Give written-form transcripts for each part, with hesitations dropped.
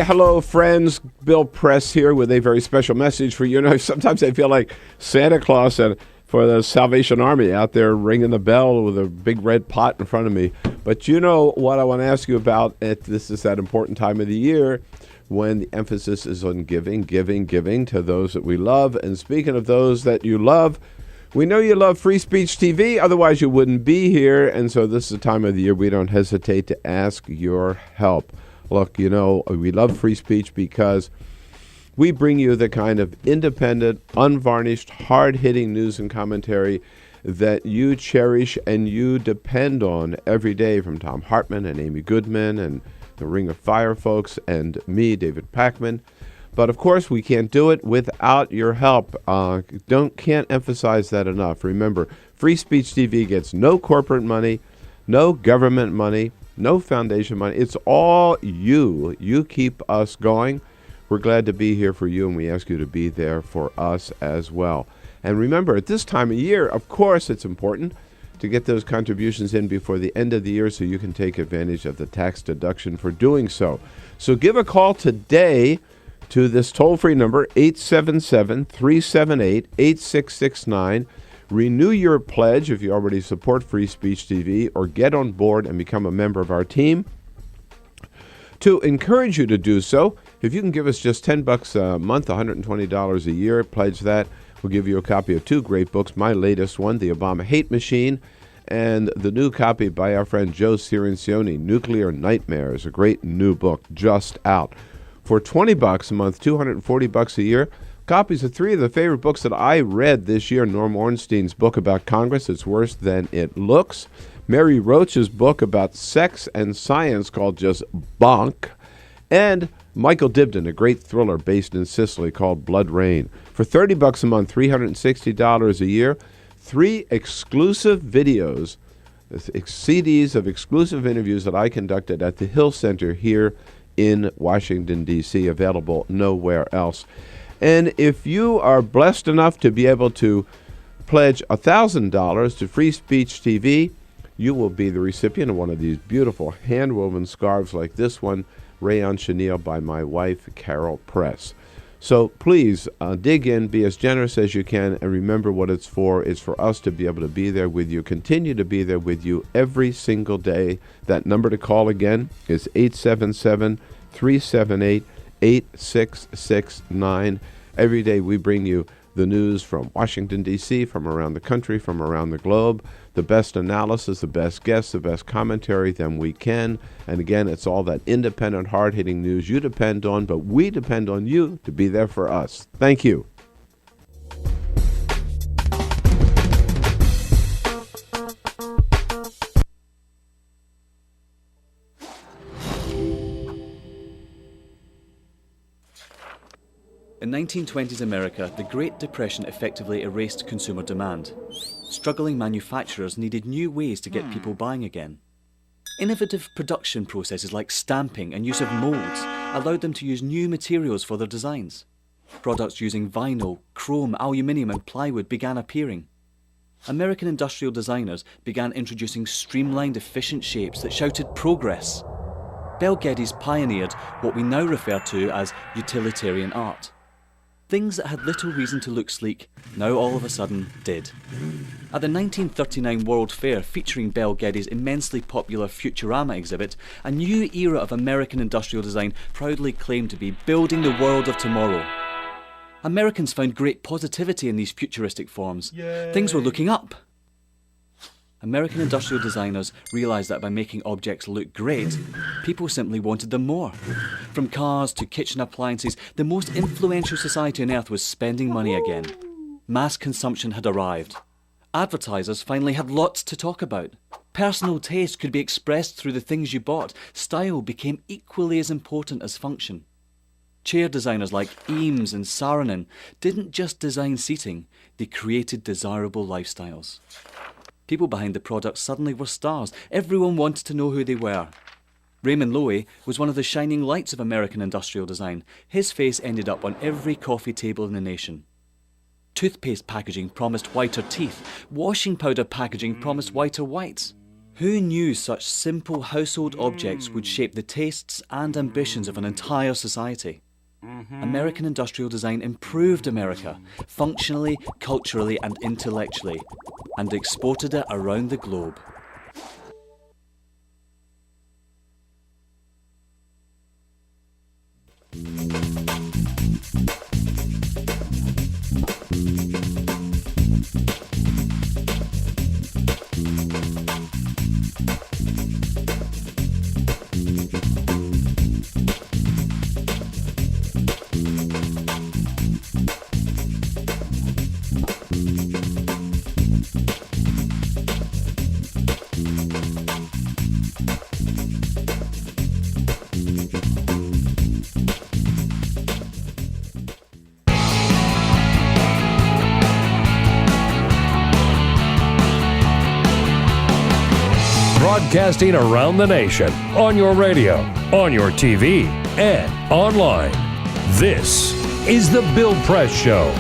hello, friends. Bill Press here with a very special message for you. Sometimes I feel like Santa Claus for the Salvation Army out there ringing the bell with a big red pot in front of me. But you know what I want to ask you about? This is that important time of the year when the emphasis is on giving to those that we love. And speaking of those that you love, we know you love Free Speech TV, otherwise you wouldn't be here. And so this is the time of the year we don't hesitate to ask your help. Look, we love free speech because we bring you the kind of independent, unvarnished, hard-hitting news and commentary that you cherish and you depend on every day, from Tom Hartman and Amy Goodman and the Ring of Fire folks and me, David Pakman. But of course, we can't do it without your help. Can't emphasize that enough. Remember, Free Speech TV gets no corporate money, no government money, no foundation money. It's all you. You keep us going. We're glad to be here for you, and we ask you to be there for us as well. And remember, at this time of year, of course, it's important to get those contributions in before the end of the year so you can take advantage of the tax deduction for doing so. So give a call today to this toll-free number, 877-378-8669. Renew your pledge if you already support Free Speech TV, or get on board and become a member of our team. To encourage you to do so, if you can give us just $10 a month, $120 a year, pledge that. We'll give you a copy of two great books, my latest one, The Obama Hate Machine, and the new copy by our friend Joe Cirincione, Nuclear Nightmares, a great new book just out. For $20 a month, $240 a year, copies of three of the favorite books that I read this year: Norm Ornstein's book about Congress, It's Worse Than It Looks; Mary Roach's book about sex and science called Just Bonk; and Michael Dibdin, a great thriller based in Sicily called Blood Rain. For $30 a month, $360 a year, three exclusive videos, CDs of exclusive interviews that I conducted at the Hill Center here in Washington, D.C., available nowhere else. And if you are blessed enough to be able to pledge $1,000 to Free Speech TV, you will be the recipient of one of these beautiful hand-woven scarves like this one, Rayon Chenille, by my wife, Carol Press. So please dig in, be as generous as you can, and remember what it's for. It's for us to be able to be there with you, continue to be there with you every single day. That number to call again is 877-378-8669. Every day we bring you the news from Washington, D.C., from around the country, from around the globe, the best analysis, the best guests, the best commentary than we can. And again, it's all that independent, hard-hitting news you depend on, but we depend on you to be there for us. Thank you. In 1920s America, the Great Depression effectively erased consumer demand. Struggling manufacturers needed new ways to get people buying again. Innovative production processes like stamping and use of molds allowed them to use new materials for their designs. Products using vinyl, chrome, aluminium and plywood began appearing. American industrial designers began introducing streamlined, efficient shapes that shouted progress. Bel Geddes pioneered what we now refer to as utilitarian art. Things that had little reason to look sleek now all of a sudden did. At the 1939 World Fair featuring Bel Geddes' immensely popular Futurama exhibit, a new era of American industrial design proudly claimed to be building the world of tomorrow. Americans found great positivity in these futuristic forms. Yay. Things were looking up. American industrial designers realised that by making objects look great, people simply wanted them more. From cars to kitchen appliances, the most influential society on earth was spending money again. Mass consumption had arrived. Advertisers finally had lots to talk about. Personal taste could be expressed through the things you bought. Style became equally as important as function. Chair designers like Eames and Saarinen didn't just design seating, they created desirable lifestyles. People behind the product suddenly were stars. Everyone wanted to know who they were. Raymond Loewy was one of the shining lights of American industrial design. His face ended up on every coffee table in the nation. Toothpaste packaging promised whiter teeth. Washing powder packaging promised whiter whites. Who knew such simple household objects would shape the tastes and ambitions of an entire society? American industrial design improved America, functionally, culturally and intellectually, and exported it around the globe. Broadcasting around the nation, on your radio, on your TV, and online. This is The Bill Press Show.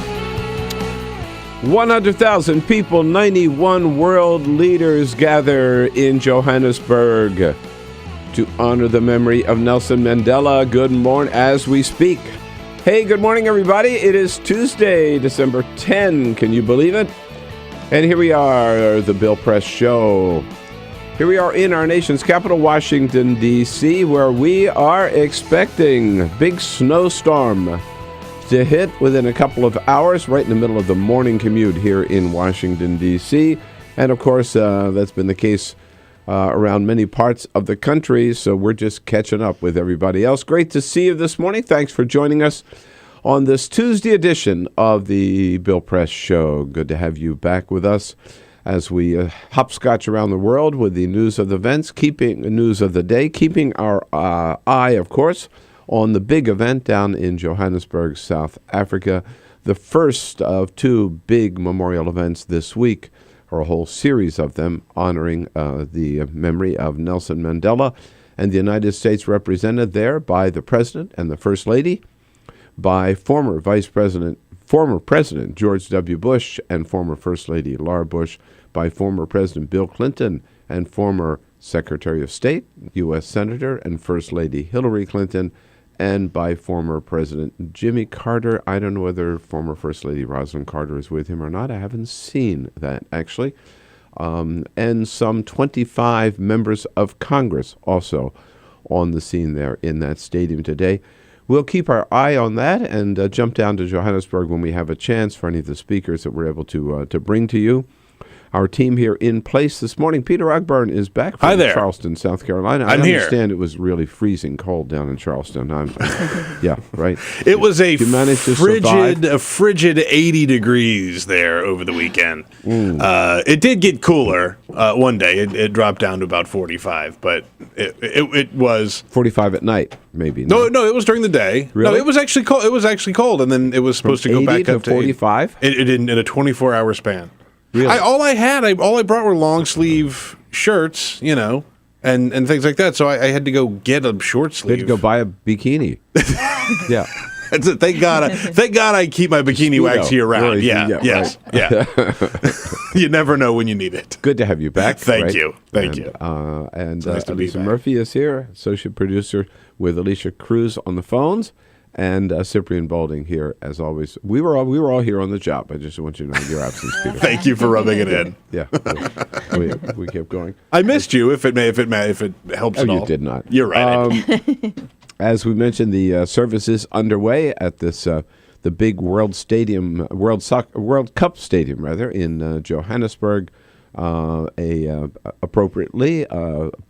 100,000 people, 91 world leaders gather in Johannesburg to honor the memory of Nelson Mandela. Good morning as we speak. Hey, good morning, everybody. It is Tuesday, December 10. Can you believe it? And here we are, The Bill Press Show. Here we are in our nation's capital, Washington, D.C., where we are expecting a big snowstorm to hit within a couple of hours, right in the middle of the morning commute here in Washington, D.C. And, of course, that's been the case around many parts of the country, so we're just catching up with everybody else. Great to see you this morning. Thanks for joining us on this Tuesday edition of the Bill Press Show. Good to have you back with us as we hopscotch around the world with the news of the events, keeping the news of the day, keeping our eye, of course, on the big event down in Johannesburg, South Africa, the first of two big memorial events this week, or a whole series of them, honoring the memory of Nelson Mandela, and the United States represented there by the President and the First Lady, by former President George W. Bush and former First Lady Laura Bush, by former President Bill Clinton and former Secretary of State, U.S. Senator and First Lady Hillary Clinton, and by former President Jimmy Carter. I don't know whether former First Lady Rosalind Carter is with him or not. I haven't seen that, actually. And some 25 members of Congress also on the scene there in that stadium today. We'll keep our eye on that and jump down to Johannesburg when we have a chance for any of the speakers that we're able to bring to you. Our team here in place this morning. Peter Ogburn is back from Charleston, South Carolina. I'm here. I understand it was really freezing cold down in Charleston. Yeah, right. It was a frigid 80 degrees there over the weekend. It did get cooler one day. It dropped down to about 45, but it was 45 at night, maybe. No, it was during the day. Really? No, it was actually cold. It was actually cold, and then it was supposed to go back up to 45. It in a 24-hour span. Really? All I brought were long sleeve shirts, and things like that. So I had to go get a short sleeve. You had to go buy a bikini. Yeah. That's it. Thank God I keep my bikini wax year round. Yes. You never know when you need it. Good to have you back. Thank you. And nice to be Lisa back. Murphy is here, associate producer with Alicia Cruz on the phones, and Cyprian Balding here as always. We were all here on the job. I just want you to know your absence, Peter. Thank you for rubbing it in. Yeah, we kept going. I missed you. If it helps at all. You did not. You're right. As we mentioned, the service is underway at this the big World Cup Stadium in Johannesburg. Appropriately,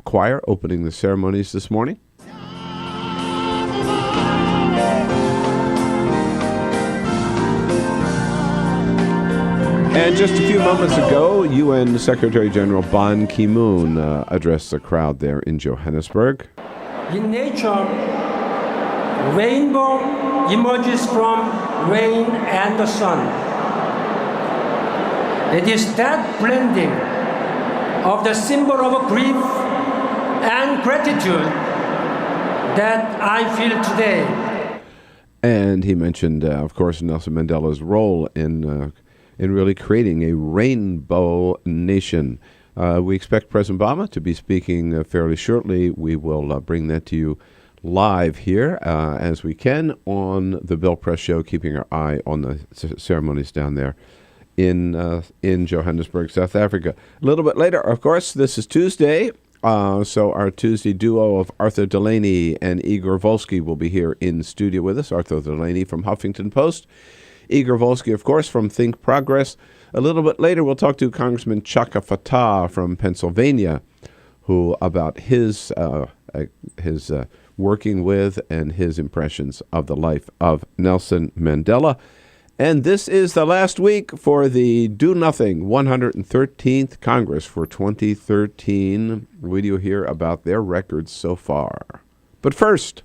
choir opening the ceremonies this morning. And just a few moments ago, UN Secretary General Ban Ki-moon addressed the crowd there in Johannesburg. In nature, rainbow emerges from rain and the sun. It is that blending of the symbol of grief and gratitude that I feel today. And he mentioned, of course, Nelson Mandela's role in really creating a rainbow nation. We expect President Obama to be speaking fairly shortly. We will bring that to you live here as we can on the Bill Press Show, keeping our eye on the ceremonies down there in Johannesburg, South Africa. A little bit later, of course, this is Tuesday, so our Tuesday duo of Arthur Delaney and Igor Volsky will be here in studio with us. Arthur Delaney from Huffington Post, Igor Volsky, of course, from Think Progress. A little bit later, we'll talk to Congressman Chaka Fattah from Pennsylvania, who about his working with and his impressions of the life of Nelson Mandela. And this is the last week for the Do Nothing 113th Congress for 2013. We do hear about their records so far. But first,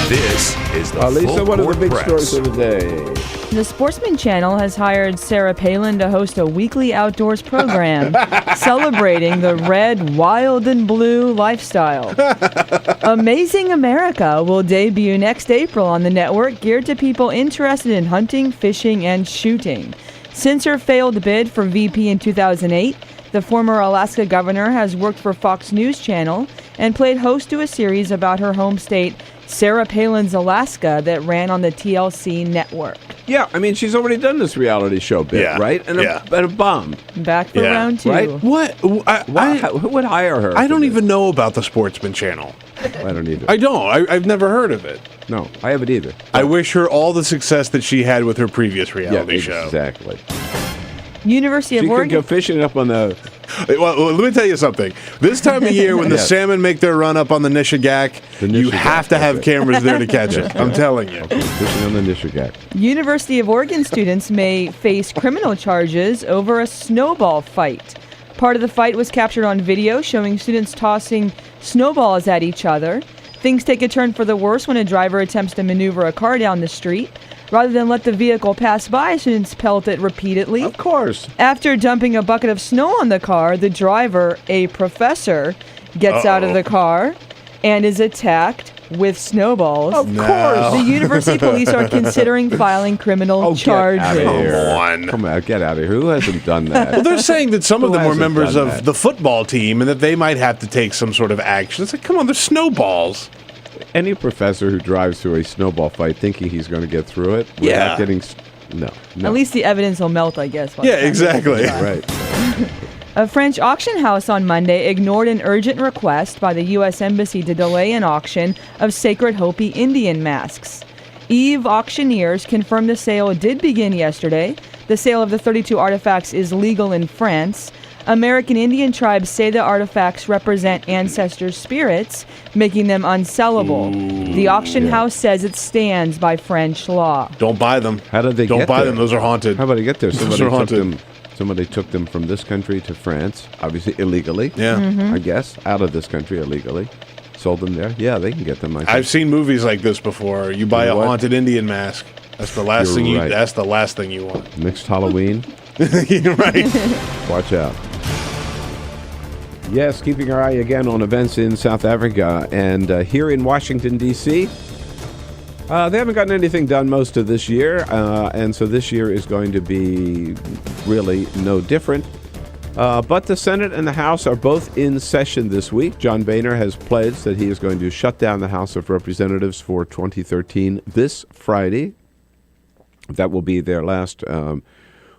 this is the Lisa, Full what are the Court big Press. stories of the day? The Sportsman Channel has hired Sarah Palin to host a weekly outdoors program celebrating the red, wild, and blue lifestyle. Amazing America will debut next April on the network, geared to people interested in hunting, fishing, and shooting. Since her failed bid for VP in 2008, the former Alaska governor has worked for Fox News Channel and played host to a series about her home state, Sarah Palin's Alaska, that ran on the TLC network. Yeah, I mean, she's already done this reality show bit, right? And a bomb. Back for round two. Right? What? Who would hire her? I don't for even know about the Sportsman Channel. this? I don't either. I don't. I've never heard of it. No, I haven't either. I wish her all the success that she had with her previous reality show. Exactly. University of She could Oregon. go fishing up on the... Well, let me tell you something. This time of year, when the Yes. salmon make their run up on the Nishagak, you Nishagak, have to have that's it. cameras there to catch it. I'm telling you. Fishing on the Nishagak. University of Oregon students may face criminal charges over a snowball fight. Part of the fight was captured on video, showing students tossing snowballs at each other. Things take a turn for the worse when a driver attempts to maneuver a car down the street. Rather than let the vehicle pass by, students pelt it repeatedly. Of course. After dumping a bucket of snow on the car, the driver, a professor, gets out of the car and is attacked with snowballs. Of course. The university police are considering filing criminal charges. Get out of here. Come on. Come on, get out of here. Who hasn't done that? Well, they're saying that some of Who them were hasn't members done of that? the football team and that they might have to take some sort of action. It's like, come on, there's snowballs. Any professor who drives through a snowball fight thinking he's going to get through it without getting... No. At least the evidence will melt, I guess. by the Yeah, time exactly. they try. Right. A French auction house on Monday ignored an urgent request by the U.S. Embassy to delay an auction of sacred Hopi Indian masks. Eve auctioneers confirmed the sale did begin yesterday. The sale of the 32 artifacts is legal in France. American Indian tribes say the artifacts represent ancestors' spirits, making them unsellable. The auction house says it stands by French law. Don't buy them. How did they Don't get buy there? them. Those are haunted. How about they get there? Those are haunted. Somebody took them from this country to France, obviously illegally. Yeah. Mm-hmm. I guess, out of this country illegally. Sold them there. Yeah, they can get them. I think. I've seen movies like this before. You buy You know a what? haunted Indian mask. That's the last You're thing you. right. That's the last thing you want. Next Halloween, You're right. watch out. Yes, keeping our eye again on events in South Africa and here in Washington, D.C. They haven't gotten anything done most of this year, and so this year is going to be really no different. But the Senate and the House are both in session this week. John Boehner has pledged that he is going to shut down the House of Representatives for 2013 this Friday. That will be their last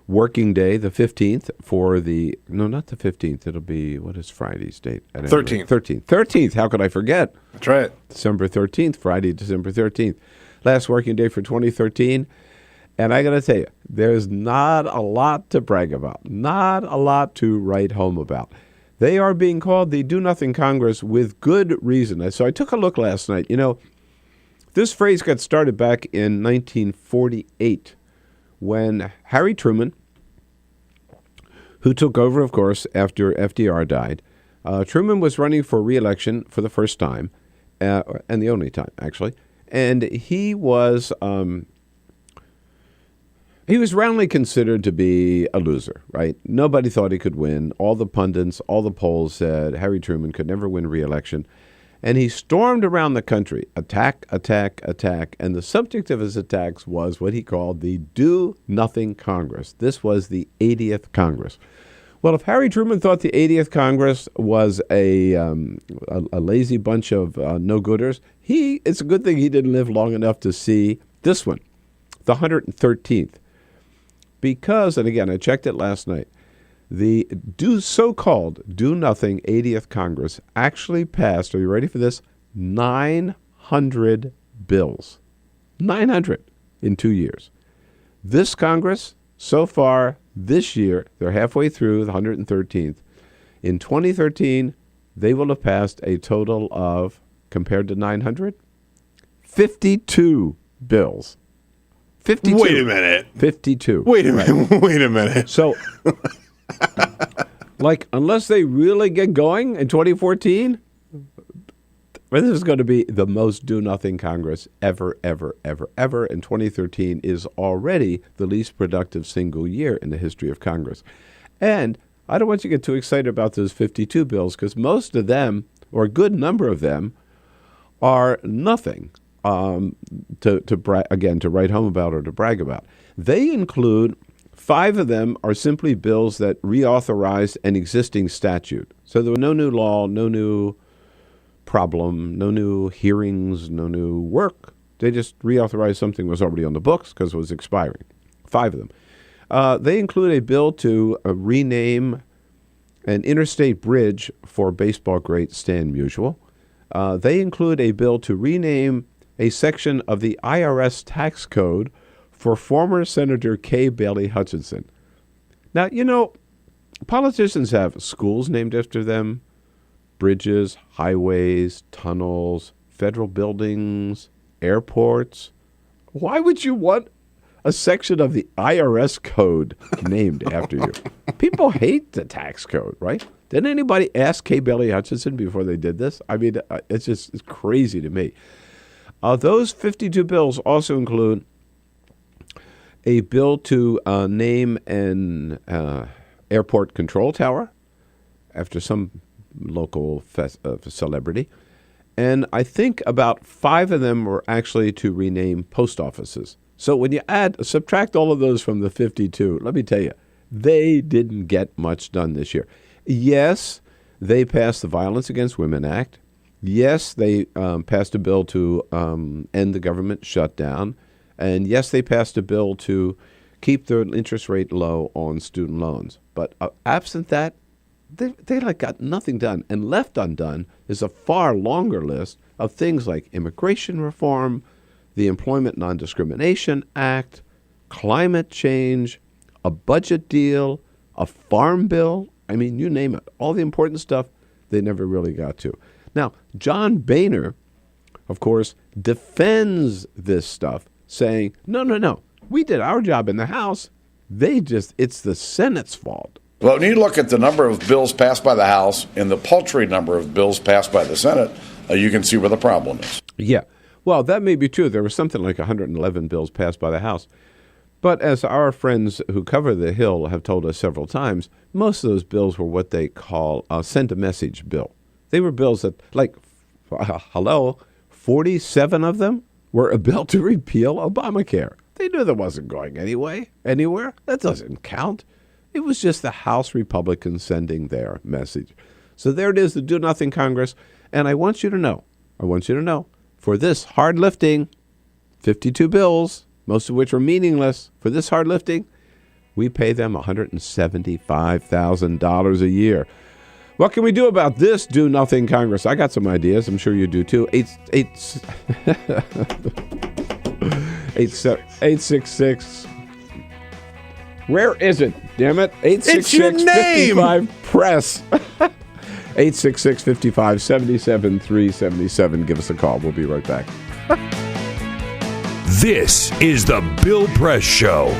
working day, the 15th, for the... No, not the 15th. It'll be... What is Friday's date? 13th. 13th. How could I forget? That's right. December 13th, Friday, December 13th. Last working day for 2013. And I got to tell you, there's not a lot to brag about, not a lot to write home about. They are being called the Do-Nothing Congress with good reason. So I took a look last night. You know, this phrase got started back in 1948 when Harry Truman, who took over, of course, after FDR died, Truman was running for re-election for the first time, and the only time, actually. And he was roundly considered to be a loser, right? Nobody thought he could win. All the pundits, all the polls said Harry Truman could never win re-election. And he stormed around the country, attack, attack, attack. And the subject of his attacks was what he called the Do-Nothing Congress. This was the 80th Congress, Well, if Harry Truman thought the 80th Congress was a lazy bunch of no-gooders, it's a good thing he didn't live long enough to see this one, the 113th. Because, and again, I checked it last night, the so-called do-nothing 80th Congress actually passed, are you ready for this, 900 bills. 900 in 2 years. This Congress, so far this year, they're halfway through the 113th. In 2013, they will have passed a total of, compared to 900, 52 bills. 52. Wait a minute. 52. Wait a minute. Wait a minute. So, unless they really get going in 2014, this is going to be the most do-nothing Congress ever, ever, ever, ever. And 2013 is already the least productive single year in the history of Congress. And I don't want you to get too excited about those 52 bills because most of them, or a good number of them, are nothing to write home about or to brag about. They include 5 of them are simply bills that reauthorize an existing statute. So there were no new law, no new problem, no new hearings, no new work. They just reauthorized something that was already on the books because it was expiring. 5 of them. They include a bill to rename an interstate bridge for baseball great Stan Musial. They include a bill to rename a section of the IRS tax code for former Senator Kay Bailey Hutchinson. Now, politicians have schools named after them, bridges, highways, tunnels, federal buildings, airports. Why would you want a section of the IRS code named after you? People hate the tax code, right? Didn't anybody ask Kay Bailey Hutchinson before they did this? I mean, it's crazy to me. Those 52 bills also include a bill to name an airport control tower after some local celebrity. And I think about 5 of them were actually to rename post offices. So when you subtract all of those from the 52, let me tell you, they didn't get much done this year. Yes, they passed the Violence Against Women Act. Yes, they passed a bill to end the government shutdown. And yes, they passed a bill to keep the interest rate low on student loans. But absent that, they got nothing done. And left undone is a far longer list of things like immigration reform, the Employment Non-Discrimination Act, climate change, a budget deal, a farm bill. I mean, you name it. All the important stuff they never really got to. Now, John Boehner, of course, defends this stuff, saying, no, we did our job in the House. It's the Senate's fault. Well, when you look at the number of bills passed by the House and the paltry number of bills passed by the Senate, you can see where the problem is. Yeah. Well, that may be true. There was something like 111 bills passed by the House. But as our friends who cover the Hill have told us several times, most of those bills were what they call a send a message bill. They were bills that, 47 of them were a bill to repeal Obamacare. They knew that wasn't going anywhere. That doesn't count. It was just the House Republicans sending their message. So there it is, the do-nothing Congress. And I want you to know, for this hard lifting, 52 bills, most of which are meaningless, for this hard lifting, we pay them $175,000 a year. What can we do about this do-nothing Congress? I got some ideas. I'm sure you do, too. 866. Where is it? Damn it. 866-55-PRESS. 866-55-77-377. Give us a call. We'll be right back. This is the Bill Press Show.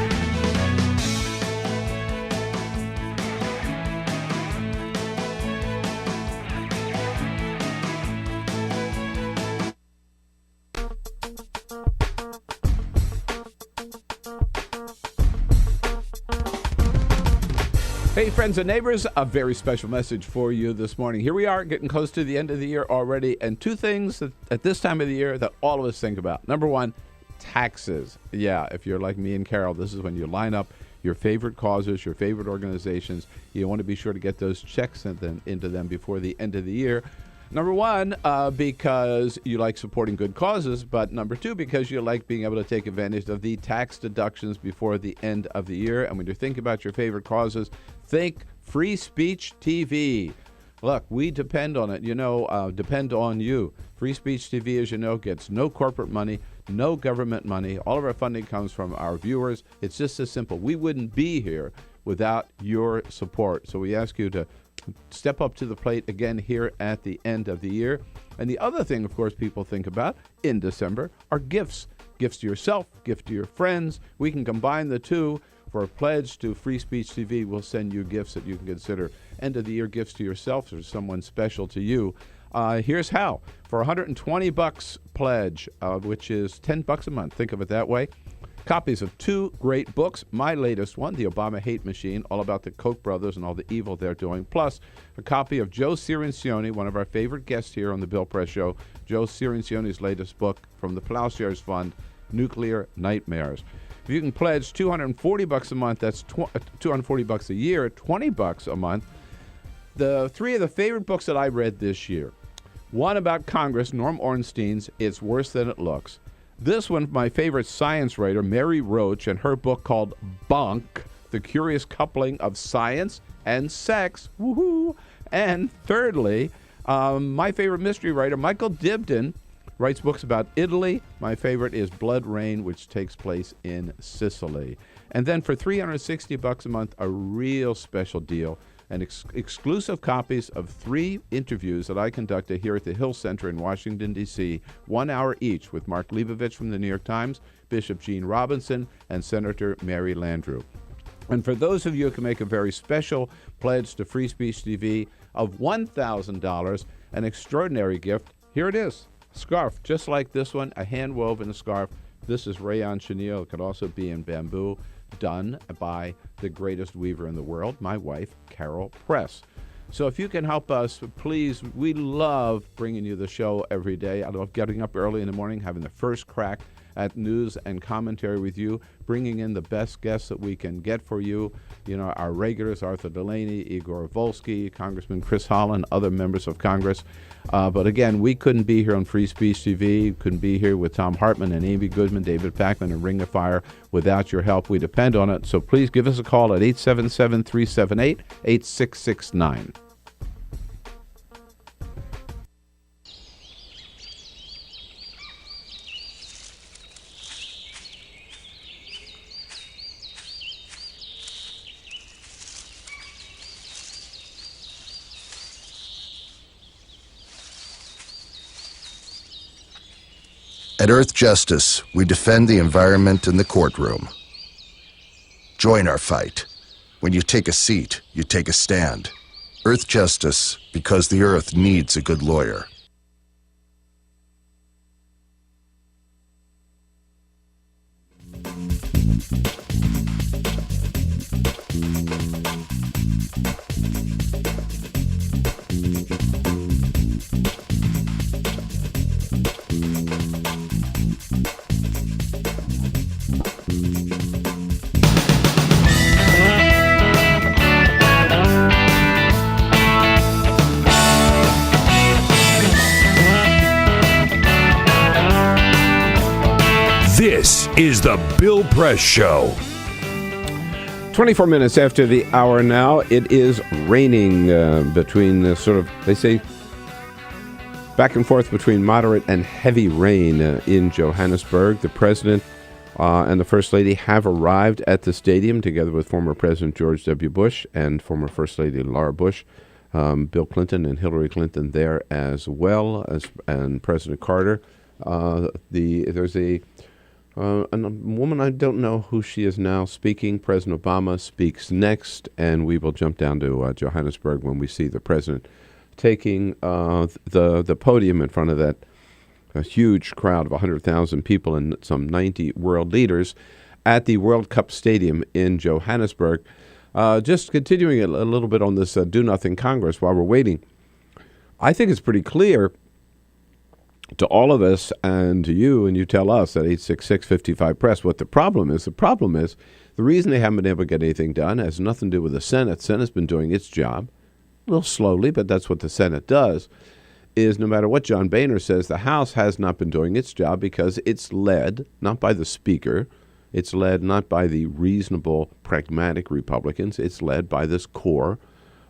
Hey, friends and neighbors, a very special message for you this morning. Here we are, getting close to the end of the year already, and 2 things at this time of the year that all of us think about. Number 1, taxes. Yeah, if you're like me and Carol, this is when you line up your favorite causes, your favorite organizations. You want to be sure to get those checks sent into them before the end of the year. Number one, because you like supporting good causes, but number two, because you like being able to take advantage of the tax deductions before the end of the year. And when you're thinking about your favorite causes, think Free Speech TV. Look, we depend on it, depend on you. Free Speech TV, as you know, gets no corporate money, no government money. All of our funding comes from our viewers. It's just as simple. We wouldn't be here without your support. So we ask you to step up to the plate again here at the end of the year. And the other thing, of course, people think about in December are gifts. Gifts to yourself, gifts to your friends. We can combine the two. For a pledge to Free Speech TV, we'll send you gifts that you can consider end-of-the-year gifts to yourself or someone special to you. Here's how. For $120 pledge, which is $10 a month, think of it that way, copies of two great books. My latest one, The Obama Hate Machine, all about the Koch brothers and all the evil they're doing, plus a copy of Joe Cirincione, one of our favorite guests here on the Bill Press Show, Joe Cirincione's latest book from the Plowshares Fund, Nuclear Nightmares. If you can pledge $240 a month, that's $240 a year, $20 a month. The three of the favorite books that I read this year. One about Congress, Norm Ornstein's It's Worse Than It Looks. This one, my favorite science writer, Mary Roach, and her book called Bunk, The Curious Coupling of Science and Sex. Woohoo! And thirdly, my favorite mystery writer, Michael Dibdin, writes books about Italy. My favorite is Blood Rain, which takes place in Sicily. And then for $360 a month, a real special deal, and exclusive copies of 3 interviews that I conducted here at the Hill Center in Washington, D.C., 1 hour each with Mark Leibovich from the New York Times, Bishop Gene Robinson, and Senator Mary Landrieu. And for those of you who can make a very special pledge to Free Speech TV of $1,000, an extraordinary gift, here it is. Scarf, just like this one, a hand-woven scarf. This is rayon chenille. It could also be in bamboo, done by the greatest weaver in the world, my wife, Carol Press. So if you can help us, please, we love bringing you the show every day. I love getting up early in the morning, having the first crack at news and commentary with you, bringing in the best guests that we can get for you. You know, our regulars, Arthur Delaney, Igor Volsky, Congressman Chris Holland, other members of Congress. But again, we couldn't be here on Free Speech TV, couldn't be here with Tom Hartman and Amy Goodman, David Packman, and Ring of Fire without your help. We depend on it. So please give us a call at 877-378-8669. At Earth Justice, we defend the environment in the courtroom. Join our fight. When you take a seat, you take a stand. Earth Justice, because the Earth needs a good lawyer. This is the Bill Press Show. 24 minutes after the hour now. It is raining between they say, back and forth between moderate and heavy rain in Johannesburg. The president and the First Lady have arrived at the stadium together with former President George W. Bush and former First Lady Laura Bush, Bill Clinton and Hillary Clinton there as well, and President Carter. There's a woman, I don't know who she is now, speaking. President Obama speaks next, and we will jump down to Johannesburg when we see the president taking the podium in front of that huge crowd of 100,000 people and some 90 world leaders at the World Cup Stadium in Johannesburg. Just continuing a little bit on this do-nothing Congress while we're waiting. I think it's pretty clear to all of us and to you, and you tell us at 866-55-PRESS what the problem is. The problem is The reason they haven't been able to get anything done has nothing to do with the Senate. The Senate's been doing its job, a little slowly, but that's what the Senate does, is no matter what John Boehner says, the House has not been doing its job because it's led not by the Speaker, it's led not by the reasonable, pragmatic Republicans, it's led by this core,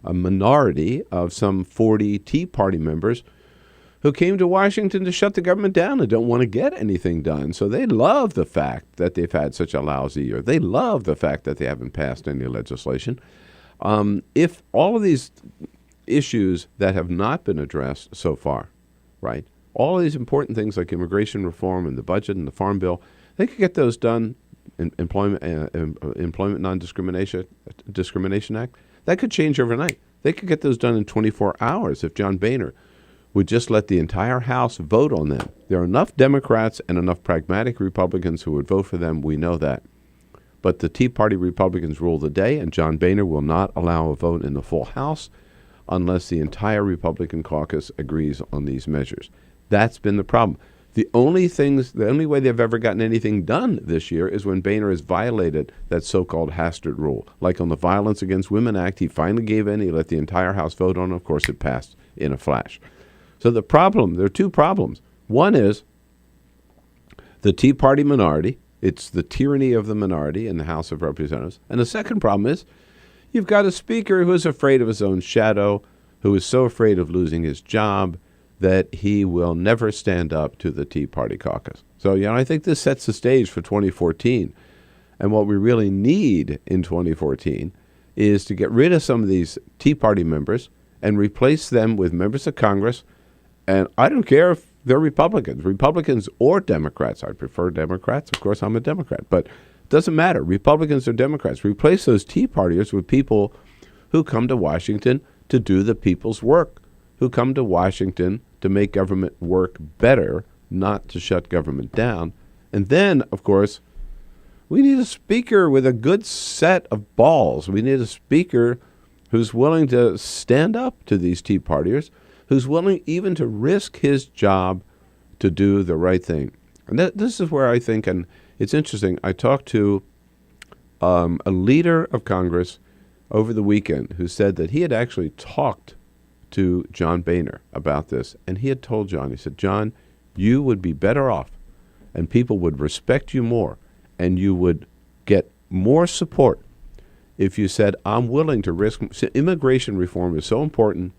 a minority of some 40 Tea Party members who came to Washington to shut the government down and don't want to get anything done. So they love the fact that they've had such a lousy year. They love the fact that they haven't passed any legislation. If all of these issues that have not been addressed so far, right, all of these important things like immigration reform and the budget and the farm bill, they could get those done in Employment Non-Discrimination Act. That could change overnight. They could get those done in 24 hours if John Boehner would just let the entire House vote on them. There are enough Democrats and enough pragmatic Republicans who would vote for them. We know that. But the Tea Party Republicans rule the day, and John Boehner will not allow a vote in the full House unless the entire Republican caucus agrees on these measures. That's been the problem. The only way they've ever gotten anything done this year is when Boehner has violated that so-called Hastert rule. Like on the Violence Against Women Act, he finally gave in. He let the entire House vote on it. Of course, it passed in a flash. So there are two problems. One is the Tea Party minority. It's the tyranny of the minority in the House of Representatives. And the second problem is you've got a speaker who is afraid of his own shadow, who is so afraid of losing his job that he will never stand up to the Tea Party caucus. So, I think this sets the stage for 2014. And what we really need in 2014 is to get rid of some of these Tea Party members and replace them with members of Congress. And I don't care if they're Republicans or Democrats. I prefer Democrats. Of course, I'm a Democrat. But it doesn't matter, Republicans or Democrats. Replace those Tea Partiers with people who come to Washington to do the people's work, who come to Washington to make government work better, not to shut government down. And then, of course, we need a speaker with a good set of balls. We need a speaker who's willing to stand up to these Tea Partiers, who's willing even to risk his job to do the right thing. And this is where I think, and it's interesting, I talked to a leader of Congress over the weekend who said that he had actually talked to John Boehner about this. And he had told John, he said, John, you would be better off and people would respect you more and you would get more support if you said, I'm willing to risk. Immigration reform is so important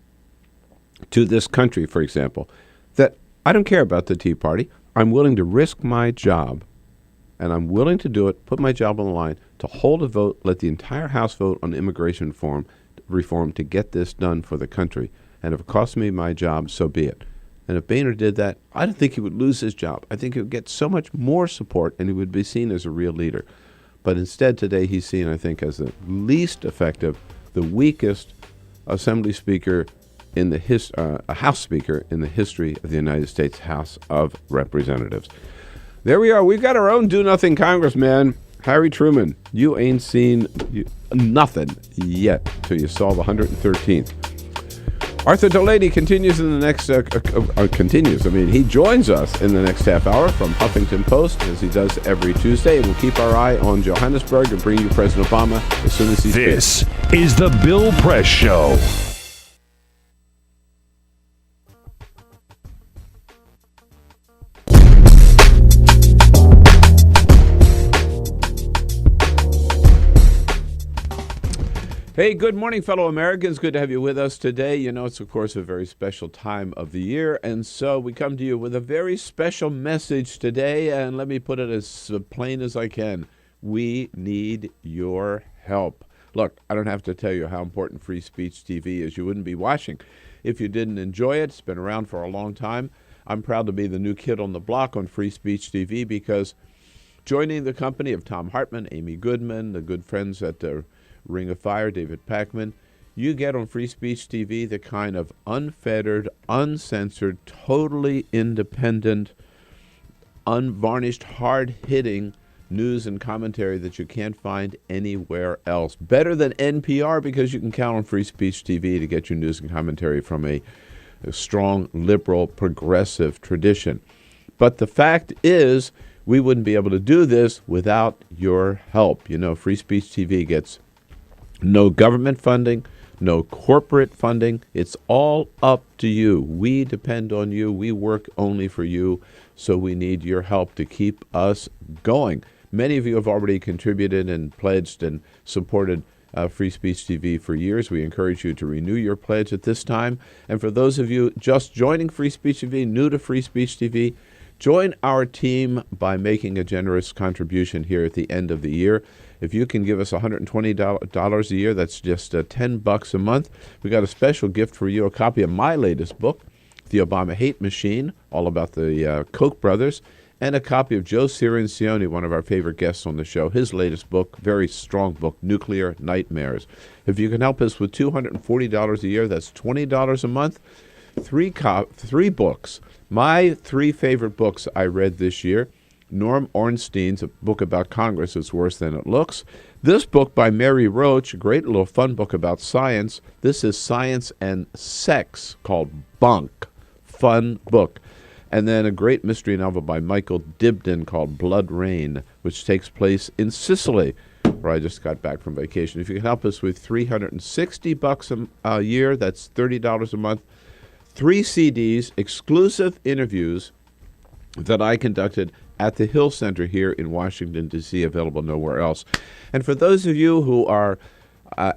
to this country, for example, that I don't care about the Tea Party. I'm willing to risk my job, and I'm willing to do it, put my job on the line, to hold a vote, let the entire House vote on immigration reform to get this done for the country. And if it costs me my job, so be it. And if Boehner did that, I don't think he would lose his job. I think he would get so much more support, and he would be seen as a real leader. But instead today he's seen, I think, as the least effective, the weakest Assembly Speaker in the a House Speaker in the history of the United States House of Representatives. There we are. We've got our own do-nothing Congressman, Harry Truman. You ain't seen nothing yet till you saw the 113th. Arthur Delaney continues in the next he joins us in the next half hour from Huffington Post, as he does every Tuesday, and we'll keep our eye on Johannesburg and bring you President Obama as soon as he's This is the Bill Press Show. Hey, good morning, fellow Americans. Good to have you with us today. It's, of course, a very special time of the year, and so we come to you with a very special message today, and let me put it as plain as I can. We need your help. Look, I don't have to tell you how important Free Speech TV is. You wouldn't be watching if you didn't enjoy it. It's been around for a long time. I'm proud to be the new kid on the block on Free Speech TV because joining the company of Tom Hartman, Amy Goodman, the good friends at Ring of Fire, David Pakman, you get on Free Speech TV the kind of unfettered, uncensored, totally independent, unvarnished, hard-hitting news and commentary that you can't find anywhere else. Better than NPR because you can count on Free Speech TV to get your news and commentary from a strong, liberal, progressive tradition. But the fact is, We wouldn't be able to do this without your help. You know, Free Speech TV gets no government funding, no corporate funding. It's all up to you. We depend on you. We work only for you. So we need your help to keep us going. Many of you have already contributed and pledged and supported Free Speech TV for years. We encourage you to renew your pledge at this time. And for those of you just joining Free Speech TV, new to Free Speech TV, join our team by making a generous contribution here at the end of the year. If you can give us $120 a year, that's just $10 a month. We got a special gift for you, a copy of my latest book, The Obama Hate Machine, all about the Koch brothers, and a copy of Joe Cirincione, one of our favorite guests on the show, his latest book, very strong book, Nuclear Nightmares. If you can help us with $240 a year, that's $20 a month. Three books. My three favorite books I read this year. Norm Ornstein's a book about Congress, It's Worse Than It Looks. This book by Mary Roach, a great little fun book about science. This is Science and Sex, called Bunk. Fun book. And then a great mystery novel by Michael Dibdin called Blood Rain, which takes place in Sicily, where I just got back from vacation. If you can help us with $360 a year, that's $30 a month. 3 CDs, exclusive interviews that I conducted at the Hill Center here in Washington, D.C., available nowhere else. And for those of you who are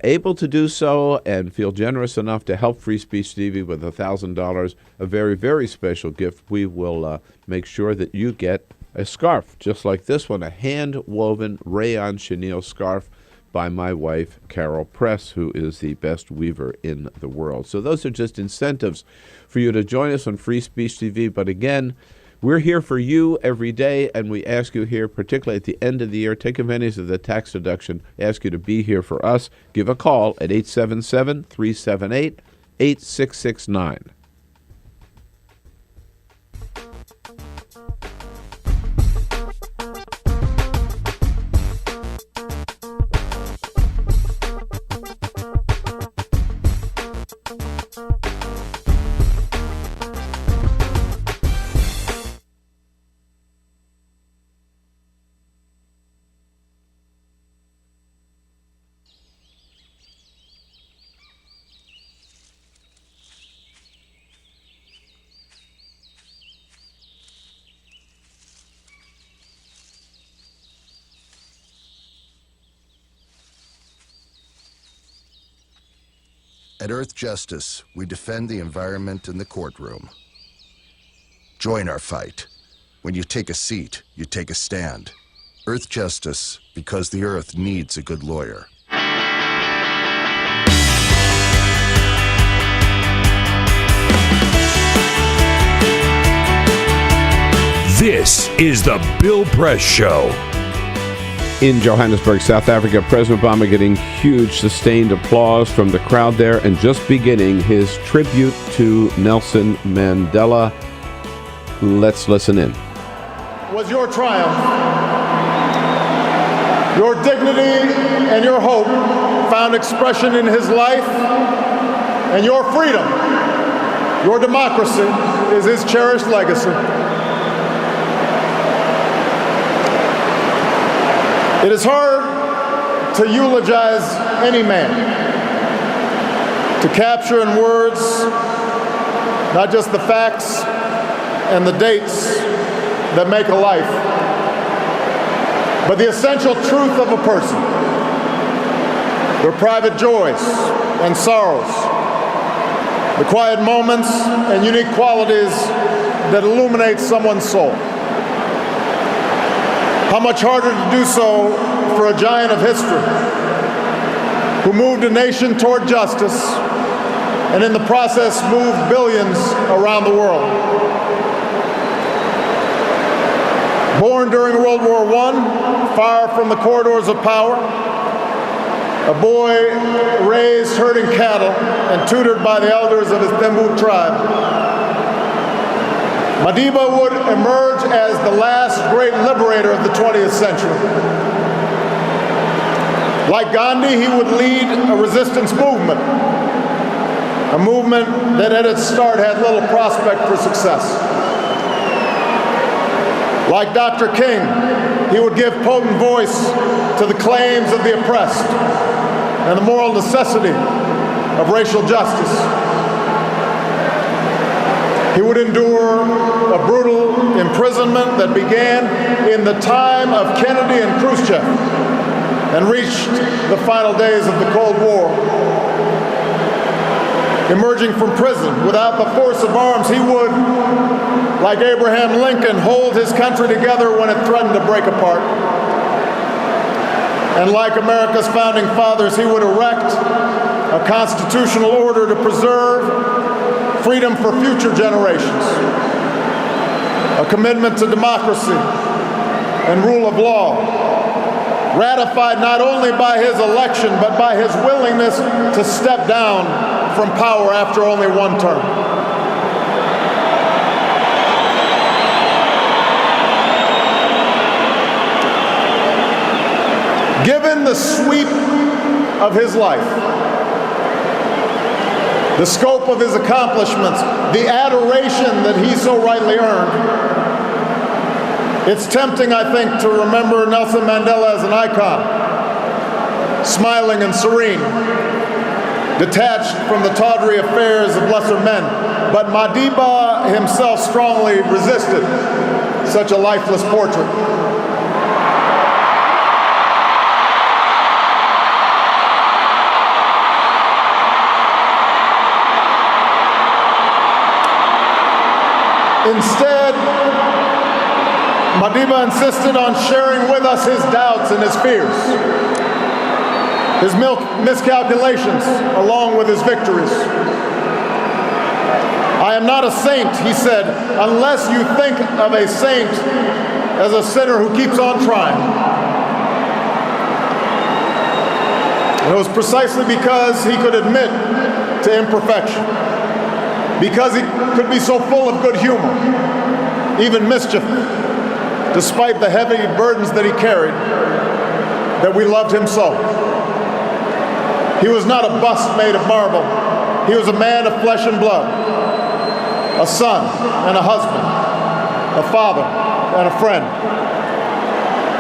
able to do so and feel generous enough to help Free Speech TV with $1,000, a very, very special gift, we will make sure that you get a scarf, just like this one, a hand-woven rayon chenille scarf by my wife, Carol Press, who is the best weaver in the world. So those are just incentives for you to join us on Free Speech TV. But again, we're here for you every day, and we ask you here, particularly at the end of the year, take advantage of the tax deduction, ask you to be here for us. Give a call at 877-378-8669. At Earth Justice, we defend the environment in the courtroom. Join our fight. When you take a seat, you take a stand. Earth Justice, because the Earth needs a good lawyer. This is the Bill Press Show. In Johannesburg, South Africa, President Obama getting huge sustained applause from the crowd there and just beginning his tribute to Nelson Mandela. Let's listen in. Was your triumph, your dignity and your hope found expression in his life, and your freedom, your democracy is his cherished legacy. It is hard to eulogize any man, to capture in words not just the facts and the dates that make a life, but the essential truth of a person, their private joys and sorrows, the quiet moments and unique qualities that illuminate someone's soul. How much harder to do so for a giant of history who moved a nation toward justice and in the process moved billions around the world. Born during World War I, far from the corridors of power, a boy raised herding cattle and tutored by the elders of his Thembu tribe, Madiba would emerge as the last great liberator of the 20th century. Like Gandhi, he would lead a resistance movement, a movement that at its start had little prospect for success. Like Dr. King, he would give potent voice to the claims of the oppressed and the moral necessity of racial justice. He would endure a brutal imprisonment that began in the time of Kennedy and Khrushchev and reached the final days of the Cold War. Emerging from prison without the force of arms, he would, like Abraham Lincoln, hold his country together when it threatened to break apart. And like America's founding fathers, he would erect a constitutional order to preserve freedom for future generations, a commitment to democracy and rule of law, ratified not only by his election, but by his willingness to step down from power after only one term. Given the sweep of his life, the scope of his accomplishments, the adoration that he so rightly earned, it's tempting, I think, to remember Nelson Mandela as an icon, smiling and serene, detached from the tawdry affairs of lesser men. But Madiba himself strongly resisted such a lifeless portrait. Instead, Madiba insisted on sharing with us his doubts and his fears, his miscalculations, along with his victories. I am not a saint, he said, unless you think of a saint as a sinner who keeps on trying. And it was precisely because he could admit to imperfection, because he could be so full of good humor, even mischief, despite the heavy burdens that he carried, that we loved him so. He was not a bust made of marble. He was a man of flesh and blood, a son and a husband, a father and a friend.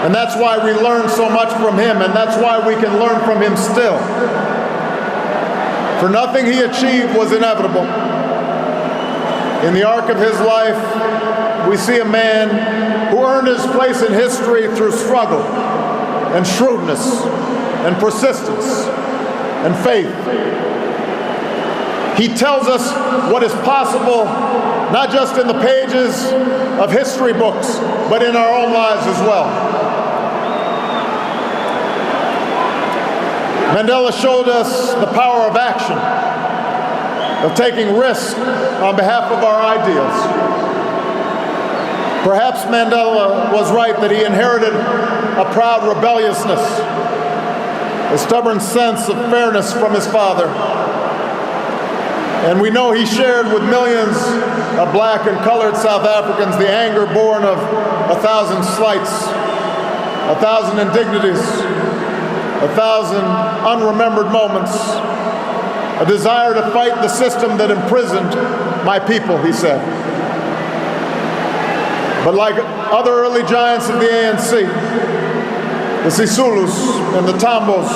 And that's why we learn so much from him, and that's why we can learn from him still. For nothing he achieved was inevitable. In the arc of his life, we see a man who earned his place in history through struggle and shrewdness and persistence and faith. He tells us what is possible, not just in the pages of history books, but in our own lives as well. Mandela showed us the power of action, of taking risks on behalf of our ideals. Perhaps Mandela was right that he inherited a proud rebelliousness, a stubborn sense of fairness from his father. And we know he shared with millions of black and colored South Africans the anger born of 1,000 slights, 1,000 indignities, 1,000 unremembered moments, a desire to fight the system that imprisoned my people, he said. But like other early giants of the ANC, the Sisulus and the Tambos,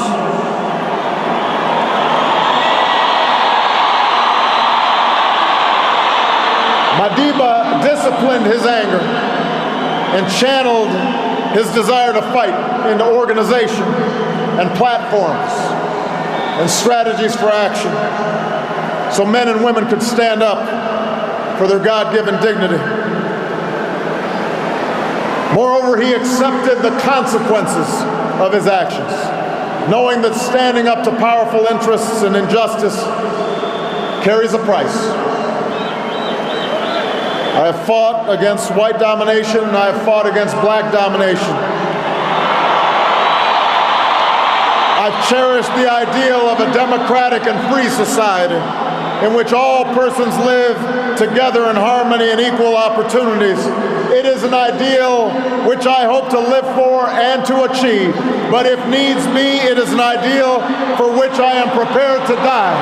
Madiba disciplined his anger and channeled his desire to fight into organization and platforms and strategies for action, so men and women could stand up for their God-given dignity. Moreover, he accepted the consequences of his actions, knowing that standing up to powerful interests and injustice carries a price. I have fought against white domination, and I have fought against black domination. I've cherished the ideal of a democratic and free society in which all persons live together in harmony and equal opportunities. It is an ideal which I hope to live for and to achieve, but if needs be, it is an ideal for which I am prepared to die.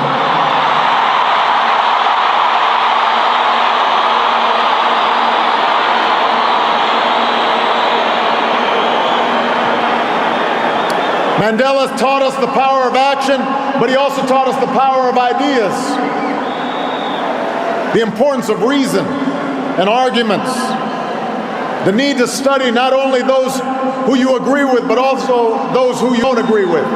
Mandela taught us the power of action, but he also taught us the power of ideas, the importance of reason and arguments, the need to study not only those who you agree with, but also those who you don't agree with.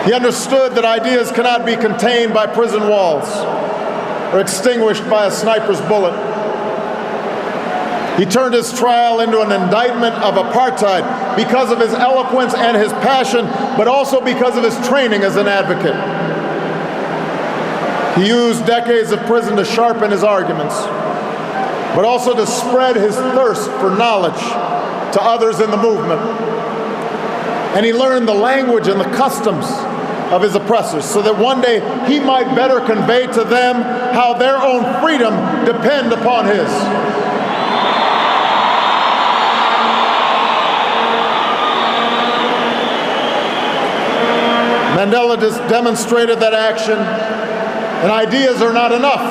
He understood that ideas cannot be contained by prison walls or extinguished by a sniper's bullet. He turned his trial into an indictment of apartheid because of his eloquence and his passion, but also because of his training as an advocate. He used decades of prison to sharpen his arguments, but also to spread his thirst for knowledge to others in the movement. And he learned the language and the customs of his oppressors so that one day he might better convey to them how their own freedom depend upon his. Mandela just demonstrated that action and ideas are not enough.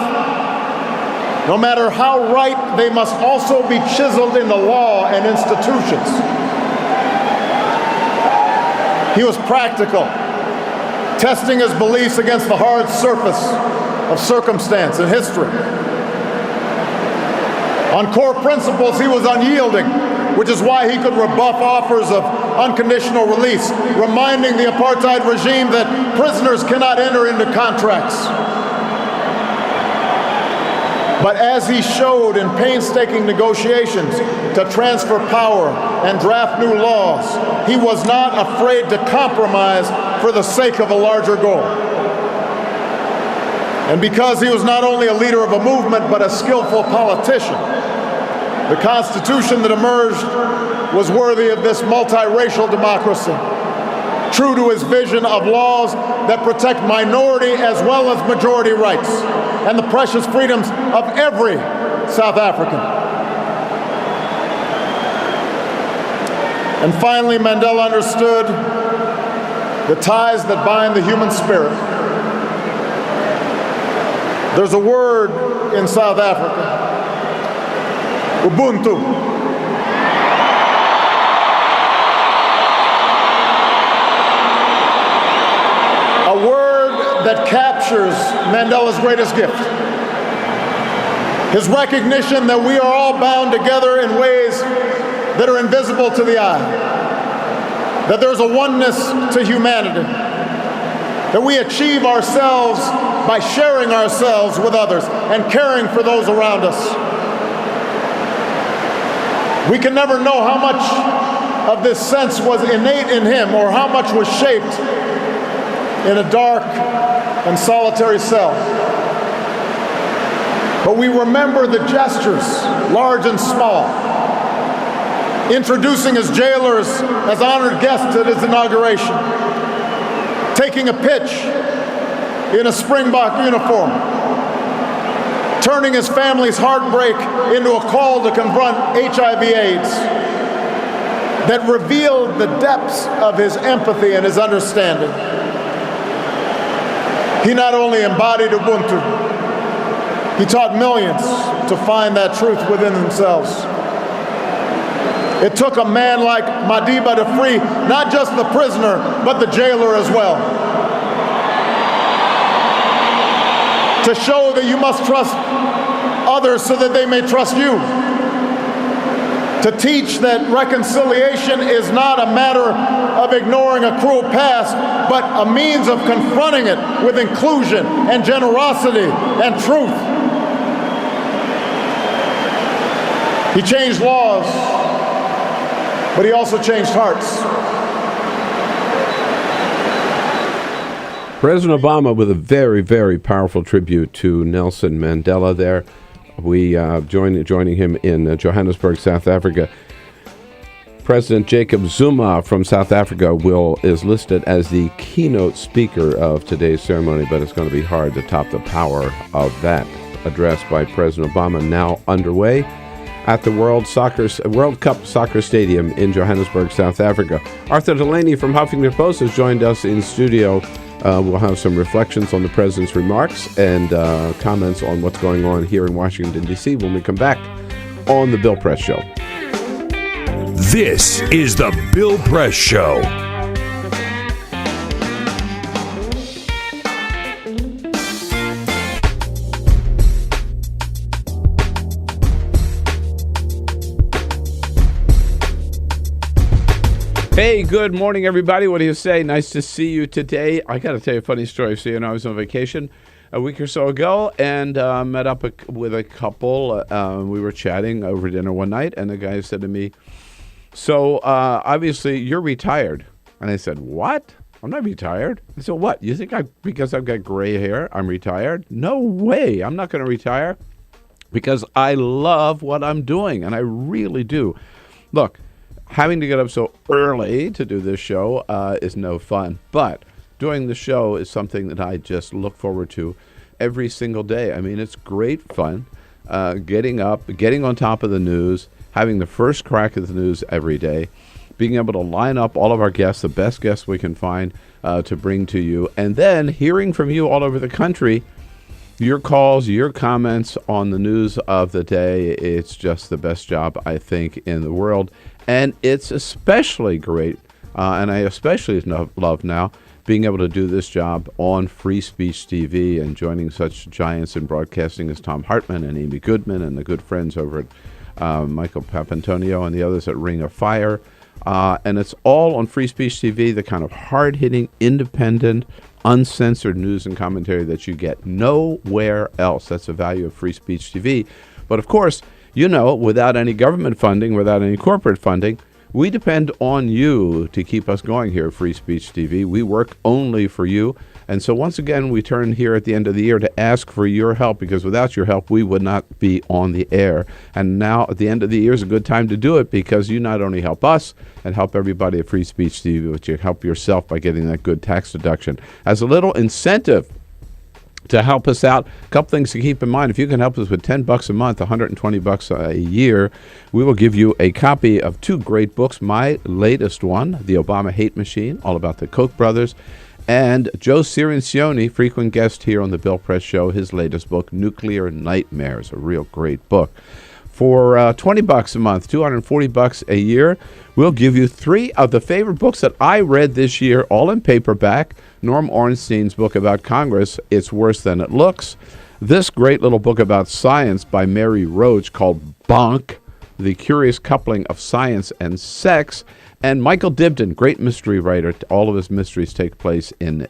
No matter how right, they must also be chiseled in the law and institutions. He was practical, testing his beliefs against the hard surface of circumstance and history. On core principles, he was unyielding, which is why he could rebuff offers of unconditional release, reminding the apartheid regime that prisoners cannot enter into contracts. But as he showed in painstaking negotiations to transfer power and draft new laws, he was not afraid to compromise for the sake of a larger goal. And because he was not only a leader of a movement, but a skillful politician, the Constitution that emerged was worthy of this multiracial democracy, true to his vision of laws that protect minority as well as majority rights and the precious freedoms of every South African. And finally, Mandela understood the ties that bind the human spirit. There's a word in South Africa, Ubuntu. A word that captures Mandela's greatest gift. His recognition that we are all bound together in ways that are invisible to the eye. That there's a oneness to humanity. That we achieve ourselves by sharing ourselves with others and caring for those around us. We can never know how much of this sense was innate in him or how much was shaped in a dark and solitary cell. But we remember the gestures, large and small, introducing his jailers as honored guests at his inauguration, taking a pitch in a Springbok uniform, turning his family's heartbreak into a call to confront HIV/AIDS that revealed the depths of his empathy and his understanding. He not only embodied Ubuntu, he taught millions to find that truth within themselves. It took a man like Madiba to free not just the prisoner, but the jailer as well. To show that you must trust others so that they may trust you. To teach that reconciliation is not a matter of ignoring a cruel past, but a means of confronting it with inclusion and generosity and truth. He changed laws, but he also changed hearts. President Obama with a very, very powerful tribute to Nelson Mandela there. We joining him in Johannesburg, South Africa. President Jacob Zuma from South Africa is listed as the keynote speaker of today's ceremony, but it's going to be hard to top the power of that address by President Obama, now underway at the World Cup Soccer Stadium in Johannesburg, South Africa. Arthur Delaney from Huffington Post has joined us in studio. We'll have some reflections on the president's remarks and comments on what's going on here in Washington, D.C. when we come back on The Bill Press Show. This is the Bill Press Show. Hey, good morning, everybody. What do you say? Nice to see you today. I got to tell you a funny story. So, I was on vacation a week or so ago and met up with a couple. We were chatting over dinner one night, and the guy said to me, so, obviously, you're retired. And I said, what? I'm not retired. I said, what? You think because I've got gray hair, I'm retired? No way. I'm not going to retire because I love what I'm doing, and I really do. Look. Having to get up so early to do this show is no fun, but doing the show is something that I just look forward to every single day. I mean, it's great fun getting up, getting on top of the news, having the first crack at the news every day, being able to line up all of our guests, the best guests we can find to bring to you, and then hearing from you all over the country, your calls, your comments on the news of the day. It's just the best job, I think, in the world. And it's especially great, and I especially love now, being able to do this job on Free Speech TV and joining such giants in broadcasting as Tom Hartman and Amy Goodman and the good friends over at Michael Papantonio and the others at Ring of Fire. And it's all on Free Speech TV, the kind of hard-hitting, independent, uncensored news and commentary that you get nowhere else. That's the value of Free Speech TV. But of course, without any government funding, without any corporate funding, we depend on you to keep us going here at Free Speech TV. We work only for you. And so once again, we turn here at the end of the year to ask for your help, because without your help, we would not be on the air. And now at the end of the year is a good time to do it, because you not only help us and help everybody at Free Speech TV, but you help yourself by getting that good tax deduction. As a little incentive to help us out, a couple things to keep in mind. If you can help us with $10 a month, $120 a year, we will give you a copy of two great books. My latest one, The Obama Hate Machine, all about the Koch brothers, and Joe Cirincione, frequent guest here on the Bill Press Show, his latest book, Nuclear Nightmares, a real great book. For $20 a month, $240 a year, we'll give you three of the favorite books that I read this year, all in paperback. Norm Ornstein's book about Congress, It's Worse Than It Looks. This great little book about science by Mary Roach called Bonk, The Curious Coupling of Science and Sex. And Michael Dibdin, great mystery writer. All of his mysteries take place in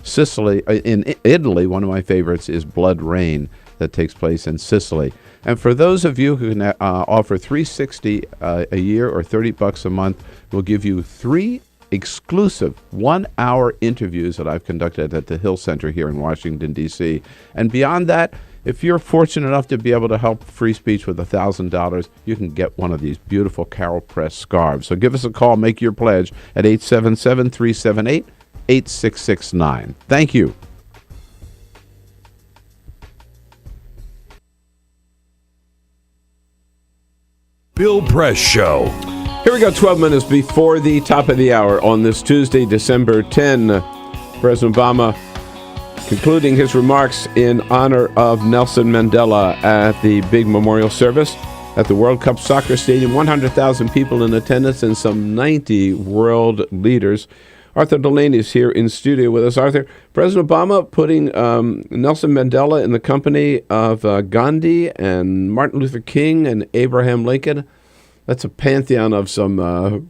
Sicily, in Italy. One of my favorites is Blood Rain, that takes place in Sicily. And for those of you who can offer $360 a year or $30 a month, we'll give you three exclusive 1-hour interviews that I've conducted at the Hill Center here in Washington, D.C. And beyond that, if you're fortunate enough to be able to help Free Speech with $1,000, you can get one of these beautiful Carol Press scarves. So give us a call, make your pledge at 877-378-8669. Thank you. Bill Press Show. Here we go, 12 minutes before the top of the hour on this Tuesday, December 10. President Obama concluding his remarks in honor of Nelson Mandela at the big memorial service at the World Cup Soccer Stadium. 100,000 people in attendance and some 90 world leaders. Arthur Delaney is here in studio with us. Arthur, President Obama putting Nelson Mandela in the company of Gandhi and Martin Luther King and Abraham Lincoln. That's a pantheon of some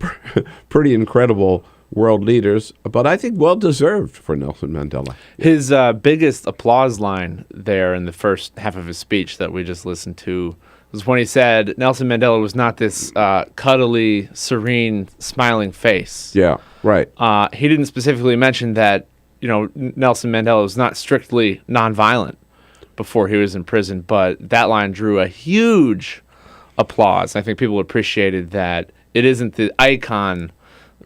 pretty incredible world leaders, but I think well-deserved for Nelson Mandela. His biggest applause line there in the first half of his speech that we just listened to was when he said Nelson Mandela was not this cuddly, serene, smiling face. Yeah, right. He didn't specifically mention that, Nelson Mandela was not strictly nonviolent before he was in prison, but that line drew a huge applause. I think people appreciated that it isn't the icon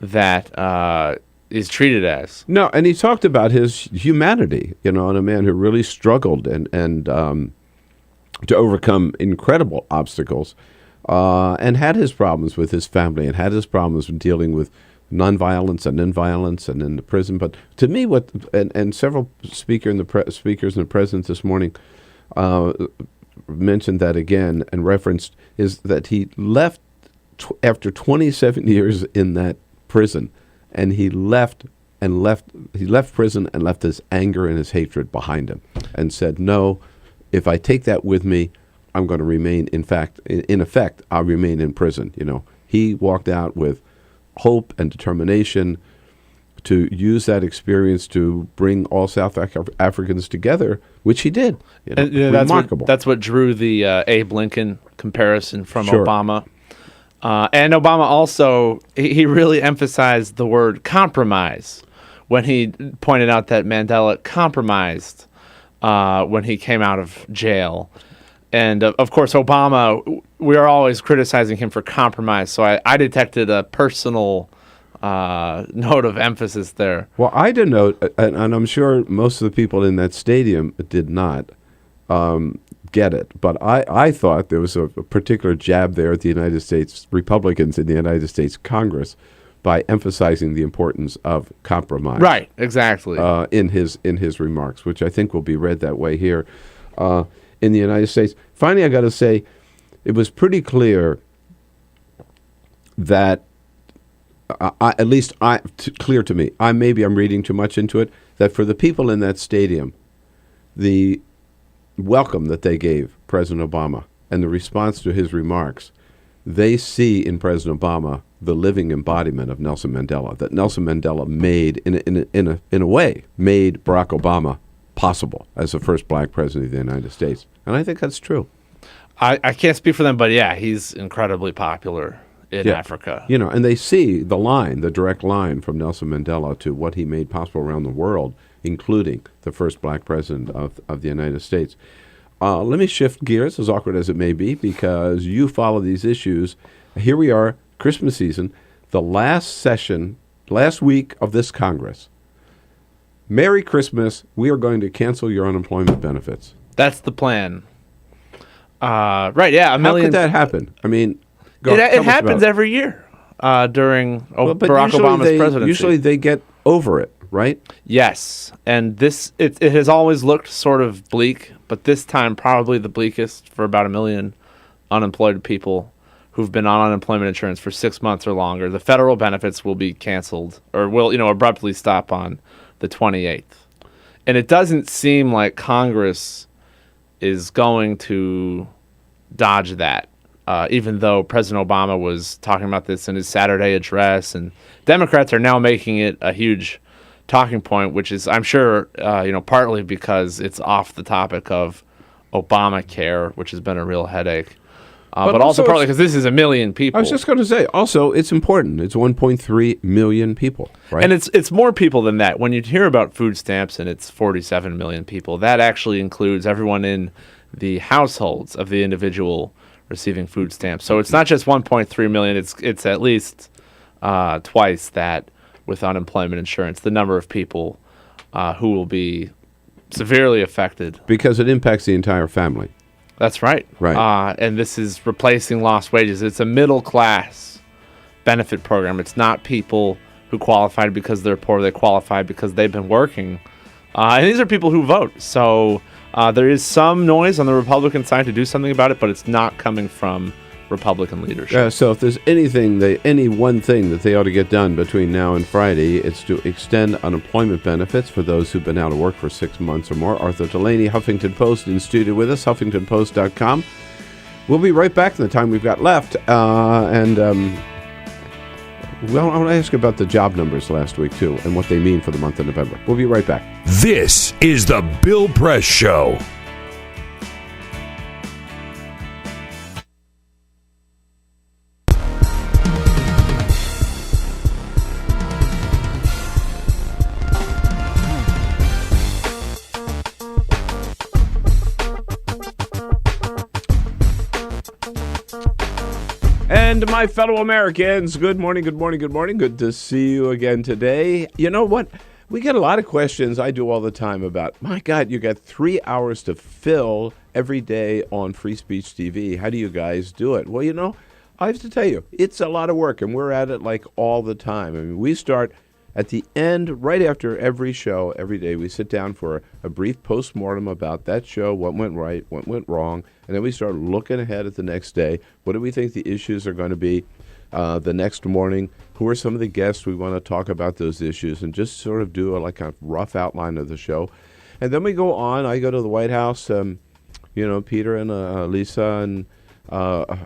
that is treated as. No, and he talked about his humanity, and a man who really struggled and to overcome incredible obstacles and had his problems with his family and had his problems with dealing with nonviolence and inviolence and in the prison. But to me, and several speakers in the president this morning mentioned that again and referenced is that he left after 27 years in that prison, and he left prison and left his anger and his hatred behind him, and said, "No, if I take that with me, I'm going to remain. In effect, I'll remain in prison." He walked out with hope and determination to use that experience to bring all South Africans together, which he did. Remarkable. That's what drew the Abe Lincoln comparison from Sure. Obama. And Obama also, he really emphasized the word compromise when he pointed out that Mandela compromised when he came out of jail. And, of course, Obama, we are always criticizing him for compromise, so I detected a personal note of emphasis there. Well, I denote, and I'm sure most of the people in that stadium did not get it, but I thought there was a particular jab there at the United States Republicans in the United States Congress by emphasizing the importance of compromise. Right, exactly. In his remarks, which I think will be read that way here in the United States. Finally, I got to say, it was pretty clear that clear to me. Maybe I'm reading too much into it. That for the people in that stadium, the welcome that they gave President Obama and the response to his remarks, they see in President Obama the living embodiment of Nelson Mandela. That Nelson Mandela made, in a way, made Barack Obama possible as the first black president of the United States, and I think that's true. I can't speak for them, but yeah, he's incredibly popular in Africa. And they see the direct line from Nelson Mandela to what he made possible around the world, including the first black president of the United States. Let me shift gears, as awkward as it may be, because you follow these issues. Here we are, Christmas season, the last week of this Congress. Merry Christmas. We are going to cancel your unemployment benefits. That's the plan. Right, yeah. How could that happen? I mean, it happens every year during Barack Obama's presidency. Usually they get over it, right? Yes, and it has always looked sort of bleak, but this time probably the bleakest for about 1 million unemployed people who've been on unemployment insurance for 6 months or longer. The federal benefits will be canceled or will abruptly stop on the 28th. And it doesn't seem like Congress is going to dodge that, even though President Obama was talking about this in his Saturday address, and Democrats are now making it a huge talking point, which is, I'm sure, partly because it's off the topic of Obamacare, which has been a real headache. But also partly because this is 1 million people. I was just going to say, also, it's important. It's 1.3 million people, right? And it's more people than that. When you hear about food stamps and it's 47 million people, that actually includes everyone in the households of the individual receiving food stamps. So it's not just 1.3 million. It's at least twice that with unemployment insurance, the number of people who will be severely affected. Because it impacts the entire family. That's right. Right. And this is replacing lost wages. It's a middle-class benefit program. It's not people who qualified because they're poor. They qualified because they've been working. And these are people who vote. So there is some noise on the Republican side to do something about it, but it's not coming from Republican leadership. So if there's any one thing that they ought to get done between now and Friday, it's to extend unemployment benefits for those who've been out of work for 6 months or more. Arthur Delaney, Huffington Post, in studio with us, HuffingtonPost.com. We'll be right back in the time we've got left. Well, I want to ask about the job numbers last week, too, and what they mean for the month of November. We'll be right back. This is the Bill Press Show. And my fellow Americans, good morning, good morning, good morning. Good to see you again today. You know what? We get a lot of questions, I do all the time, about, my God, you got 3 hours to fill every day on Free Speech TV. How do you guys do it? Well, I have to tell you, it's a lot of work, and we're at it like all the time. I mean, we start at the end, right after every show, every day, we sit down for a brief postmortem about that show, what went right, what went wrong, and then we start looking ahead at the next day. What do we think the issues are going to be? the next morning. Who are some of the guests we want to talk about those issues, and just sort of do a rough outline of the show. And then we go on. I go to the White House. Peter and Lisa and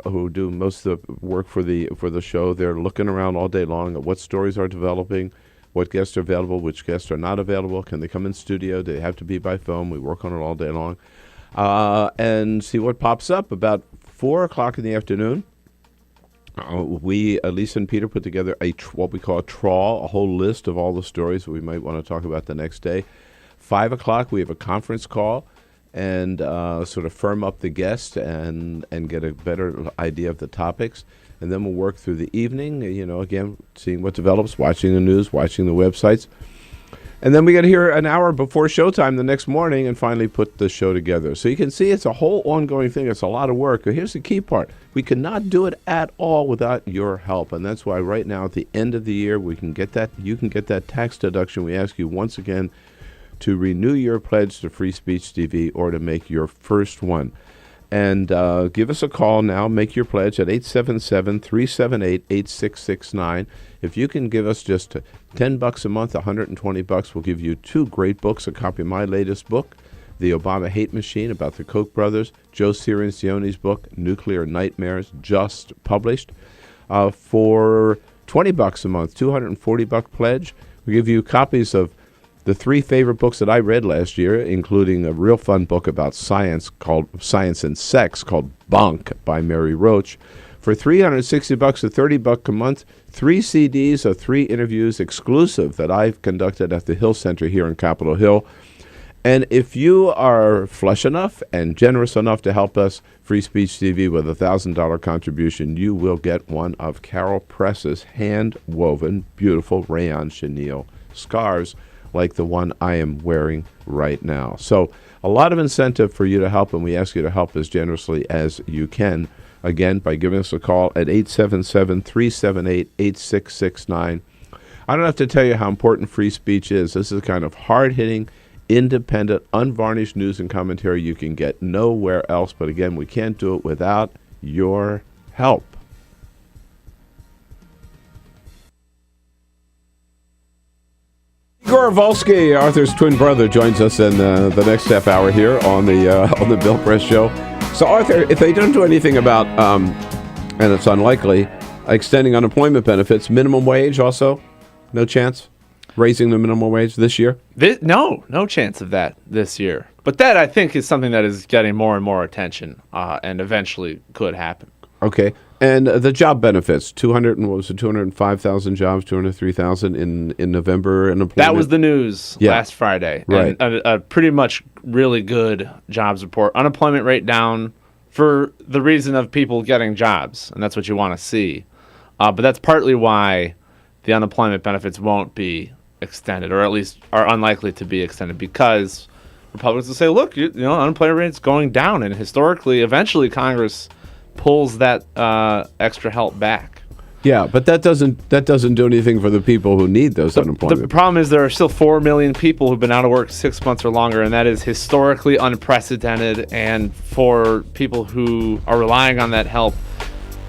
who do most of the work for the show. They're looking around all day long at what stories are developing, what guests are available, which guests are not available. Can they come in studio? Do they have to be by phone? We work on it all day long, and see what pops up. About 4 o'clock in the afternoon, Lisa and Peter put together what we call a trawl, a whole list of all the stories that we might want to talk about the next day. 5 o'clock, we have a conference call and sort of firm up the guest and get a better idea of the topics. And then we'll work through the evening, again, seeing what develops, watching the news, watching the websites. And then we get here an hour before showtime the next morning and finally put the show together. So you can see it's a whole ongoing thing. It's a lot of work. But here's the key part. We cannot do it at all without your help. And that's why right now at the end of the year, you can get that tax deduction. We ask you once again to renew your pledge to Free Speech TV or to make your first one. And give us a call now. Make your pledge at 877-378-8669. If you can give us just $10 a month, $120, we'll give you 2 great books, a copy of my latest book, The Obama Hate Machine, about the Koch brothers, Joe Cirincione's book, Nuclear Nightmares, just published. For $20 a month, $240 pledge, we'll give you copies of the 3 favorite books that I read last year, including a real fun book about science called Science and Sex called Bunk by Mary Roach. For $360 or $30 a month, 3 CDs of 3 interviews exclusive that I've conducted at the Hill Center here in Capitol Hill. And if you are flush enough and generous enough to help us, Free Speech TV, with a $1,000 contribution, you will get one of Carol Press's hand-woven, beautiful rayon chenille scarves like the one I am wearing right now. So a lot of incentive for you to help, and we ask you to help as generously as you can. Again, by giving us a call at 877-378-8669. I don't have to tell you how important free speech is. This is the kind of hard-hitting, independent, unvarnished news and commentary you can get nowhere else. But again, we can't do it without your help. Igor Volsky, Arthur's twin brother, joins us in the next half hour here on the Bill Press Show. So, Arthur, if they don't do anything about, and it's unlikely, extending unemployment benefits, minimum wage also, no chance? Raising the minimum wage this year? No chance of that this year. But that, I think, is something that is getting more and more attention and eventually could happen. Okay. And the job benefits, 205,000 jobs, 203,000 in November. Unemployment. That was the news last Friday. Right. And a pretty much really good jobs report. Unemployment rate down for the reason of people getting jobs, and that's what you want to see. But that's partly why the unemployment benefits won't be extended, or at least are unlikely to be extended, because Republicans will say, look, unemployment rate's going down, and historically, eventually Congress pulls that extra help back. Yeah, but that doesn't do anything for the people who need those unemployment. The problem is there are still 4 million people who've been out of work 6 months or longer, and that is historically unprecedented. And for people who are relying on that help,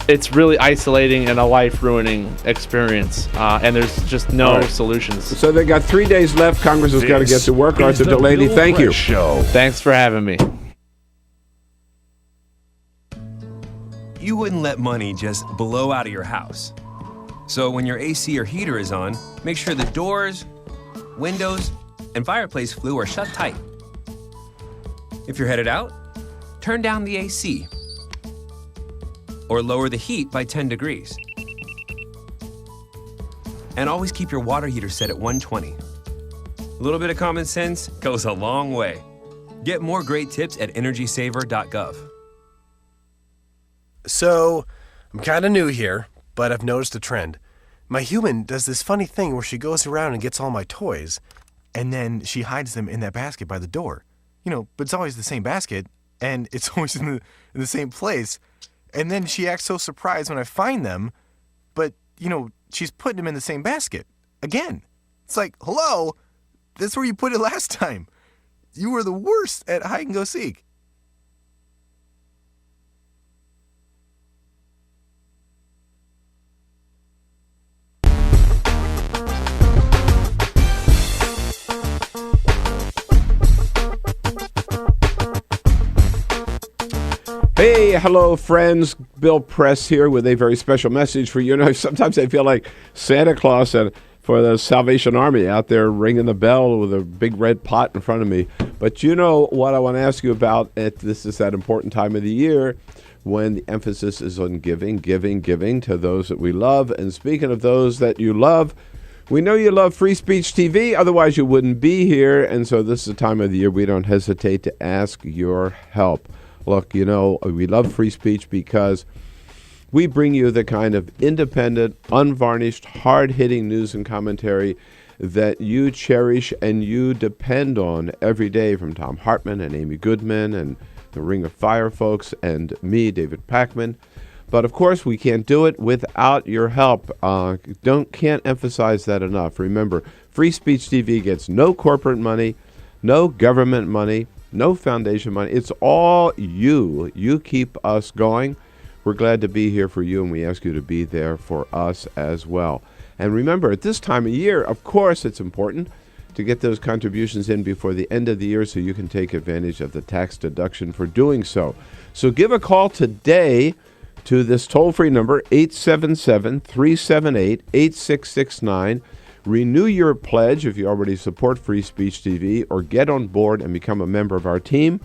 it's really isolating and a life-ruining experience, and there's just no solutions. So they got 3 days left. Congress has got to get to work. Arthur Delaney, thank you. Thanks for having me. You wouldn't let money just blow out of your house. So when your AC or heater is on, make sure the doors, windows, and fireplace flue are shut tight. If you're headed out, turn down the AC or lower the heat by 10 degrees. And always keep your water heater set at 120. A little bit of common sense goes a long way. Get more great tips at energysaver.gov. So, I'm kind of new here, but I've noticed a trend. My human does this funny thing where she goes around and gets all my toys, and then she hides them in that basket by the door. But it's always the same basket, and it's always in the same place. And then she acts so surprised when I find them, but, she's putting them in the same basket. Again. It's like, hello, that's where you put it last time. You were the worst at hide and go seek. Hey, hello, friends. Bill Press here with a very special message for you. Sometimes I feel like Santa Claus for the Salvation Army out there ringing the bell with a big red pot in front of me. But you know what I want to ask you about? This is that important time of the year when the emphasis is on giving to those that we love. And speaking of those that you love, we know you love Free Speech TV, otherwise you wouldn't be here. And so this is the time of the year we don't hesitate to ask your help. Look, we love free speech because we bring you the kind of independent, unvarnished, hard-hitting news and commentary that you cherish and you depend on every day, from Tom Hartman and Amy Goodman and the Ring of Fire folks and me, David Pakman. But of course, we can't do it without your help. Can't emphasize that enough. Remember, Free Speech TV gets no corporate money, no government money, no foundation money. It's all you. You keep us going. We're glad to be here for you, and we ask you to be there for us as well. And remember, at this time of year, of course, it's important to get those contributions in before the end of the year so you can take advantage of the tax deduction for doing so. So give a call today to this toll-free number, 877-378-8669. Renew your pledge if you already support Free Speech TV, or get on board and become a member of our team.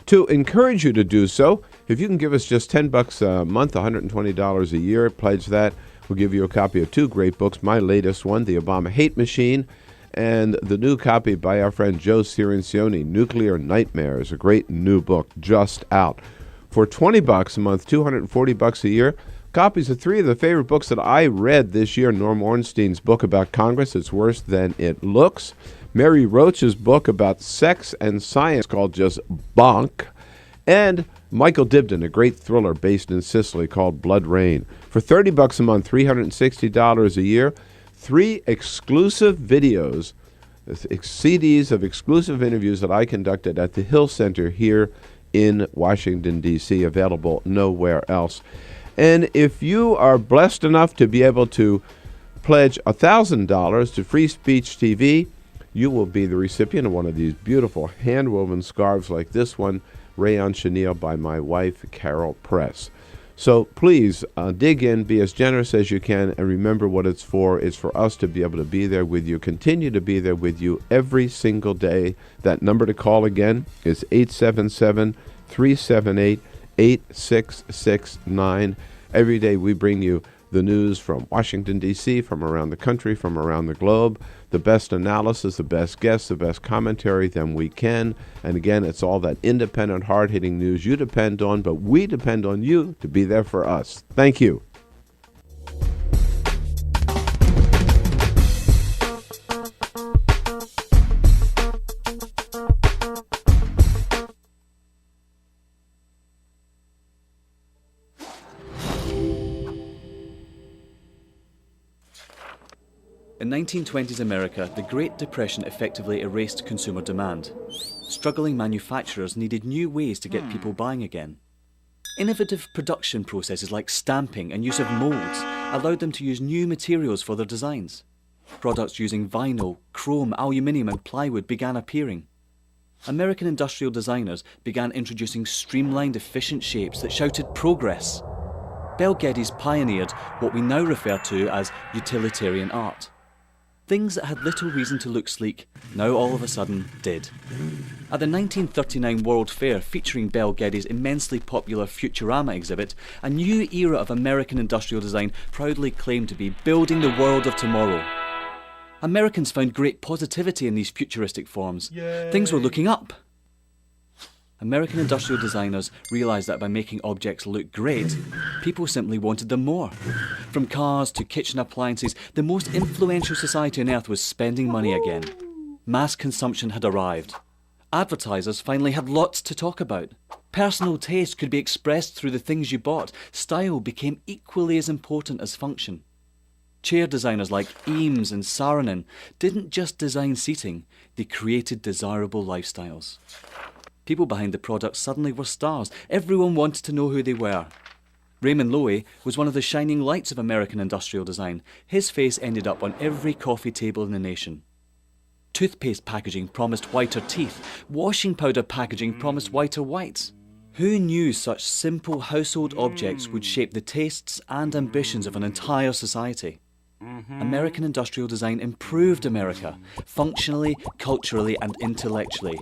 To encourage you to do so, if you can give us just $10 a month, $120 a year, pledge that. We'll give you a copy of two great books. My latest one, The Obama Hate Machine, and the new copy by our friend Joe Cirincione, Nuclear Nightmares, a great new book just out. For $20 a month, $240 a year, copies of three of the favorite books that I read this year: Norm Ornstein's book about Congress, It's Worse Than It Looks; Mary Roach's book about sex and science called Just Bonk; and Michael Dibdin, a great thriller based in Sicily called Blood Rain. For $30 a month, $360 a year, three exclusive videos, CDs of exclusive interviews that I conducted at the Hill Center here in Washington, D.C., available nowhere else. And if you are blessed enough to be able to pledge $1,000 to Free Speech TV, you will be the recipient of one of these beautiful hand-woven scarves like this one, Rayon Chenille, by my wife, Carol Press. So please dig in, be as generous as you can, and remember what it's for. It's for us to be able to be there with you, continue to be there with you every single day. That number to call again is 877-378-8669. Every day we bring you the news from Washington, D.C., from around the country, from around the globe, the best analysis, the best guests, the best commentary than we can. And again, it's all that independent, hard-hitting news you depend on, but we depend on you to be there for us. Thank you. In 1920s America, the Great Depression effectively erased consumer demand. Struggling manufacturers needed new ways to get people buying again. Innovative production processes like stamping and use of molds allowed them to use new materials for their designs. Products using vinyl, chrome, aluminium and plywood began appearing. American industrial designers began introducing streamlined, efficient shapes that shouted progress. Bel Geddes pioneered what we now refer to as utilitarian art. Things that had little reason to look sleek now all of a sudden did. At the 1939 World Fair featuring Bel Geddes' immensely popular Futurama exhibit, a new era of American industrial design proudly claimed to be building the world of tomorrow. Americans found great positivity in these futuristic forms. Yay. Things were looking up. American industrial designers realised that by making objects look great, people simply wanted them more. From cars to kitchen appliances, the most influential society on earth was spending money again. Mass consumption had arrived. Advertisers finally had lots to talk about. Personal taste could be expressed through the things you bought. Style became equally as important as function. Chair designers like Eames and Saarinen didn't just design seating, they created desirable lifestyles. People behind the products suddenly were stars. Everyone wanted to know who they were. Raymond Loewy was one of the shining lights of American industrial design. His face ended up on every coffee table in the nation. Toothpaste packaging promised whiter teeth. Washing powder packaging promised whiter whites. Who knew such simple household objects would shape the tastes and ambitions of an entire society? American industrial design improved America, functionally, culturally and intellectually,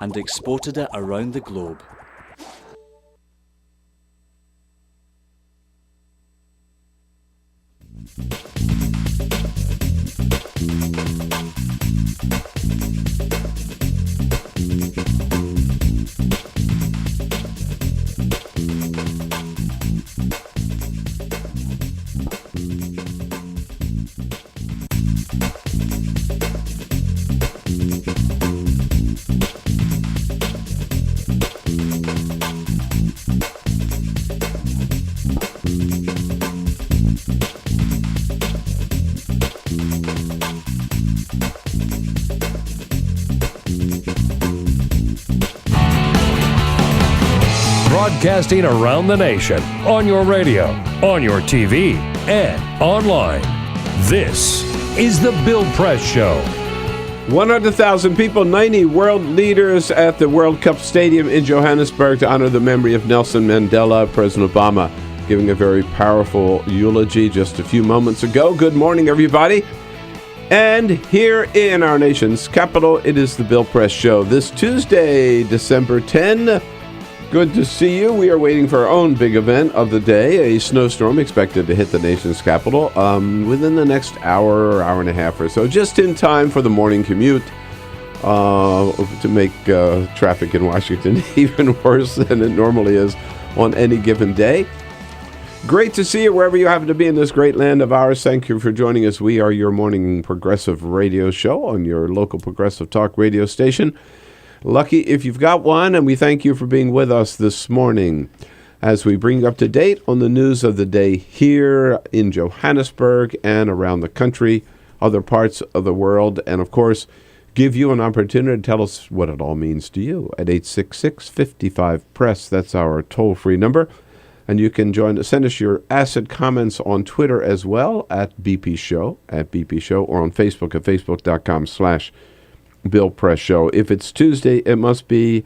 and exported it around the globe. Broadcasting around the nation, on your radio, on your TV, and online. This is The Bill Press Show. 100,000 people, 90 world leaders at the World Cup Stadium in Johannesburg to honor the memory of Nelson Mandela. President Obama giving a very powerful eulogy just a few moments ago. Good morning, everybody. And here in our nation's capital, it is The Bill Press Show. This Tuesday, December 10. Good to see you. We are waiting for our own big event of the day, a snowstorm expected to hit the nation's capital within the next hour or hour and a half or so, just in time for the morning commute to make traffic in Washington even worse than it normally is on any given day. Great to see you wherever you happen to be in this great land of ours. Thank you for joining us. We are your morning progressive radio show on your local progressive talk radio station. Lucky if you've got one, and we thank you for being with us this morning as we bring you up to date on the news of the day here in Johannesburg and around the country, other parts of the world, and of course, give you an opportunity to tell us what it all means to you at 866-55-PRESS. That's our toll-free number. And you can send us your acid comments on Twitter as well at BP Show, or on Facebook at facebook.com/Bill Press Show. If it's Tuesday, it must be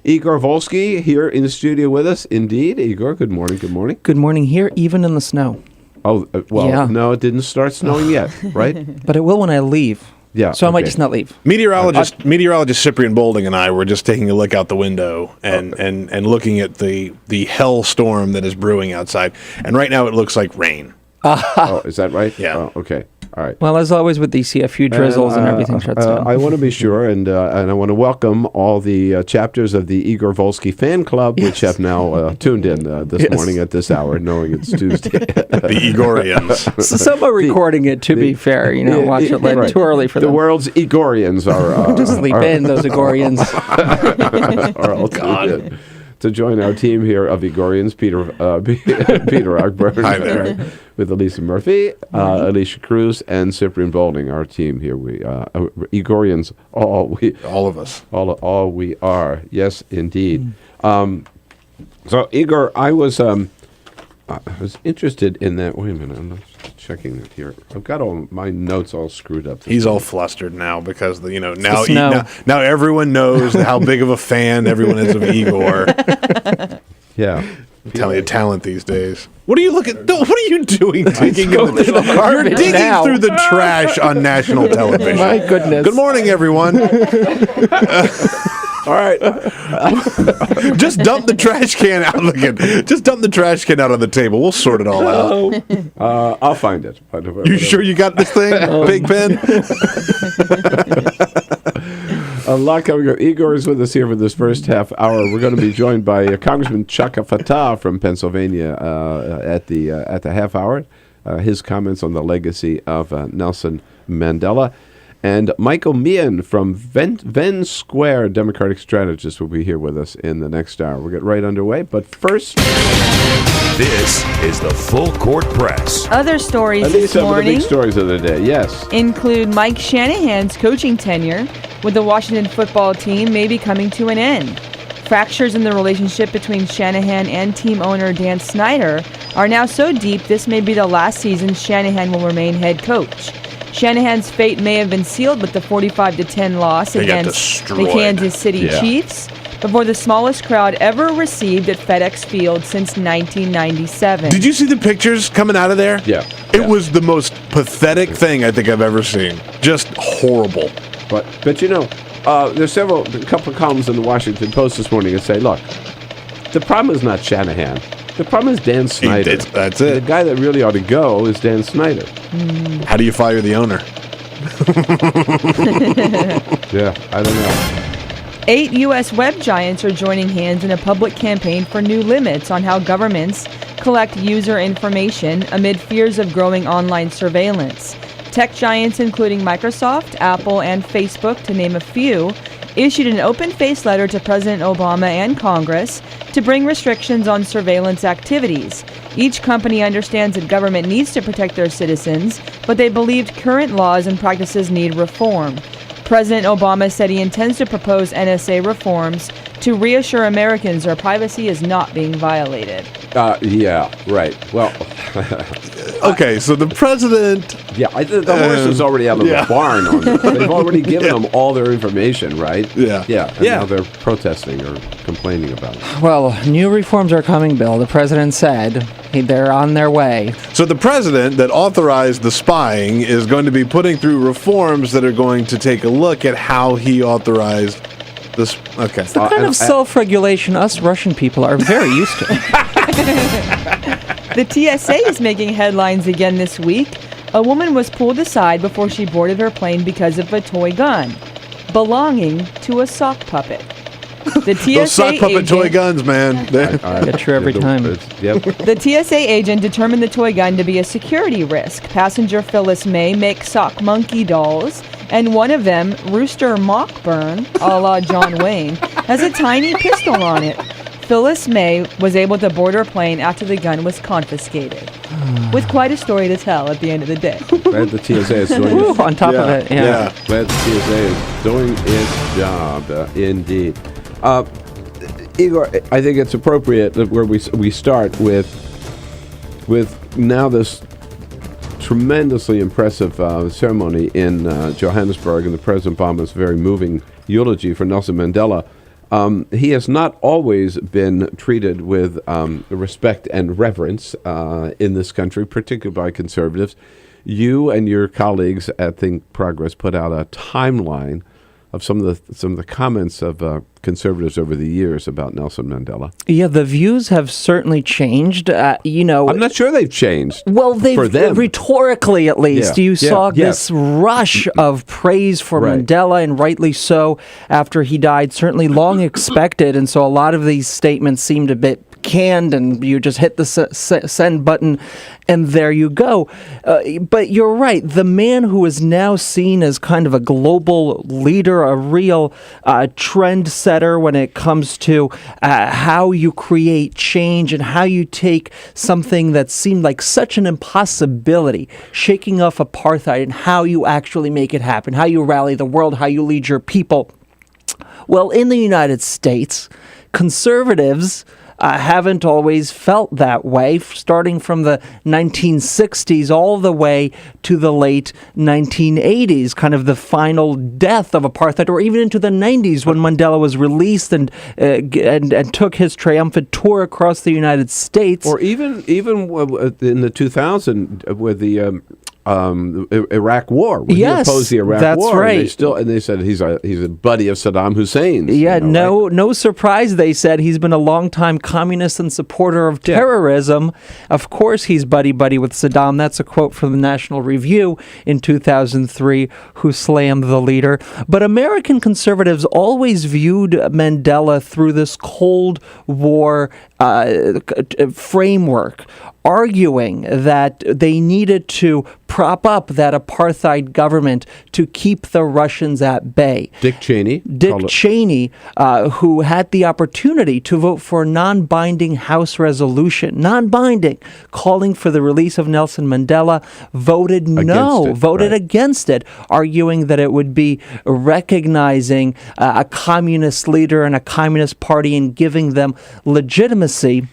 Igor Volsky here in the studio with us. Indeed. Igor, good morning. Good morning. Good morning here, even in the snow. Oh, well, yeah. No, it didn't start snowing yet, right? But it will when I leave. Yeah. So I might just not leave. Meteorologist Cyprian Bolding and I were just taking a look out the window and looking at the hell storm that is brewing outside. And right now it looks like rain. Oh, is that right? Yeah. Oh, okay. All right. Well, as always with DC, a few drizzles and everything shuts down. I want to be sure, and I want to welcome all the chapters of the Igor Volsky fan club, which have now tuned in this morning at this hour, knowing it's Tuesday. The Igorians. So some are recording it, to be fair. Watch it right. Too early for them. The world's Igorians are... just sleep in, those Igorians. Are all tuned in to join our team here of Igorians, Peter Ogburn. Hi there. With Elisa Murphy, Alicia Cruz, and Cyprian Bolding, our team here. We Igorians, all of us, all we are. Yes, indeed. So Igor, I was interested in that. Wait a minute, I'm not checking it here. I've got all my notes all screwed up. He's all flustered now because now everyone knows how big of a fan everyone is of Igor. Yeah. I'm telling you, talent these days. What are you looking? What are you doing? Digging in the You're digging now. through the trash on national television. My goodness. Good morning, everyone. All right. Just dump the trash can out. Just dump the trash can out on the table. We'll sort it all out. I'll find it. You sure you got this thing, Big Pen? A lot coming up. Igor is with us here for this first half hour. We're going to be joined by Congressman Chaka Fattah from Pennsylvania at the half hour. His comments on the legacy of Nelson Mandela. And Michael Meehan from VennSquared, Democratic strategist, will be here with us in the next hour. We'll get right underway. But first... This is the Full Court Press. Other stories At this least some morning of the big stories of the day, yes. include Mike Shanahan's coaching tenure with the Washington football team may be coming to an end. Fractures in the relationship between Shanahan and team owner Dan Snyder are now so deep this may be the last season Shanahan will remain head coach. Shanahan's fate may have been sealed with the 45-10 loss against the Kansas City Chiefs before the smallest crowd ever received at FedEx Field since 1997. Did you see the pictures coming out of there? Yeah. It was the most pathetic thing I think I've ever seen. Just horrible. But you know, there's a couple of columns in the Washington Post this morning that say, look, the problem is not Shanahan. The problem is Dan Snyder. That's it. The guy that really ought to go is Dan Snyder. How do you fire the owner? Yeah, I don't know. 8 U.S. web giants are joining hands in a public campaign for new limits on how governments collect user information amid fears of growing online surveillance. Tech giants including Microsoft, Apple, and Facebook, to name a few, issued an open-faced letter to President Obama and Congress to bring restrictions on surveillance activities. Each company understands that government needs to protect their citizens, but they believed current laws and practices need reform. President Obama said he intends to propose NSA reforms to reassure Americans their privacy is not being violated. Yeah, right. Well, okay, so the president... Yeah, the horse is already out of the barn on this. They've already given them all their information, right? Yeah. Yeah, and now they're protesting or complaining about it. Well, new reforms are coming, Bill. The president said they're on their way. So the president that authorized the spying is going to be putting through reforms that are going to take a look at how he authorized this. Okay. It's the kind of self-regulation us Russian people are very used to. The TSA is making headlines again this week. A woman was pulled aside before she boarded her plane because of a toy gun belonging to a sock puppet. The TSA Those sock puppet agent, toy guns, man. Get true every time. Yep. The TSA agent determined the toy gun to be a security risk. Passenger Phyllis May makes sock monkey dolls, and one of them, Rooster Mockburn, a la John Wayne, has a tiny pistol on it. Phyllis May was able to board her plane after the gun was confiscated. With quite a story to tell at the end of the day. Glad the TSA is doing Ooh, on top of it, yeah. Glad the TSA is doing its job, indeed. Igor, I think it's appropriate that where we start with now this tremendously impressive ceremony in Johannesburg, and the President Obama's very moving eulogy for Nelson Mandela. He has not always been treated with respect and reverence in this country, particularly by conservatives. You and your colleagues at Think Progress put out a timeline of some of the comments of conservatives over the years about Nelson Mandela. Yeah, the views have certainly changed. I'm not sure they've changed. Well, they've for them. Rhetorically, at least, you saw this rush of praise for Mandela, and rightly so, after he died. Certainly long expected, and so a lot of these statements seemed a bit canned, and you just hit the send button, and there you go. But you're right. The man who is now seen as kind of a global leader, a real trend setter when it comes to how you create change and how you take something that seemed like such an impossibility, shaking off apartheid, and how you actually make it happen, how you rally the world, how you lead your people. Well, in the United States, conservatives haven't always felt that way, starting from the 1960s all the way to the late 1980s, kind of the final death of apartheid, or even into the 90s when Mandela was released and took his triumphant tour across the United States. Or even in the 2000 with the Iraq War. When he opposed the Iraq War. Right. And they said he's a buddy of Saddam Hussein's. Yeah, no surprise. They said he's been a longtime communist and supporter of terrorism. Of course, he's buddy with Saddam. That's a quote from the National Review in 2003, who slammed the leader. But American conservatives always viewed Mandela through this Cold War framework, arguing that they needed to prop up that apartheid government to keep the Russians at bay. Dick Cheney, who had the opportunity to vote for a non-binding House resolution, non-binding, calling for the release of Nelson Mandela, voted against it, arguing that it would be recognizing a communist leader and a communist party and giving them legitimacy.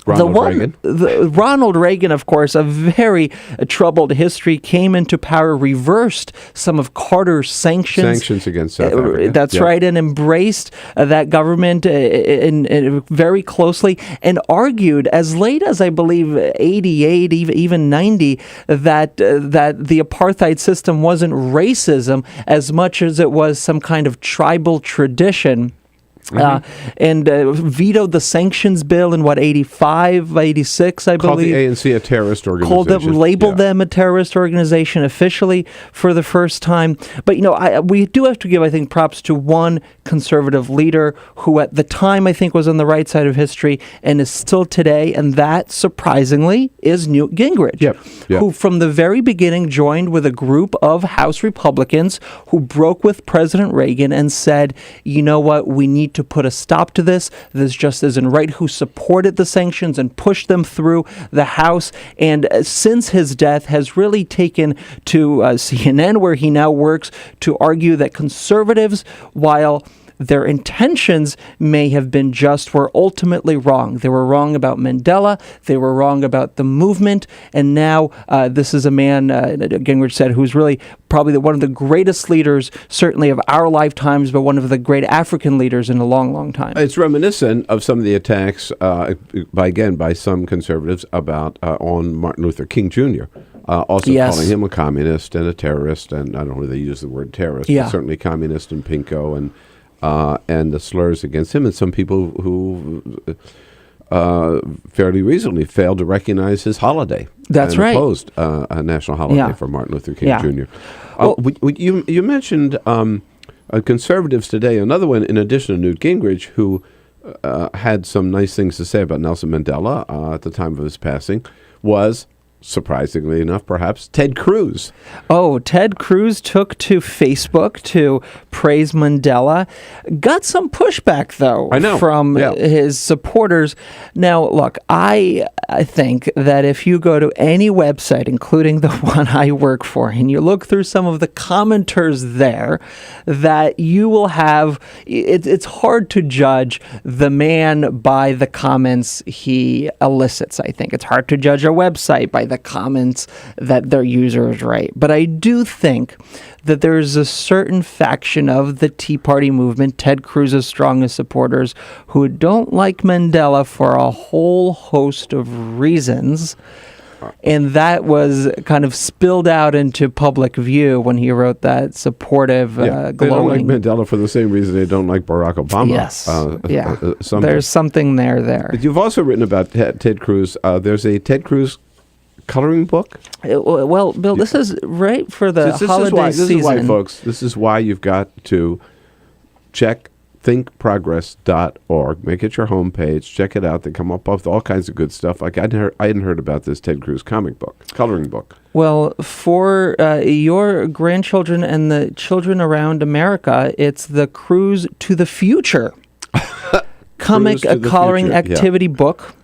Ronald Reagan, of course, a very troubled history, came into power, reversed some of Carter's sanctions against South Africa. That's right, and embraced that government in very closely, and argued as late as, I believe, 88, even 90, that the apartheid system wasn't racism as much as it was some kind of tribal tradition. And vetoed the sanctions bill in 85, 86, I believe. Called the ANC a terrorist organization. Labeled them a terrorist organization officially for the first time. But, we do have to give, I think, props to one conservative leader who at the time, I think, was on the right side of history and is still today. And that, surprisingly, is Newt Gingrich, who from the very beginning joined with a group of House Republicans who broke with President Reagan and said, you know what, we need to put a stop to this. This just isn't right. Who supported the sanctions and pushed them through the House, and since his death has really taken to CNN, where he now works, to argue that conservatives, while their intentions may have been just, were ultimately wrong. They were wrong about Mandela. They were wrong about the movement. And now this is a man, Gingrich said, who's really probably one of the greatest leaders, certainly of our lifetimes, but one of the great African leaders in a long, long time. It's reminiscent of some of the attacks, by some conservatives on Martin Luther King Jr., also calling him a communist and a terrorist, and I don't know if they use the word terrorist, but certainly communist and pinko, and the slurs against him, and some people who fairly recently failed to recognize his holiday. That's right. Opposed a national holiday for Martin Luther King Jr. You mentioned conservatives today. Another one, in addition to Newt Gingrich, who had some nice things to say about Nelson Mandela at the time of his passing, was, surprisingly enough, perhaps, Ted Cruz. Oh, Ted Cruz took to Facebook to praise Mandela. Got some pushback, though, from his supporters. Now, look, I think that if you go to any website, including the one I work for, and you look through some of the commenters there, that you will have, it's hard to judge the man by the comments he elicits, I think. It's hard to judge a website by the comments that their users write. But I do think that there's a certain faction of the Tea Party movement, Ted Cruz's strongest supporters, who don't like Mandela for a whole host of reasons. And that was kind of spilled out into public view when he wrote that supportive, glowing. They don't like Mandela for the same reason they don't like Barack Obama. Yes. There's something there. But you've also written about Ted Cruz. There's a Ted Cruz coloring book? Well, Bill, this is right for the holiday season. This is why, folks, this is why you've got to check thinkprogress.org. Make it your homepage. Check it out. They come up with all kinds of good stuff. Like I hadn't heard about this Ted Cruz coloring book. Well, for your grandchildren and the children around America, it's the Cruise to the Future comic coloring activity book.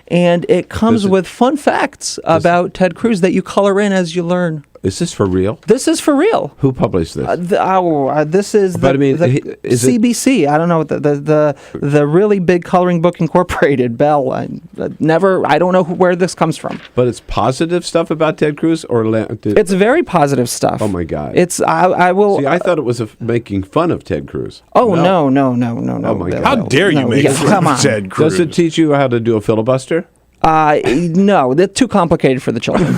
And it comes with fun facts about Ted Cruz that you color in as you learn. Is this for real? This is for real. Who published this? This is the CBC. I don't know, the really big Coloring Book Incorporated, Bell. I don't know where this comes from. But it's positive stuff about Ted Cruz? It's very positive stuff. Oh, my God. I will... See, I thought it was making fun of Ted Cruz. Oh, no. Oh, my God. How dare you make fun of Ted Cruz? Does it teach you how to do a filibuster? No, they're too complicated for the children.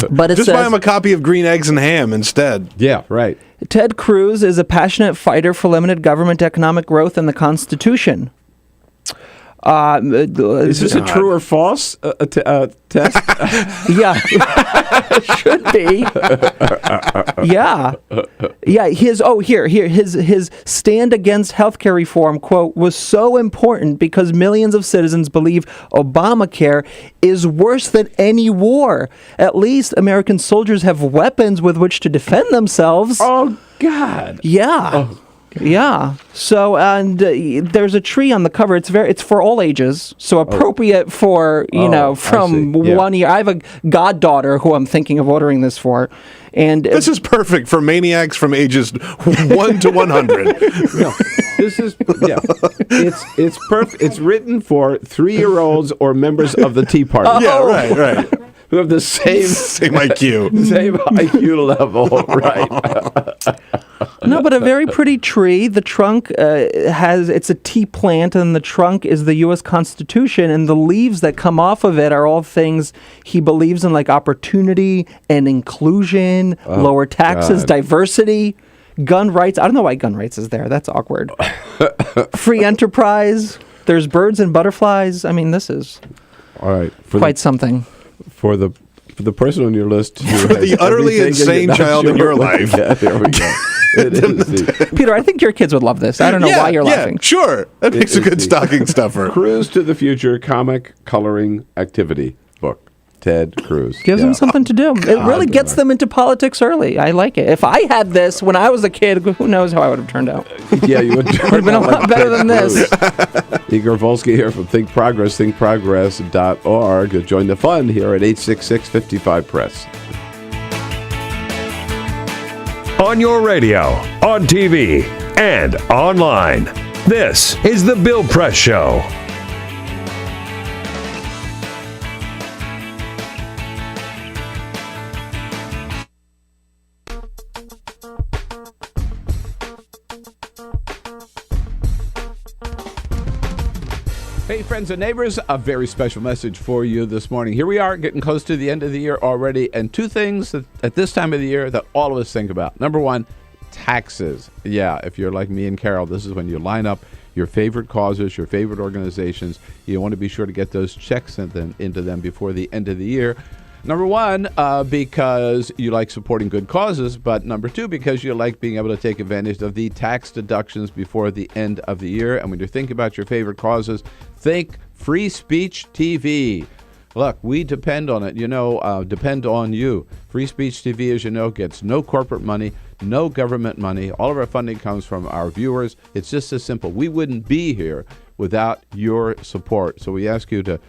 But it just buy them a copy of Green Eggs and Ham instead. Yeah, right. Ted Cruz is a passionate fighter for limited government, economic growth, and the Constitution. Is this a true or false test? Yeah, should be. Yeah. His stand against healthcare reform, quote, was so important because millions of citizens believe Obamacare is worse than any war. At least American soldiers have weapons with which to defend themselves. Oh, God. Yeah. Oh. Yeah. So, and there's a tree on the cover. It's for all ages, so appropriate for from 1 year. I have a goddaughter who I'm thinking of ordering this for, and this is perfect for maniacs from ages 1 to 100. This is it's perfect. It's written for 3-year-olds or members of the Tea Party. Yeah, right. Who have the same IQ. Same IQ level, right? No, but a very pretty tree. The trunk it's a tea plant, and the trunk is the U.S. Constitution, and the leaves that come off of it are all things he believes in, like opportunity and inclusion, lower taxes, diversity, gun rights. I don't know why gun rights is there. That's awkward. Free enterprise. There's birds and butterflies. I mean, this is all right. Quite something. For the person on your list, for the utterly insane child in your life. Yeah, there we go. It is. Peter, I think your kids would love this. I don't know why you're laughing. Sure. That makes a good stocking stuffer. Cruise to the Future comic coloring activity book. Ted Cruz. Gives them something to do. It really gets them into politics early. I like it. If I had this when I was a kid, who knows how I would have turned out. Yeah, you would have been a lot better than this. Igor Volsky here from Think Progress, thinkprogress.org. Join the fun here at 866-55-PRESS. On your radio, on TV, and online. This is The Bill Press Show. Hey, friends and neighbors, a very special message for you this morning. Here we are, getting close to the end of the year already, and two things that, at this time of the year that all of us think about. Number one, taxes. Yeah, if you're like me and Carol, this is when you line up your favorite causes, your favorite organizations. You want to be sure to get those checks into them before the end of the year. Number one, because you like supporting good causes, but number two, because you like being able to take advantage of the tax deductions before the end of the year. And when you're thinking about your favorite causes, think Free Speech TV. Look, we depend on it, depend on you. Free Speech TV, as you know, gets no corporate money, no government money. All of our funding comes from our viewers. It's just as simple. We wouldn't be here without your support. So we ask you to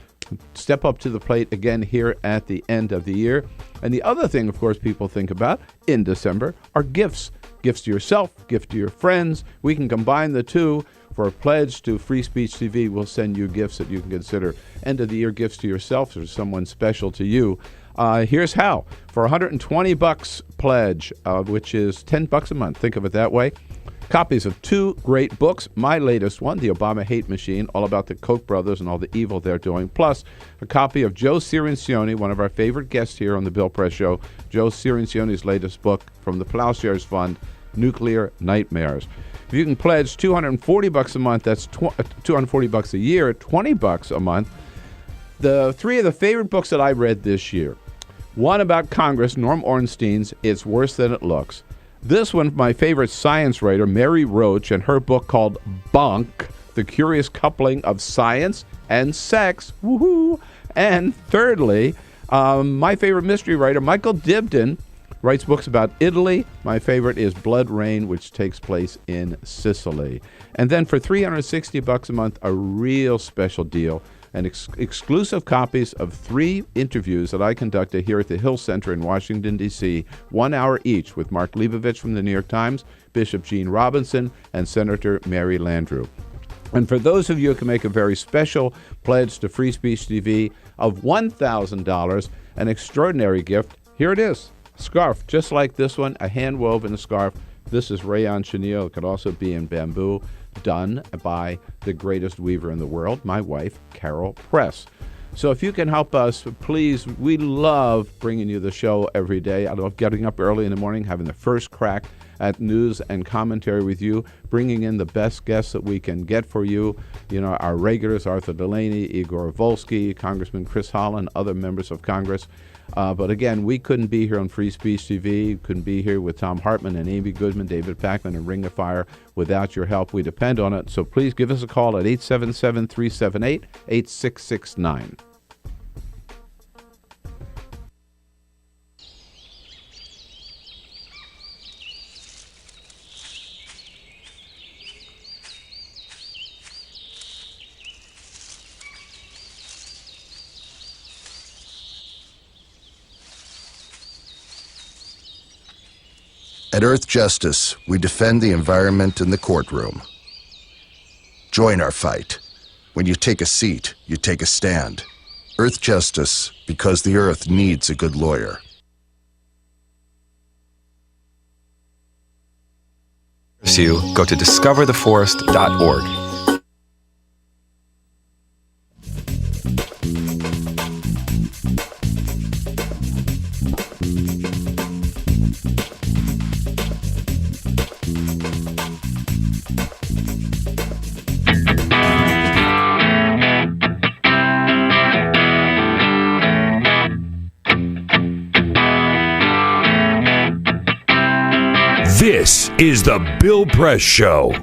step up to the plate again here at the end of the year. And the other thing, of course, people think about in December are gifts. Gifts to yourself, gift to your friends. We can combine the two. For a pledge to Free Speech TV, we'll send you gifts that you can consider end of the year gifts to yourself or someone special to you. Here's how. For $120 pledge, which is $10 a month, think of it that way. Copies of two great books. My latest one, The Obama Hate Machine, all about the Koch brothers and all the evil they're doing. Plus, a copy of Joe Cirincione, one of our favorite guests here on the Bill Press Show. Joe Cirincione's latest book from the Plowshares Fund, Nuclear Nightmares. If you can pledge $240 a month, that's $240 a year, $20 a month. The three of the favorite books that I read this year. One about Congress, Norm Ornstein's It's Worse Than It Looks. This one, my favorite science writer, Mary Roach, and her book called Bonk, The Curious Coupling of Science and Sex. Woohoo! And thirdly, my favorite mystery writer, Michael Dibdin, writes books about Italy. My favorite is Blood Rain, which takes place in Sicily. And then for $360 a month, a real special deal, and exclusive copies of 3 interviews that I conducted here at the Hill Center in Washington, D.C., 1 hour each with Mark Leibovich from the New York Times, Bishop Gene Robinson, and Senator Mary Landrieu. And for those of you who can make a very special pledge to Free Speech TV of $1,000, an extraordinary gift, here it is. Scarf, just like this one, a hand-woven scarf. This is rayon chenille. It could also be in bamboo, done by the greatest weaver in the world, my wife, Carol Press. So if you can help us, please, we love bringing you the show every day. I love getting up early in the morning, having the first crack at news and commentary with you, bringing in the best guests that we can get for you. You know, our regulars, Arthur Delaney, Igor Volsky, Congressman Chris Holland, other members of Congress. But again, we couldn't be here on Free Speech TV, couldn't be here with Tom Hartman and Amy Goodman, David Packman, and Ring of Fire without your help. We depend on it. So please give us a call at 877-378-8669. At Earth Justice, we defend the environment in the courtroom. Join our fight. When you take a seat, you take a stand. Earth Justice, because the earth needs a good lawyer. Go to discovertheforest.org. This is the Bill Press Show.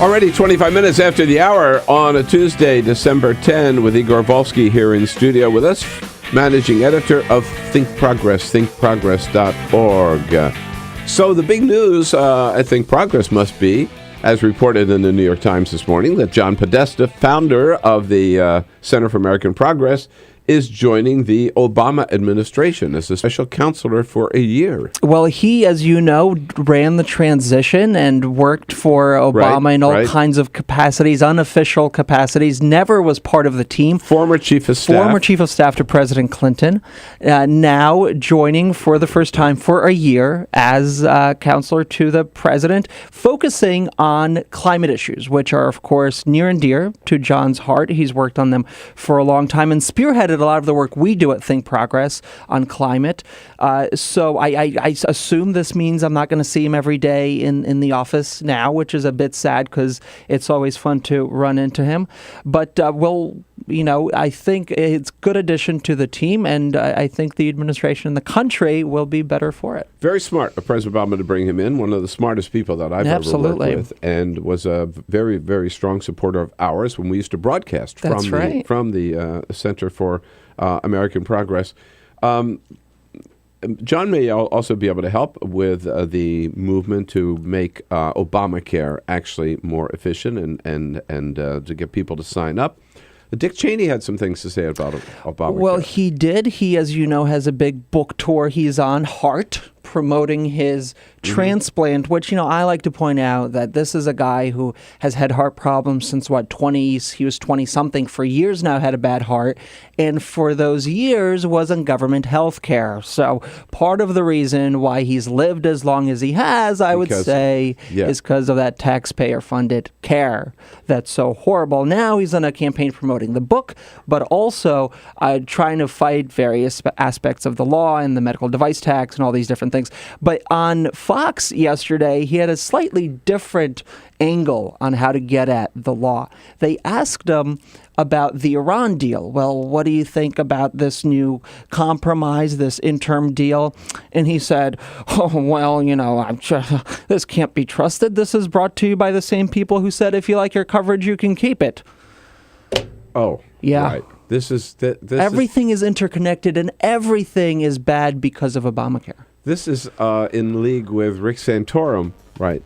Already 25 minutes after the hour on a Tuesday, December 10, with Igor Volsky here in studio with us, managing editor of Think Progress, thinkprogress.org. So the big news at Think Progress must be, as reported in the New York Times this morning, that John Podesta, founder of the Center for American Progress, is joining the Obama administration as a special counselor for a year. Well, he, as you know, ran the transition and worked for Obama in all kinds of capacities, unofficial capacities, never was part of the team. Former chief of staff. Former chief of staff to President Clinton, now joining for the first time for a year as counselor to the president, focusing on climate issues, which are, of course, near and dear to John's heart. He's worked on them for a long time and spearheaded a lot of the work we do at Think Progress on climate. So I assume this means I'm not going to see him every day in the office now, which is a bit sad because it's always fun to run into him. But I think it's a good addition to the team, and I think the administration and the country will be better for it. Very smart of President Obama to bring him in, one of the smartest people that I've ever worked with, and was a very, very strong supporter of ours when we used to broadcast from the Center for American Progress. John may also be able to help with the movement to make Obamacare actually more efficient and to get people to sign up. Dick Cheney had some things to say about Obamacare. Well, he did. He, as you know, has a big book tour he's on, Heart, promoting his transplant, which, I like to point out that this is a guy who has had heart problems since, he was 20-something, for years now, had a bad heart, and for those years was on government health care. So part of the reason why he's lived as long as he has, I would say, is because of that taxpayer-funded care that's so horrible. Now he's on a campaign promoting the book, but also trying to fight various aspects of the law and the medical device tax and all these different things. But on Fox yesterday, he had a slightly different angle on how to get at the law. They asked him about the Iran deal. Well, what do you think about this new compromise, this interim deal? And he said, this can't be trusted. This is brought to you by the same people who said, if you like your coverage, you can keep it. Oh, yeah. Right. Everything is interconnected, and everything is bad because of Obamacare. This is in league with Rick Santorum, right?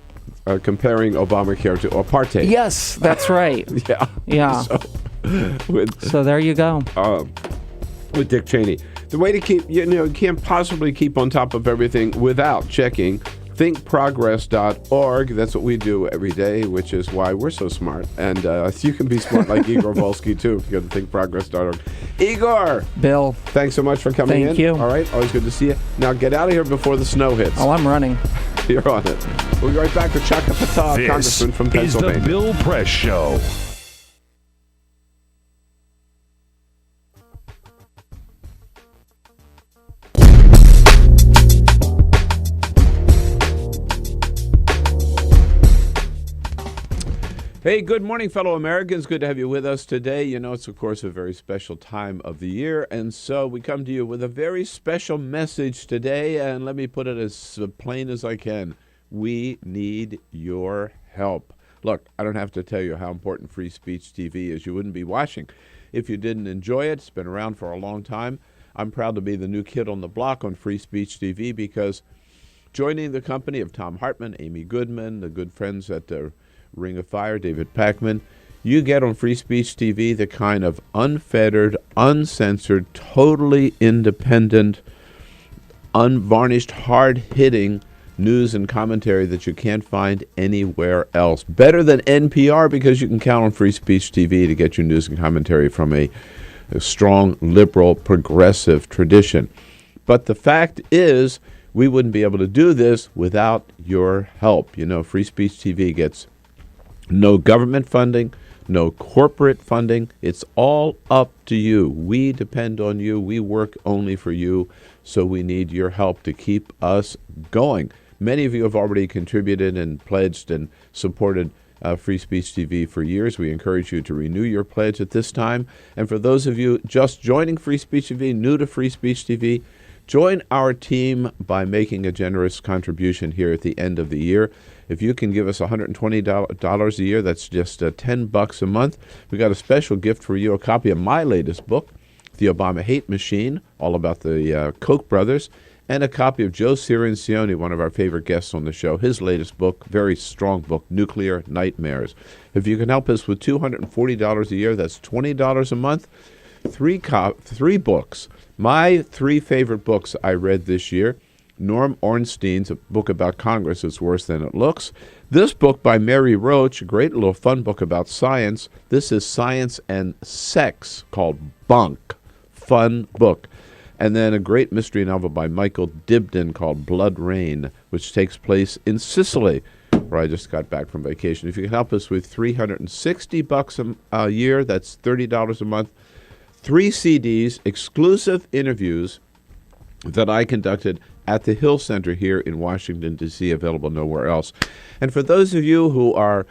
Comparing Obamacare to apartheid. Yes, that's right. Yeah. So there you go. With Dick Cheney. The way to keep, you can't possibly keep on top of everything without checking thinkprogress.org. That's what we do every day, which is why we're so smart. And you can be smart like Igor Volsky, too, if you go to thinkprogress.org. Igor! Bill. Thanks so much for coming in. Thank you. All right, always good to see you. Now get out of here before the snow hits. Oh, I'm running. You're on it. We'll be right back with Chaka, Congressman from Pennsylvania. This is the Bill Press Show. Hey, good morning, fellow Americans. Good to have you with us today. It's, of course, a very special time of the year, and so we come to you with a very special message today, and let me put it as plain as I can. We need your help. Look, I don't have to tell you how important Free Speech TV is. You wouldn't be watching if you didn't enjoy it. It's been around for a long time. I'm proud to be the new kid on the block on Free Speech TV because joining the company of Tom Hartman, Amy Goodman, the good friends at Ring of Fire, David Pakman, you get on Free Speech TV the kind of unfettered, uncensored, totally independent, unvarnished, hard-hitting news and commentary that you can't find anywhere else. Better than NPR because you can count on Free Speech TV to get your news and commentary from a strong, liberal, progressive tradition. But the fact is, we wouldn't be able to do this without your help. You know, Free Speech TV gets no government funding, no corporate funding. It's all up to you. We depend on you. We work only for you. So we need your help to keep us going. Many of you have already contributed and pledged and supported Free Speech TV for years. We encourage you to renew your pledge at this time. And for those of you just joining Free Speech TV, new to Free Speech TV, join our team by making a generous contribution here at the end of the year. If you can give us $120 a year, that's just $10 a month. We got a special gift for you, a copy of my latest book, The Obama Hate Machine, all about the Koch brothers, and a copy of Joe Cirincione, one of our favorite guests on the show, his latest book, very strong book, Nuclear Nightmares. If you can help us with $240 a year, that's $20 a month. Three books. My three favorite books I read this year. Norm Ornstein's, a book about Congress, It's Worse Than It Looks. This book by Mary Roach, a great little fun book about science. This is Science and Sex, called Bunk. Fun book. And then a great mystery novel by Michael Dibdin called Blood Rain, which takes place in Sicily, where I just got back from vacation. If you can help us with $360 a year, that's $30 a month. 3 CDs, exclusive interviews that I conducted at the Hill Center here in Washington, D.C., available nowhere else. And for those of you who are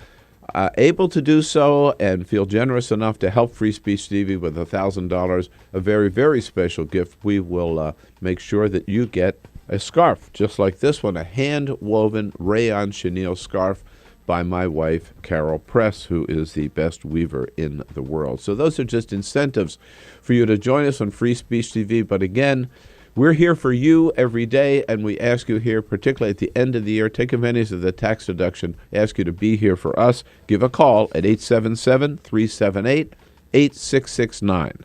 able to do so and feel generous enough to help Free Speech TV with $1,000, a very, very special gift, we will make sure that you get a scarf, just like this one, a hand-woven rayon chenille scarf by my wife, Carol Press, who is the best weaver in the world. So those are just incentives for you to join us on Free Speech TV. But again, we're here for you every day, and we ask you here, particularly at the end of the year, take advantage of the tax deduction, ask you to be here for us. Give a call at 877-378-8669.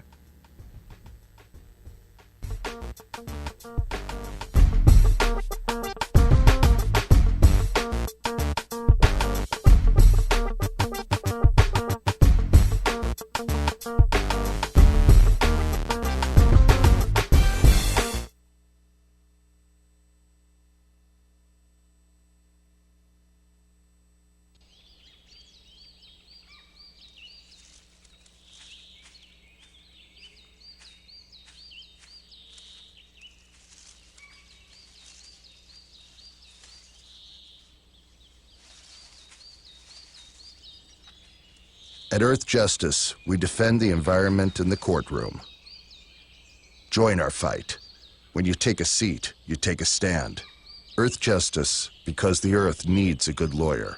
At Earth Justice, we defend the environment in the courtroom. Join our fight. When you take a seat, you take a stand. Earth Justice, because the Earth needs a good lawyer.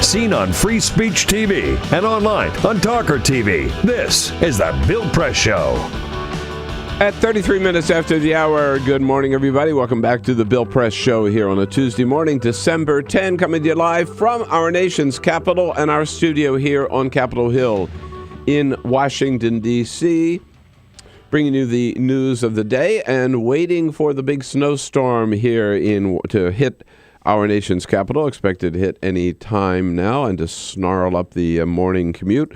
Seen on Free Speech TV and online on TawkrTV, this is the Bill Press Show. At 33 minutes after the hour, good morning, everybody. Welcome back to the Bill Press Show here on a Tuesday morning, December 10, coming to you live from our nation's capital and our studio here on Capitol Hill in Washington, D.C., bringing you the news of the day and waiting for the big snowstorm here to hit our nation's capital, expected to hit any time now and to snarl up the morning commute.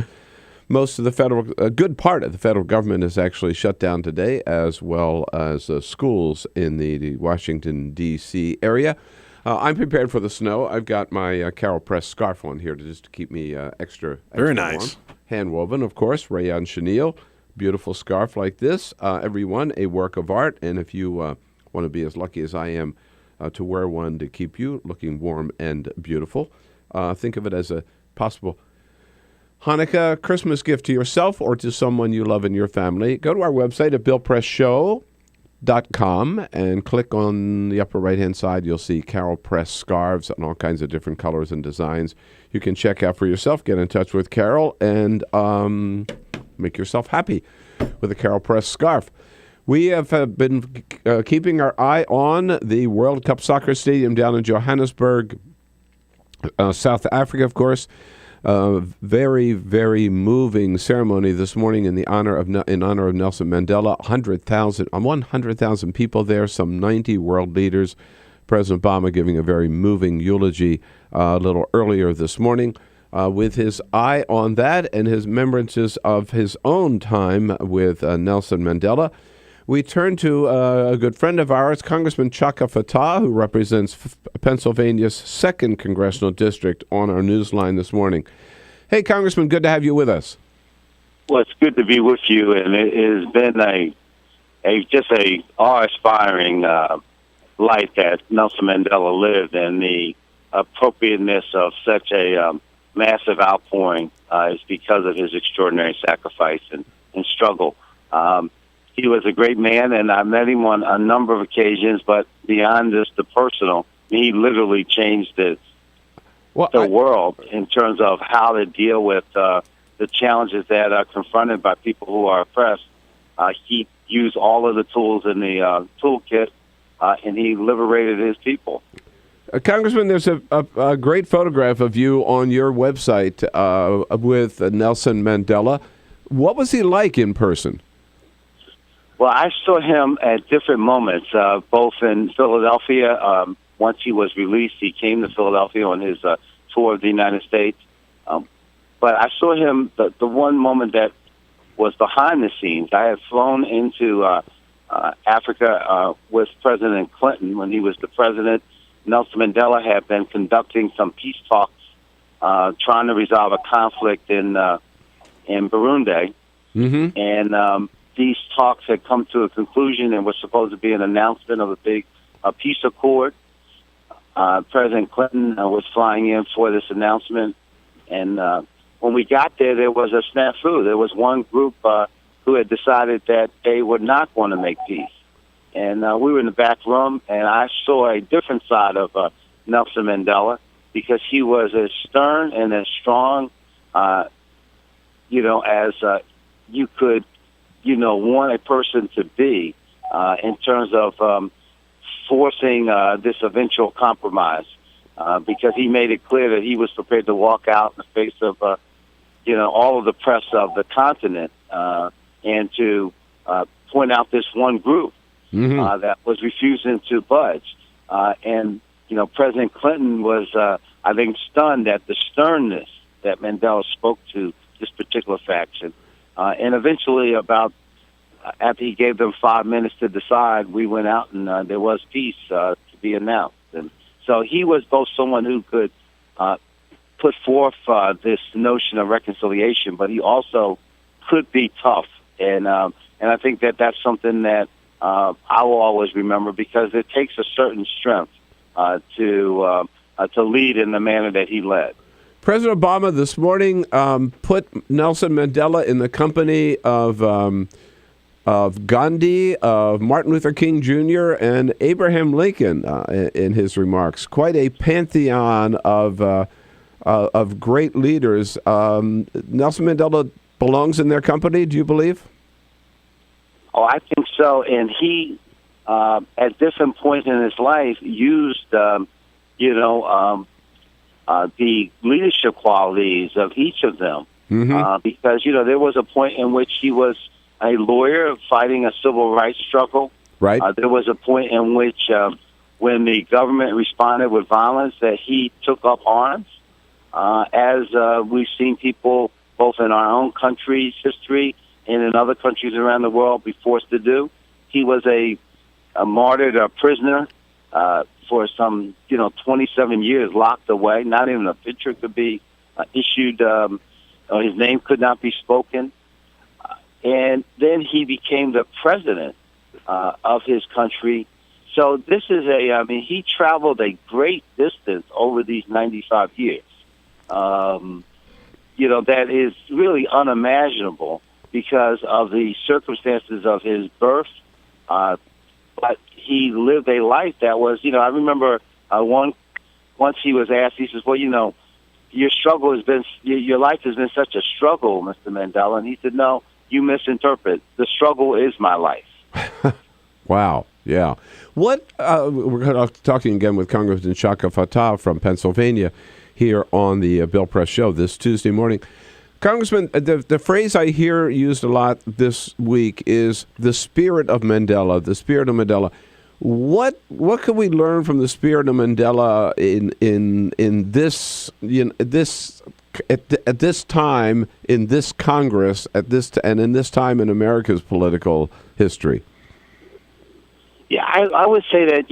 Most of the a good part of the federal government is actually shut down today, as well as schools in the Washington, D.C. area. I'm prepared for the snow. I've got my Carol Press scarf on here to keep me extra very nice. Warm. Hand woven, of course, rayon chenille. Beautiful scarf like this. Every one a work of art. And if you want to be as lucky as I am to wear one to keep you looking warm and beautiful, think of it as a possible Hanukkah Christmas gift to yourself or to someone you love in your family. Go to our website at BillPressShow.com and click on the upper right-hand side. You'll see Carol Press scarves in all kinds of different colors and designs. You can check out for yourself, get in touch with Carol, and make yourself happy with a Carol Press scarf. We have been keeping our eye on the World Cup Soccer Stadium down in Johannesburg, South Africa, of course. Very, very moving ceremony this morning in honor of Nelson Mandela. 100,000 people there, some 90 world leaders. President Obama giving a very moving eulogy a little earlier this morning. With his eye on that and his remembrances of his own time with Nelson Mandela, we turn to a good friend of ours, Congressman Chaka, who represents Pennsylvania's 2nd Congressional District, on our newsline this morning. Hey, Congressman, good to have you with us. Well, it's good to be with you, and it has been just a awe-inspiring life that Nelson Mandela lived, and the appropriateness of such a massive outpouring is because of his extraordinary sacrifice and struggle. He was a great man, and I met him on a number of occasions, but beyond just the personal, he literally changed the world in terms of how to deal with the challenges that are confronted by people who are oppressed. He used all of the tools in the toolkit, and he liberated his people. Congressman, there's a great photograph of you on your website with Nelson Mandela. What was he like in person? Well, I saw him at different moments, both in Philadelphia. Once he was released, he came to Philadelphia on his tour of the United States. But I saw him, the one moment that was behind the scenes. I had flown into Africa with President Clinton when he was the president. Nelson Mandela had been conducting some peace talks, trying to resolve a conflict in Burundi. Mm-hmm. And these talks had come to a conclusion and was supposed to be an announcement of a big peace accord. President Clinton was flying in for this announcement. And when we got there was a snafu. There was one group who had decided that they were not going to make peace. And we were in the back room, and I saw a different side of Nelson Mandela, because he was as stern and as strong, as you could, want a person to be in terms of forcing this eventual compromise, because he made it clear that he was prepared to walk out in the face of, all of the press of the continent and to point out this one group. Mm-hmm. That was refusing to budge. And President Clinton was, I think, stunned at the sternness that Mandela spoke to this particular faction. And eventually, after he gave them 5 minutes to decide, we went out and there was peace to be announced. And so he was both someone who could put forth this notion of reconciliation, but he also could be tough. And I think that that's something that I will always remember, because it takes a certain strength to lead in the manner that he led. President Obama this morning put Nelson Mandela in the company of Gandhi, of Martin Luther King Jr., and Abraham Lincoln in his remarks. Quite a pantheon of great leaders. Nelson Mandela belongs in their company, do you believe? Oh, I think so. And he, at different points in his life, used, the leadership qualities of each of them. Mm-hmm. Because, there was a point in which he was a lawyer fighting a civil rights struggle. Right. There was a point in which, when the government responded with violence, that he took up arms. As we've seen people, both in our own country's history and in other countries around the world, be forced to do. He was a martyred, a prisoner for some, 27 years, locked away. Not even a picture could be issued. His name could not be spoken. And then he became the president of his country. So this is he traveled a great distance over these 95 years. That is really unimaginable because of the circumstances of his birth. But he lived a life that was, I remember once he was asked, he says, well, your struggle has been, your life has been such a struggle, Mr. Mandela. And he said, no, you misinterpret. The struggle is my life. Wow. Yeah. We're talking again with Congressman Chaka Fattah from Pennsylvania. here on the Bill Press Show this Tuesday morning. Congressman, the phrase I hear used a lot this week is the spirit of Mandela, the spirit of Mandela. What can we learn from the spirit of Mandela in this at this time in this Congress and in this time in America's political history? Yeah, I would say that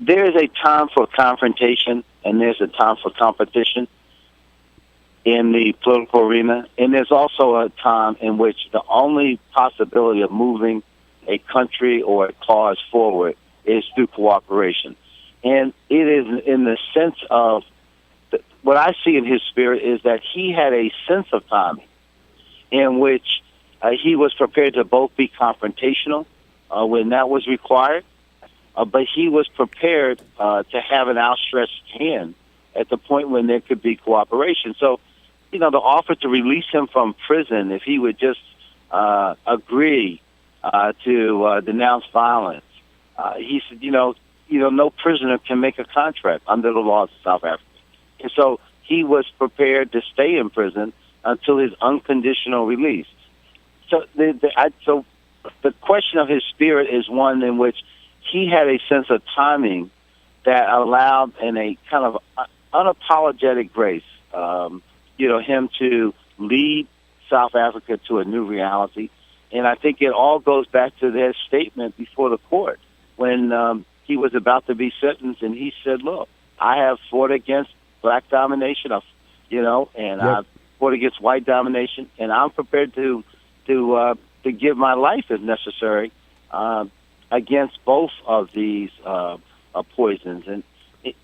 there is a time for confrontation and there's a time for competition in the political arena, and there's also a time in which the only possibility of moving a country or a cause forward is through cooperation. And it is in the sense of what I see in his spirit is that he had a sense of timing in which he was prepared to both be confrontational when that was required, but he was prepared to have an outstretched hand at the point when there could be cooperation. So, the offer to release him from prison, if he would just agree to denounce violence, he said, no prisoner can make a contract under the laws of South Africa. And so he was prepared to stay in prison until his unconditional release. So the question of his spirit is one in which he had a sense of timing that allowed in a kind of unapologetic grace, him to lead South Africa to a new reality. And I think it all goes back to their statement before the court when he was about to be sentenced, and he said, look, I have fought against black domination, and I've fought against white domination, and I'm prepared to give my life if necessary against both of these poisons. And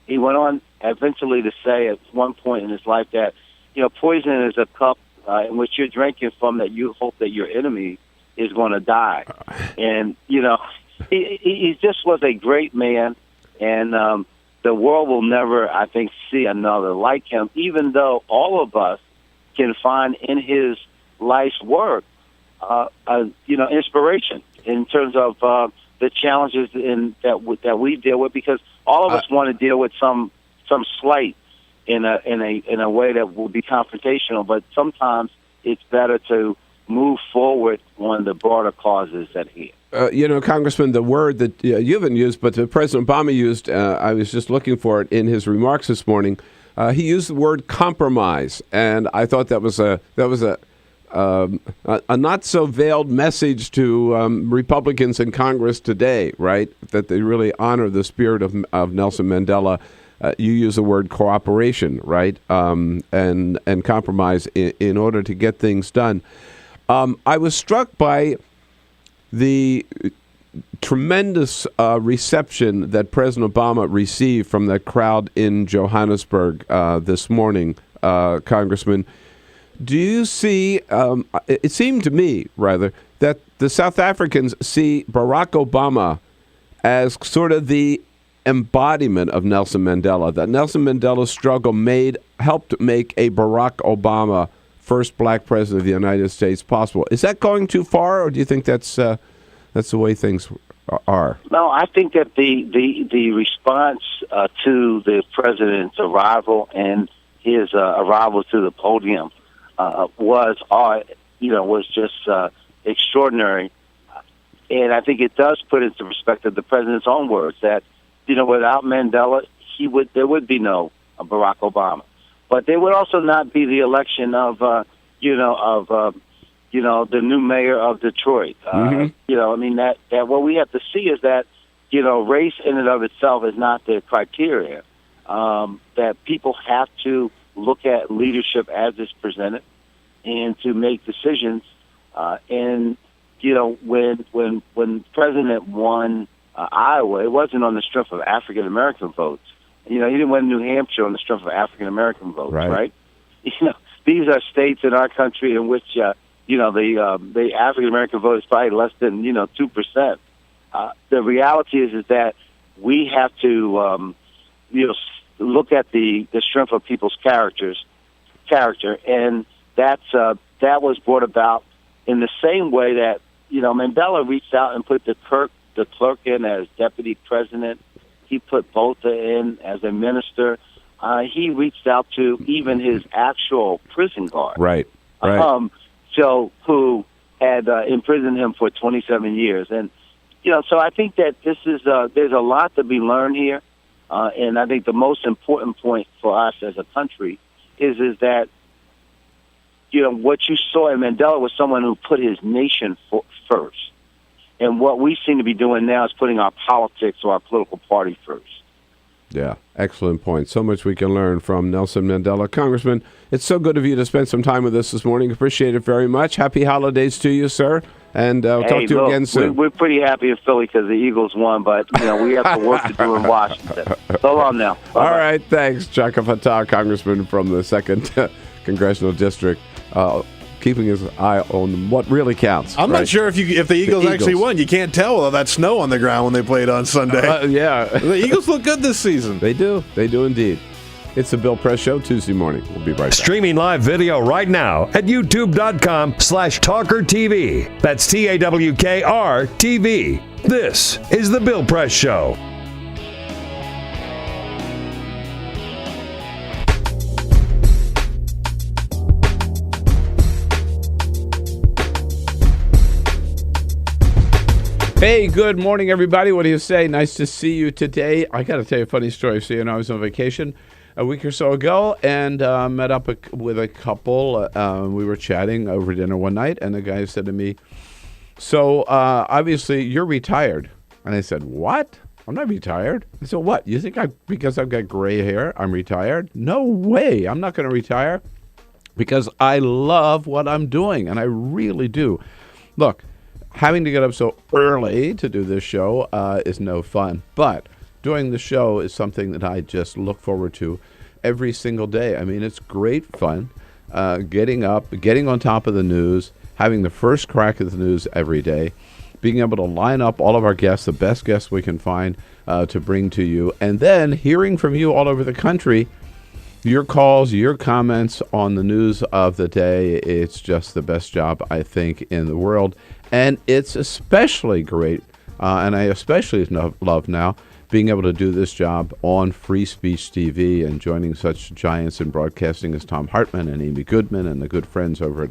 he went on eventually to say at one point in his life that, poison is a cup in which you're drinking from that you hope that your enemy is going to die. And, he just was a great man, and the world will never, I think, see another like him, even though all of us can find in his life's work, inspiration in terms of the challenges that we deal with, because all of us want to deal with some slight in a way that will be confrontational, but sometimes it's better to move forward on the broader causes at hand. Congressman, the word that you haven't used, but President Obama used, I was just looking for it in his remarks this morning. He used the word compromise, and I thought that was a not so veiled message to Republicans in Congress today, right? That they really honor the spirit of Nelson Mandela. You use the word cooperation, right? And compromise in order to get things done. I was struck by the tremendous reception that President Obama received from that crowd in Johannesburg this morning, Congressman. Do you see, it seemed to me, rather, that the South Africans see Barack Obama as sort of the embodiment of Nelson Mandela, that Nelson Mandela's struggle helped make a Barack Obama first black president of the United States possible. Is that going too far, or do you think that's the way things are? No, I think that the response to the president's arrival and his arrival to the podium was just extraordinary, and I think it does put into perspective the president's own words that without Mandela, there would be no Barack Obama. But there would also not be the election of the new mayor of Detroit. That what we have to see is that, race in and of itself is not the criteria. That people have to look at leadership as it's presented and to make decisions. When the president won Iowa, it wasn't on the strength of African American votes. He didn't win New Hampshire on the strength of African American votes, right? These are states in our country in which the African American vote is probably less than 2%. The reality is that we have to look at the strength of people's character, and that was brought about in the same way that Mandela reached out and put the clerk in as deputy president. He put Botha in as a minister. he reached out to even his actual prison guard. Right. Who had imprisoned him for 27 years. And, so I think that this is, there's a lot to be learned here. And I think the most important point for us as a country is that, what you saw in Mandela was someone who put his nation first. And what we seem to be doing now is putting our politics or our political party first. Yeah, excellent point. So much we can learn from Nelson Mandela. Congressman, it's so good of you to spend some time with us this morning. Appreciate it very much. Happy holidays to you, sir. And I'll talk to you again soon. We're pretty happy in Philly because the Eagles won, but we have some work to do in Washington. So long now. Bye-bye. All right, thanks. Chaka Fattah, Congressman from the 2nd Congressional District, keeping his eye on what really counts. I'm not sure if the Eagles actually won. You can't tell with all that snow on the ground when they played on Sunday. Yeah. The Eagles look good this season. They do. They do indeed. It's the Bill Press Show, Tuesday morning. We'll be right back. Streaming live video right now at youtube.com/TawkrTV. That's TAWKR TV. This is the Bill Press Show. Hey, good morning, everybody. What do you say? Nice to see you today. I got to tell you a funny story. So, I was on vacation a week or so ago and met up with a couple. We were chatting over dinner one night, and the guy said to me, so, obviously, you're retired. And I said, what? I'm not retired. I said, what? You think because I've got gray hair, I'm retired? No way. I'm not going to retire because I love what I'm doing, and I really do. Look, having to get up so early to do this show is no fun, but doing the show is something that I just look forward to every single day. I mean, it's great fun getting up, getting on top of the news, having the first crack at the news every day, being able to line up all of our guests, the best guests we can find to bring to you, and then hearing from you all over the country, your calls, your comments on the news of the day. It's just the best job, I think, in the world. And it's especially great, and I especially love now, being able to do this job on Free Speech TV and joining such giants in broadcasting as Tom Hartman and Amy Goodman and the good friends over at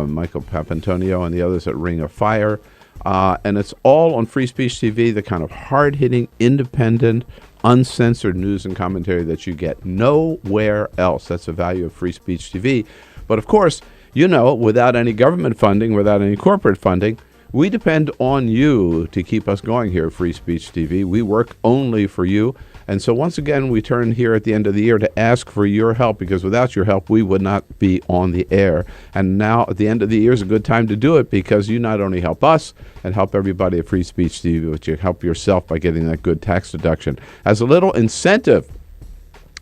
Michael Papantonio and the others at Ring of Fire. And it's all on Free Speech TV, the kind of hard-hitting, independent, uncensored news and commentary that you get nowhere else. That's the value of Free Speech TV. But of course, without any government funding, without any corporate funding, we depend on you to keep us going here at Free Speech TV. We work only for you. And so once again, we turn here at the end of the year to ask for your help, because without your help, we would not be on the air. And now at the end of the year is a good time to do it, because you not only help us and help everybody at Free Speech TV, but you help yourself by getting that good tax deduction. As a little incentive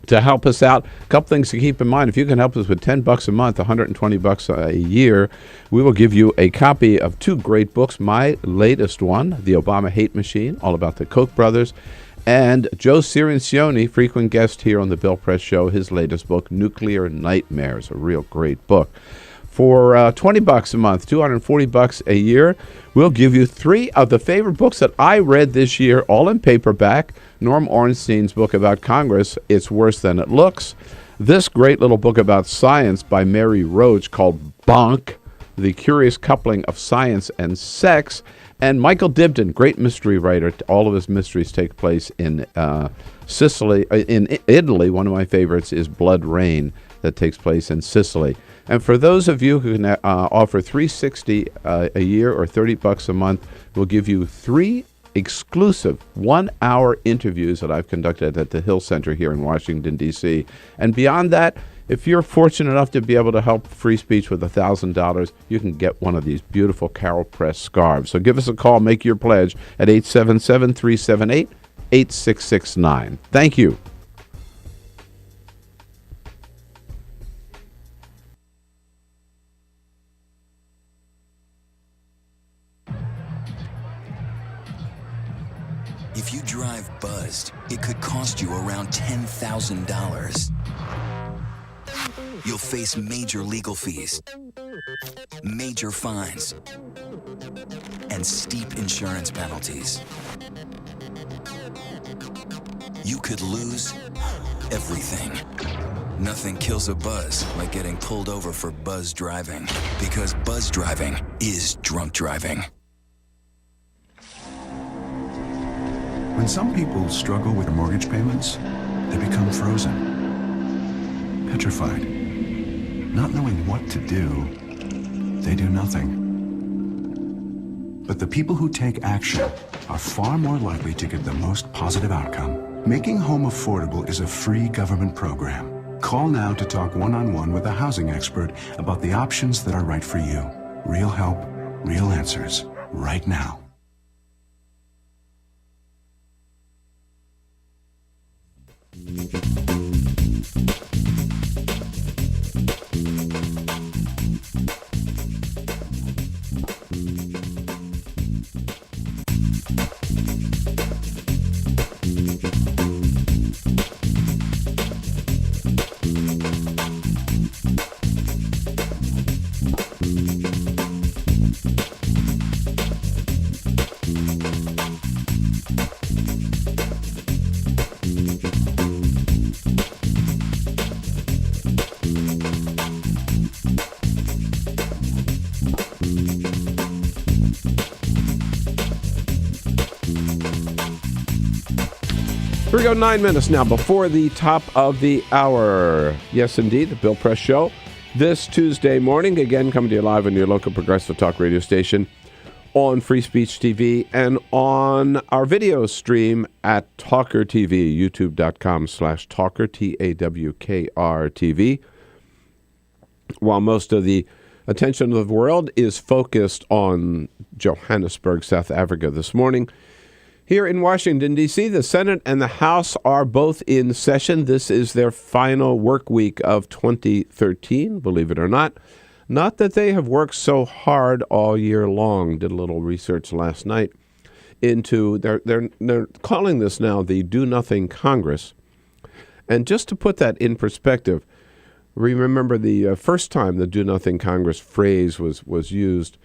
to help us out, a couple things to keep in mind. If you can help us with $10 a month, $120 a year, we will give you a copy of 2 great books. My latest one, The Obama Hate Machine, all about the Koch brothers, and Joe Cirincione, frequent guest here on the Bill Press Show, his latest book, Nuclear Nightmares, a real great book. For $20 a month, $240 a year, we'll give you 3 of the favorite books that I read this year, all in paperback. Norm Ornstein's book about Congress, It's Worse Than It Looks. This great little book about science by Mary Roach called Bonk, The Curious Coupling of Science and Sex. And Michael Dibdin, great mystery writer. All of his mysteries take place in Sicily, in Italy. One of my favorites is Blood Rain, that takes place in Sicily. And for those of you who can offer $360 a year or $30 a month, we'll give you 3 exclusive 1-hour interviews that I've conducted at the Hill Center here in Washington, D.C. And beyond that, if you're fortunate enough to be able to help Free Speech with $1,000, you can get one of these beautiful Carol Press scarves. So give us a call, make your pledge at 877-378-8669. Thank you. If you drive buzzed, it could cost you around $10,000. You'll face major legal fees, major fines, and steep insurance penalties. You could lose everything. Nothing kills a buzz like getting pulled over for buzz driving, because buzz driving is drunk driving. When some people struggle with their mortgage payments, they become frozen, petrified. Not knowing what to do, they do nothing. But the people who take action are far more likely to get the most positive outcome. Making home affordable is a free government program. Call now to talk one-on-one with a housing expert about the options that are right for you. Real help, real answers, right now. Here we go, 9 minutes now before the top of the hour. Yes, indeed, the Bill Press Show. This Tuesday morning, again, coming to you live on your local progressive talk radio station, on Free Speech TV, and on our video stream at TawkrTV, youtube.com/Tawker, Tawkr TV. While most of the attention of the world is focused on Johannesburg, South Africa this morning, here in Washington, D.C., the Senate and the House are both in session. This is their final work week of 2013, believe it or not. Not that they have worked so hard all year long. Did a little research last night into, they're calling this now the Do Nothing Congress. And just to put that in perspective, remember the first time the Do Nothing Congress phrase was used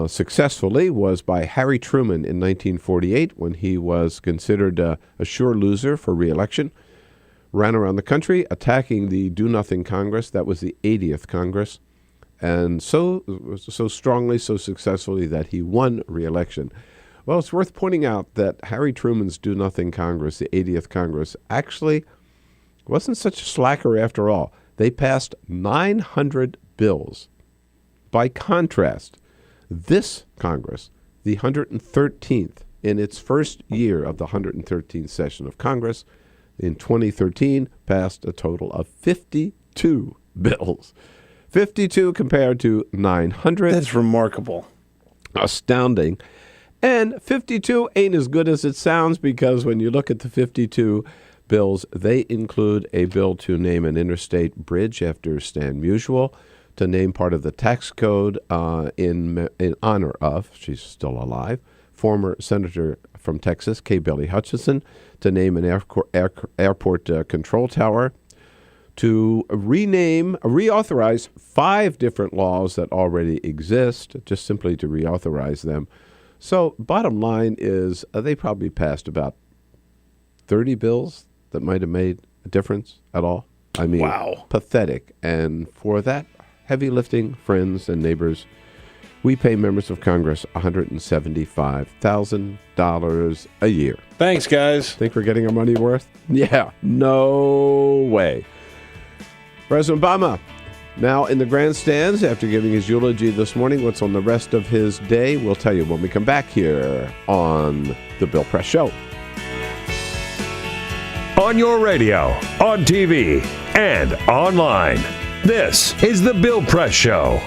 successfully was by Harry Truman in 1948 when he was considered a sure loser for re-election. Ran around the country attacking the Do Nothing Congress. That was the 80th Congress. And so strongly, so successfully that he won re-election. Well, it's worth pointing out that Harry Truman's Do Nothing Congress, the 80th Congress, actually wasn't such a slacker after all. They passed 900 bills. By contrast, this Congress, the 113th, in its first year of the 113th session of Congress, in 2013, passed a total of 52 bills. 52 compared to 900. That's remarkable. Astounding. And 52 ain't as good as it sounds, because when you look at the 52 bills, they include a bill to name an interstate bridge after Stan Musial, to name part of the tax code in honor of, she's still alive, former Senator from Texas, Kay Bailey Hutchinson, to name an airport control tower, to reauthorize 5 different laws that already exist, just simply to reauthorize them. So bottom line is they probably passed about 30 bills that might have made a difference at all. I mean, wow. Pathetic. And for that heavy lifting, friends and neighbors, we pay members of Congress $175,000 a year. Thanks, guys. Think we're getting our money worth? Yeah, no way. President Obama, now in the grandstands after giving his eulogy this morning. What's on the rest of his day? We'll tell you when we come back here on The Bill Press Show. On your radio, on TV, and online. This is The Bill Press Show.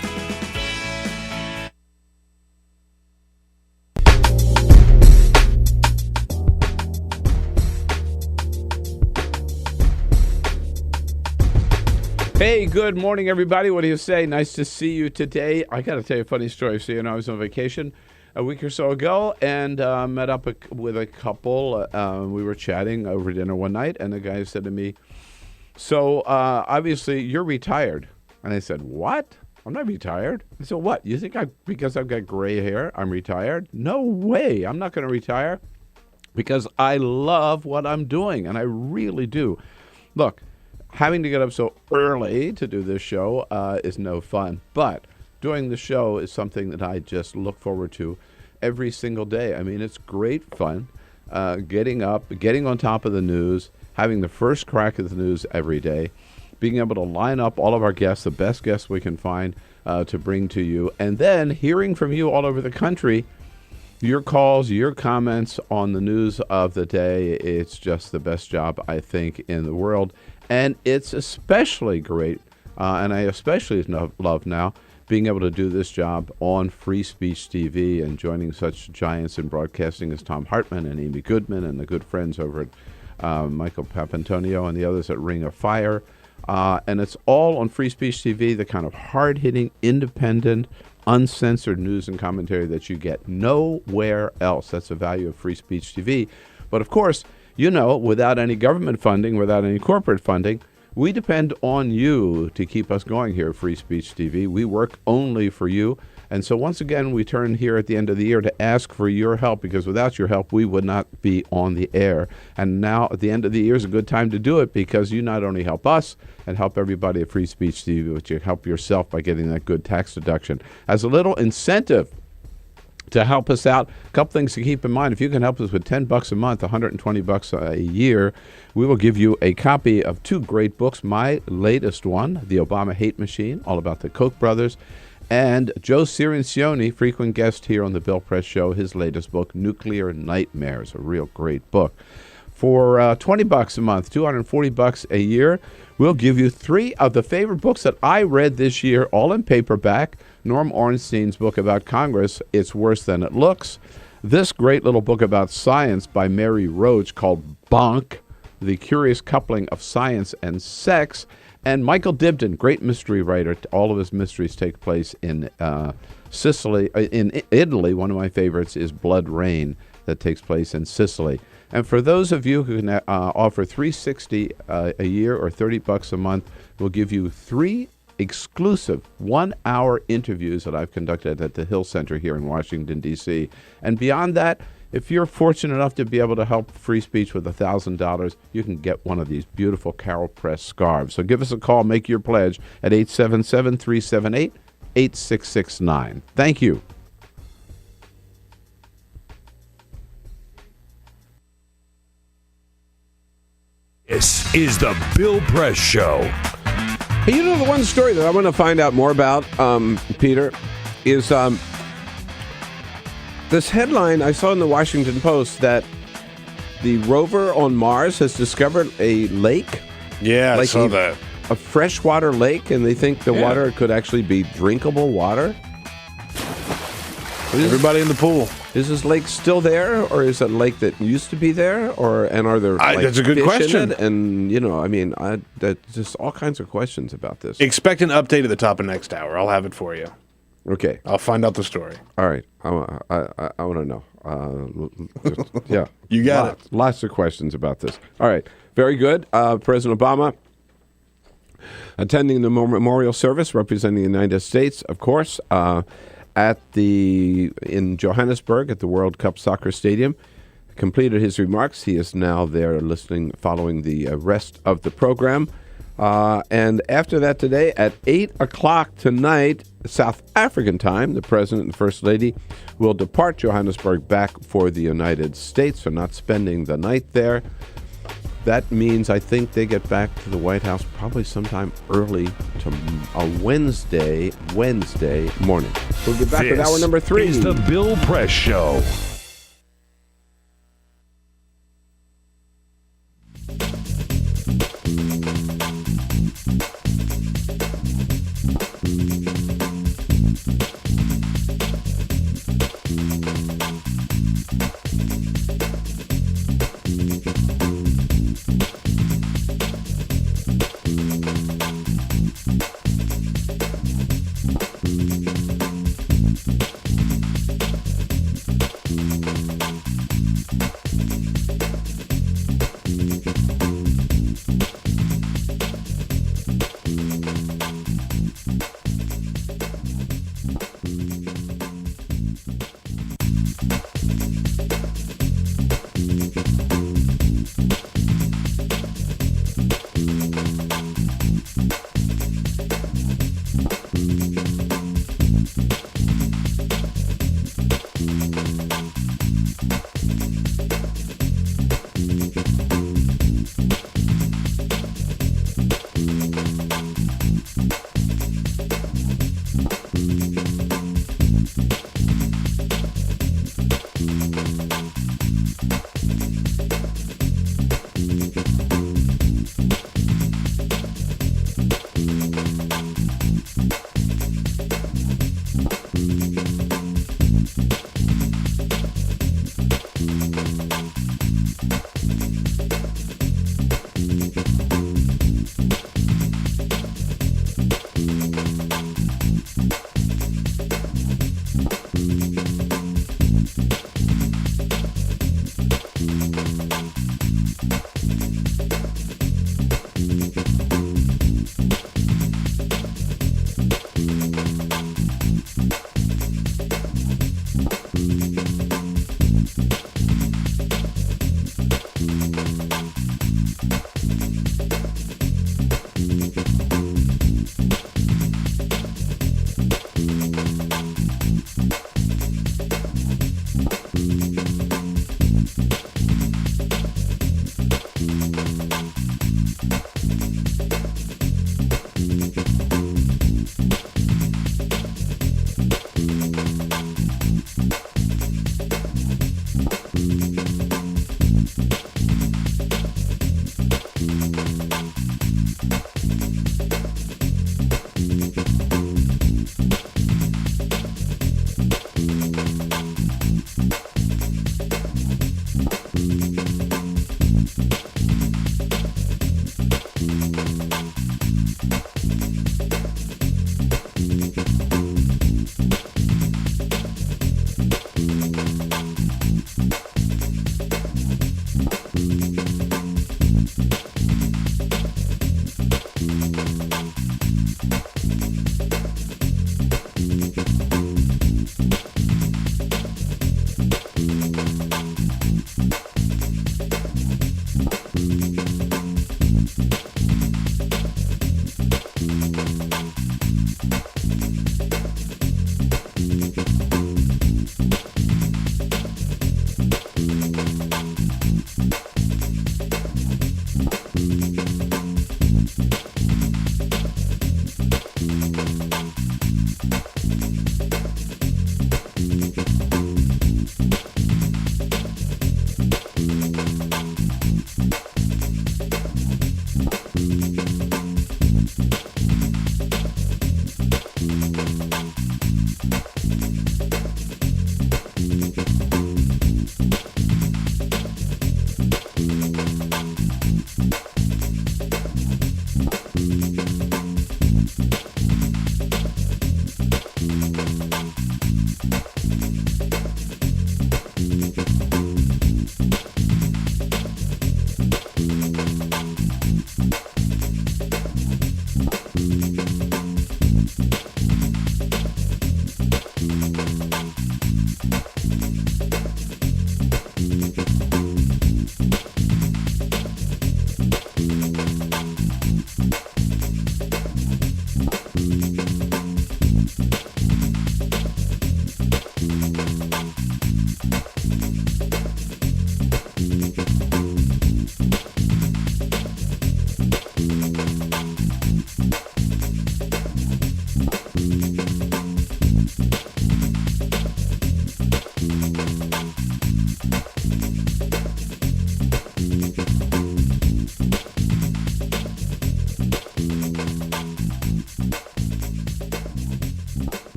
Hey, good morning, everybody. What do you say? Nice to see you today. I got to tell you a funny story. So, I was on vacation a week or so ago and met up with a couple. We were chatting over dinner one night, and the guy said to me, so, obviously, you're retired. And I said, what? I'm not retired. I said, what? You think because I've got gray hair, I'm retired? No way. I'm not going to retire because I love what I'm doing, and I really do. Look, having to get up so early to do this show is no fun, but doing the show is something that I just look forward to every single day. I mean, it's great fun getting up, getting on top of the news, having the first crack at the news every day, being able to line up all of our guests, the best guests we can find to bring to you, and then hearing from you all over the country, your calls, your comments on the news of the day. It's just the best job, I think, in the world. And it's especially great, and I especially love now, being able to do this job on Free Speech TV and joining such giants in broadcasting as Tom Hartman and Amy Goodman and the good friends over at Michael Papantonio and the others at Ring of Fire. And it's all on Free Speech TV, the kind of hard-hitting, independent, uncensored news and commentary that you get nowhere else. That's the value of Free Speech TV. But of course, you know, without any government funding, without any corporate funding, we depend on you to keep us going here at Free Speech TV. We work only for you. And so once again, we turn here at the end of the year to ask for your help, because without your help, we would not be on the air. And now at the end of the year is a good time to do it, because you not only help us and help everybody at Free Speech TV, but you help yourself by getting that good tax deduction. As a little incentive to help us out, a couple things to keep in mind. If you can help us with $10 a month, $120 a year, we will give you a copy of two great books. My latest one, The Obama Hate Machine, all about the Koch brothers, and Joe Cirincione, frequent guest here on the Bill Press Show, his latest book, Nuclear Nightmares, a real great book. For $20 a month, $240 a year, we'll give you three of the favorite books that I read this year, all in paperback. Norm Ornstein's book about Congress, It's Worse Than It Looks. This great little book about science by Mary Roach called Bonk, The Curious Coupling of Science and Sex. And Michael Dibdin, great mystery writer. All of his mysteries take place in Sicily. In Italy, one of my favorites is Blood Rain, that takes place in Sicily. And for those of you who can offer $360 a year or $30 a month, we'll give you three exclusive 1-hour interviews that I've conducted at the Hill Center here in Washington, D.C. And beyond that, if you're fortunate enough to be able to help Free Speech with $1,000, you can get one of these beautiful Carol Press scarves. So give us a call, make your pledge at 877-378-8669. Thank you. This is the Bill Press Show. Hey, you know, the one story that I want to find out more about, Peter, is this headline I saw in the Washington Post that the rover on Mars has discovered a lake. Yeah, I saw that. A freshwater lake, and they think the water could actually be drinkable water. Everybody in the pool. Is this lake still there, or is it a lake that used to be there, and are there that's a good fish question. in it? And you know, I mean, just all kinds of questions about this. Expect an update at the top of next hour. I'll have it for you. Okay, I'll find out the story. All right, I want to know. Yeah, you got it. Lots of questions about this. All right, very good. President Obama attending the memorial service representing the United States, of course. In Johannesburg at the World Cup Soccer Stadium, completed his remarks. He is now there following the rest of the program. And after that today, at 8 o'clock tonight, South African time, the President and First Lady will depart Johannesburg back for the United States, so not spending the night there. That means I think they get back to the White House probably sometime early to Wednesday morning. We'll get back with hour number 3. This is the Bill Press Show.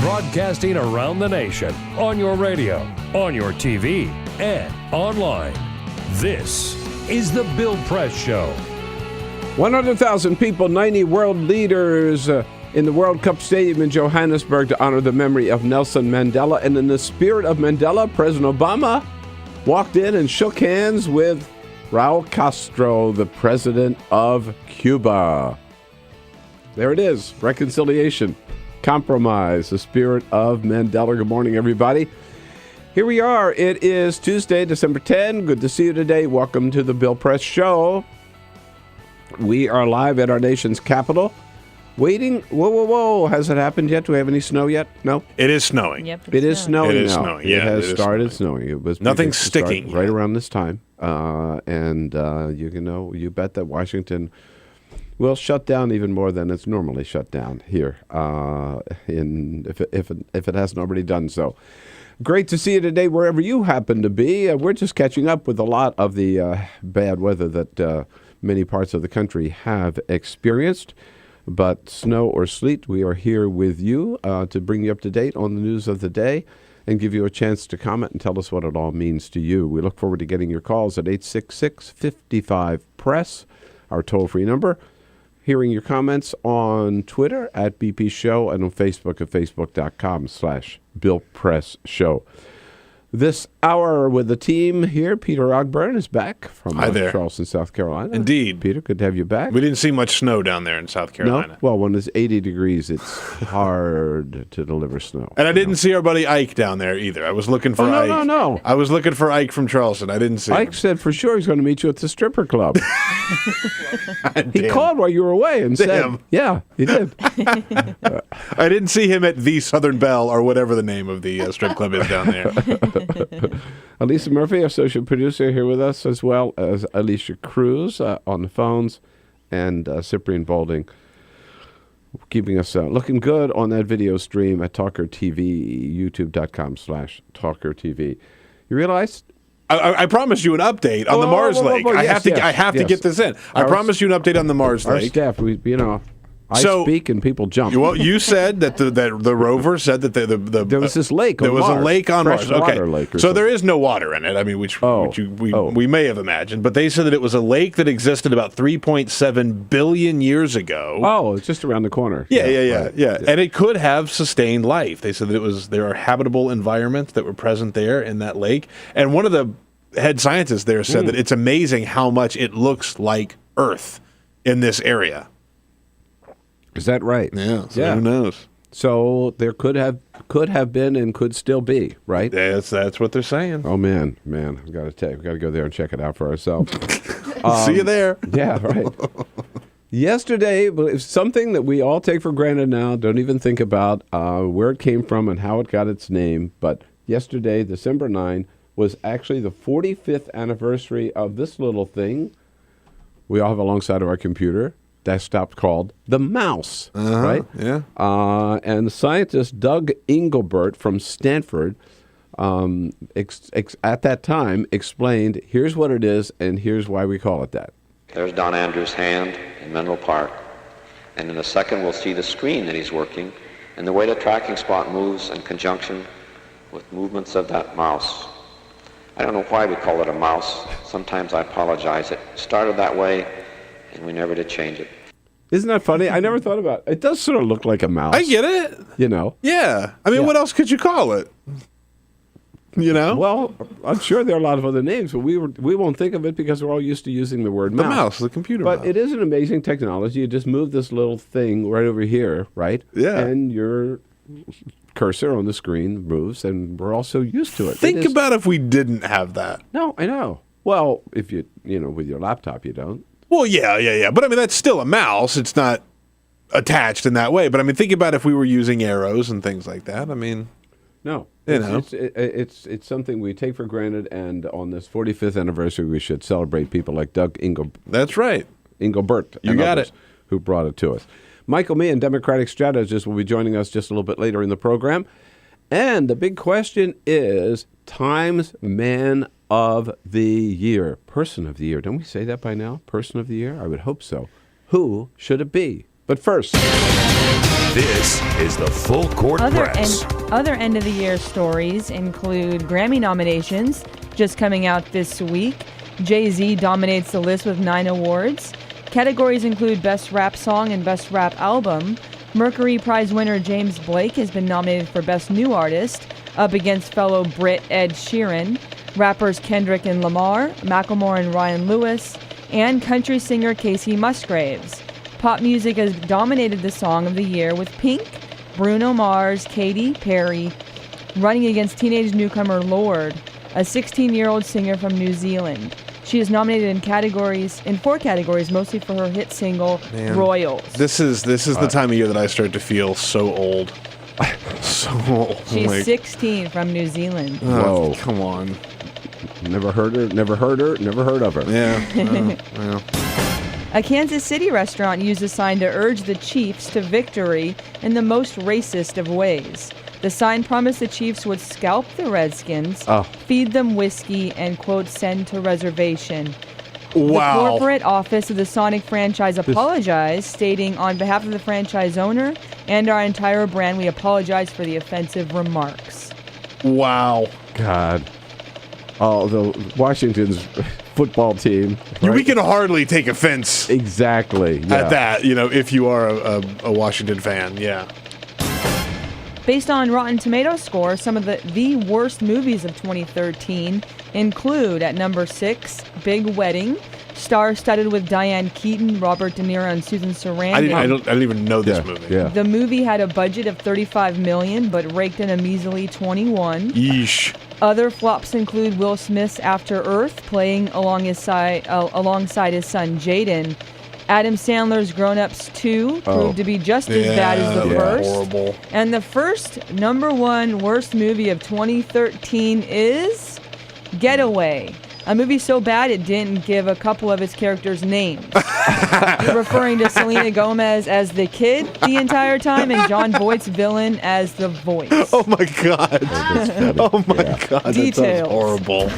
Broadcasting around the nation, on your radio, on your TV, and online. This is The Bill Press Show. 100,000 people, 90 world leaders in the World Cup Stadium in Johannesburg to honor the memory of Nelson Mandela. And in the spirit of Mandela, President Obama walked in and shook hands with Raul Castro, the president of Cuba. There it is, reconciliation, compromise, the spirit of Mandela. Good morning, everybody. Here we are. It is Tuesday, December 10. Good to see you today. Welcome to the Bill Press Show. We are live at our nation's capital. Waiting. Whoa. Has it happened yet? Do we have any snow yet? No? It is snowing. Yep, it is snowing It is now. snowing. It Yeah, has it is started snowing. It was Nothing's predicted to start sticking right around this time. You bet that Washington will shut down even more than it's normally shut down here, if it hasn't already done so. Great to see you today, wherever you happen to be. We're just catching up with a lot of the bad weather that many parts of the country have experienced. But snow or sleet, we are here with you to bring you up to date on the news of the day and give you a chance to comment and tell us what it all means to you. We look forward to getting your calls at 866-55-PRESS, our toll-free number. Hearing your comments on Twitter at BP Show and on Facebook at facebook.com/BillPressShow. This hour with the team here, Peter Ogburn is back from Charleston, South Carolina. Indeed. Peter, good to have you back. We didn't see much snow down there in South Carolina. No? Well, when it's 80 degrees, it's hard to deliver snow. And I didn't see our buddy Ike down there either. I was looking for Ike. No. I was looking for Ike from Charleston. I didn't see Ike him. said for sure he's going to meet you at the stripper club. He called while you were away and said, yeah, he did. I didn't see him at the Southern Belle or whatever the name of the strip club is down there. Elisa Murphy, associate producer, here with us, as well as Alicia Cruz on the phones, and Cyprian Balding keeping us looking good on that video stream at TawkrTV, youtube.com/TawkrTV. You realize? I promised you an update on the Mars Lake. I have to get this in. I promised you an update on the Mars Lake. Our staff, I speak and people jump. Well, you said that the rover said that there was this lake. There was a lake on Mars. Okay, lake so there is no water in it. I mean, which we may have imagined, but they said that it was a lake that existed about 3.7 billion years ago. Oh, it's just around the corner. Yeah. And it could have sustained life. They said that there are habitable environments that were present there in that lake. And one of the head scientists there said that it's amazing how much it looks like Earth in this area. Is that right? Yeah. So who knows? So there could have been and could still be, right? That's what they're saying. Oh man, we got to go there and check it out for ourselves. See you there. Yeah, right. Yesterday, something that we all take for granted now, don't even think about where it came from and how it got its name. But yesterday, December 9, was actually the 45th anniversary of this little thing we all have alongside of our computer. Desktop called the mouse, right? Yeah. And the scientist Doug Engelbert from Stanford at that time explained, here's what it is and here's why we call it that. There's Don Andrews' hand in Menlo Park, and in a second we'll see the screen that he's working and the way the tracking spot moves in conjunction with movements of that mouse. I don't know why we call it a mouse. Sometimes I apologize. It started that way, and we never did change it. Isn't that funny? I never thought about it. It does sort of look like a mouse. I get it. Yeah. I mean, what else could you call it? Well, I'm sure there are a lot of other names, but we won't think of it because we're all used to using the word mouse. The mouse, the computer mouse. But it is an amazing technology. You just move this little thing right over here, right? Yeah. And your cursor on the screen moves, and we're all so used to it. Think about if we didn't have that. No, I know. Well, if with your laptop, you don't. Well, yeah. But I mean, that's still a mouse. It's not attached in that way. But I mean, think about if we were using arrows and things like that. I mean, no, it's something we take for granted. And on this 45th anniversary, we should celebrate people like Doug Engelbert. That's right, Engelbert. You got it. Who brought it to us? Michael Meehan, Democratic strategist, will be joining us just a little bit later in the program. And the big question is Time's Man of the Year, Person of the Year. Don't we say that by now? Person of the Year? I would hope so. Who should it be? But first, this is the Full Court Press. Other end of the year stories include Grammy nominations just coming out this week. Jay-Z dominates the list with 9 awards. Categories include Best Rap Song and Best Rap Album. Mercury Prize winner James Blake has been nominated for Best New Artist, up against fellow Brit Ed Sheeran, rappers Kendrick and Lamar, Macklemore and Ryan Lewis, and country singer Casey Musgraves. Pop music has dominated the Song of the Year with Pink, Bruno Mars, Katy Perry, running against teenage newcomer Lorde, a 16-year-old singer from New Zealand. She is nominated in 4 categories, mostly for her hit single, Royals. This is the time of year that I start to feel so old. So old. She's 16 from New Zealand. Whoa. Come on. Never heard her, never heard of her. Yeah. Well. A Kansas City restaurant used a sign to urge the Chiefs to victory in the most racist of ways. The sign promised the Chiefs would scalp the Redskins, feed them whiskey, and, quote, send to reservation. Wow. The corporate office of the Sonic franchise apologized, stating, on behalf of the franchise owner and our entire brand, we apologize for the offensive remarks. Wow. God. Oh, the Washington's football team. Right? We can hardly take offense exactly at that, if you are a Washington fan. Yeah. Based on Rotten Tomatoes score, some of the worst movies of 2013 include, at number 6, Big Wedding, star-studded with Diane Keaton, Robert De Niro, and Susan Sarandon. I don't even know this movie. Yeah. The movie had a budget of $35 million, but raked in a measly $21. Yeesh. Other flops include Will Smith's After Earth, playing alongside his son Jaden. Adam Sandler's Grown Ups 2 proved to be just as bad as the first. Horrible. And the first number 1 worst movie of 2013 is Getaway. A movie so bad it didn't give a couple of its characters names. Referring to Selena Gomez as the kid the entire time and John Voight's villain as the voice. Oh my God. Oh my God. Details. That sounds horrible.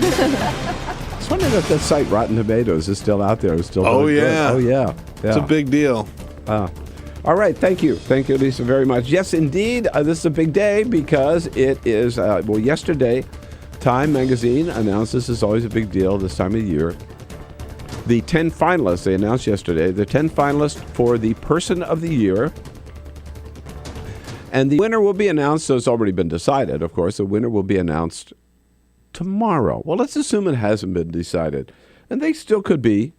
I wonder if that site Rotten Tomatoes is still out there. It's still really good. Oh yeah. It's a big deal. All right, thank you, Lisa, very much. Yes, indeed, this is a big day because it is. Yesterday, Time Magazine announced, this is always a big deal this time of year, the 10 finalists. They announced yesterday the 10 finalists for the Person of the Year, and the winner will be announced. So it's already been decided, of course. The winner will be announced tomorrow. Well, let's assume it hasn't been decided. And they still could be,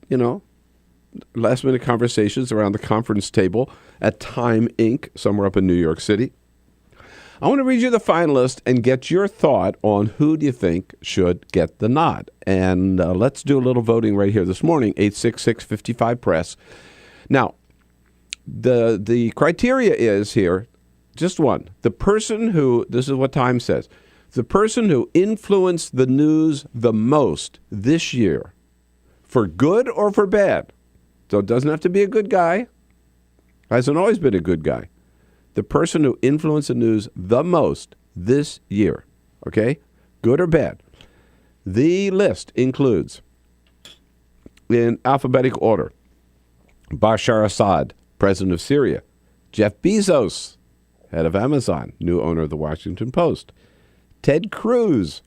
last-minute conversations around the conference table at Time Inc., somewhere up in New York City. I want to read you the finalist and get your thought on who do you think should get the nod. And let's do a little voting right here this morning, 866-55-PRESS. Now, the criteria is here, just one. The person who, this is what Time says, the person who influenced the news the most this year, for good or for bad. So it doesn't have to be a good guy. Hasn't always been a good guy. The person who influenced the news the most this year. Okay? Good or bad. The list includes, in alphabetical order, Bashar Assad, president of Syria. Jeff Bezos, head of Amazon, new owner of the Washington Post. Ted Cruz.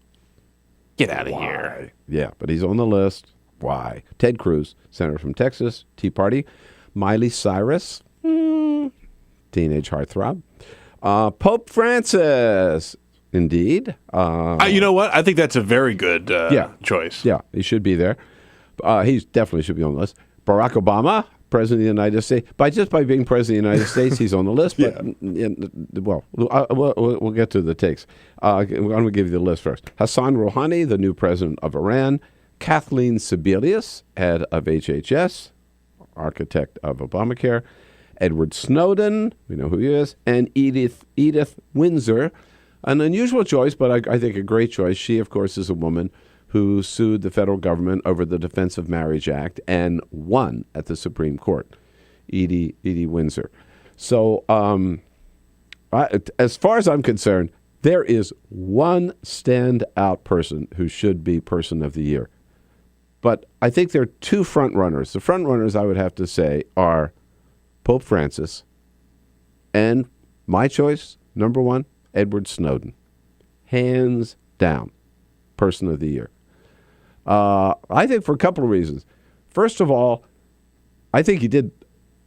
Get out of here. Yeah, but he's on the list. Why? Ted Cruz, senator from Texas, Tea Party. Miley Cyrus, teenage heartthrob. Pope Francis, indeed. You know what? I think that's a very good choice. Yeah, he should be there. He definitely should be on the list. Barack Obama, president of the United States. By being president of the United States, he's on the list. But we'll get to the takes. I'm going to give you the list first. Hassan Rouhani, the new president of Iran. Kathleen Sebelius, head of HHS, architect of Obamacare. Edward Snowden, we know who he is. And Edith Windsor, an unusual choice, but I think a great choice. She, of course, is a woman who sued the federal government over the Defense of Marriage Act and won at the Supreme Court, Edie Windsor. So as far as I'm concerned, there is one standout person who should be Person of the Year. But I think there are two front runners. The front runners, I would have to say, are Pope Francis and my choice, number one, Edward Snowden. Hands down, Person of the Year. I think for a couple of reasons. First of all, I think he did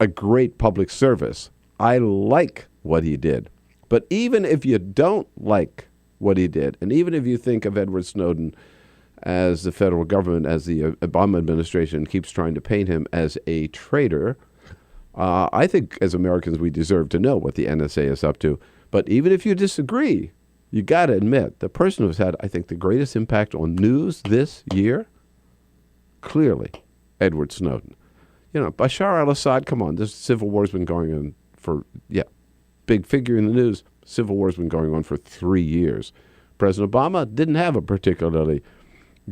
a great public service. I like what he did. But even if you don't like what he did, and even if you think of Edward Snowden as the federal government, as the Obama administration keeps trying to paint him as a traitor, I think as Americans we deserve to know what the NSA is up to. But even if you disagree, you got to admit, the person who's had, I think, the greatest impact on news this year, clearly, Edward Snowden. Bashar al-Assad, come on, this civil war's been going on for, big figure in the news. Civil war's been going on for 3 years. President Obama didn't have a particularly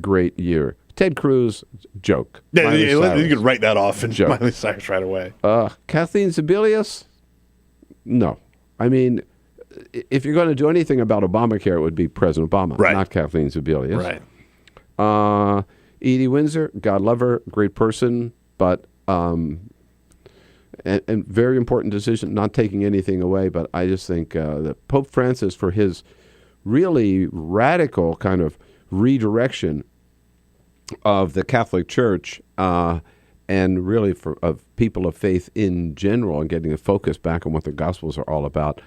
great year. Ted Cruz, joke. Yeah, Miley you Cyrus, could write that off in joke. Miley Cyrus right away. Kathleen Sebelius? No. I mean, if you're going to do anything about Obamacare, it would be President Obama, not Kathleen Sebelius. Right. Edie Windsor, God love her, great person, but and very important decision, not taking anything away, but I just think that Pope Francis, for his really radical kind of redirection of the Catholic Church and really of people of faith in general and getting the focus back on what the Gospels are all about,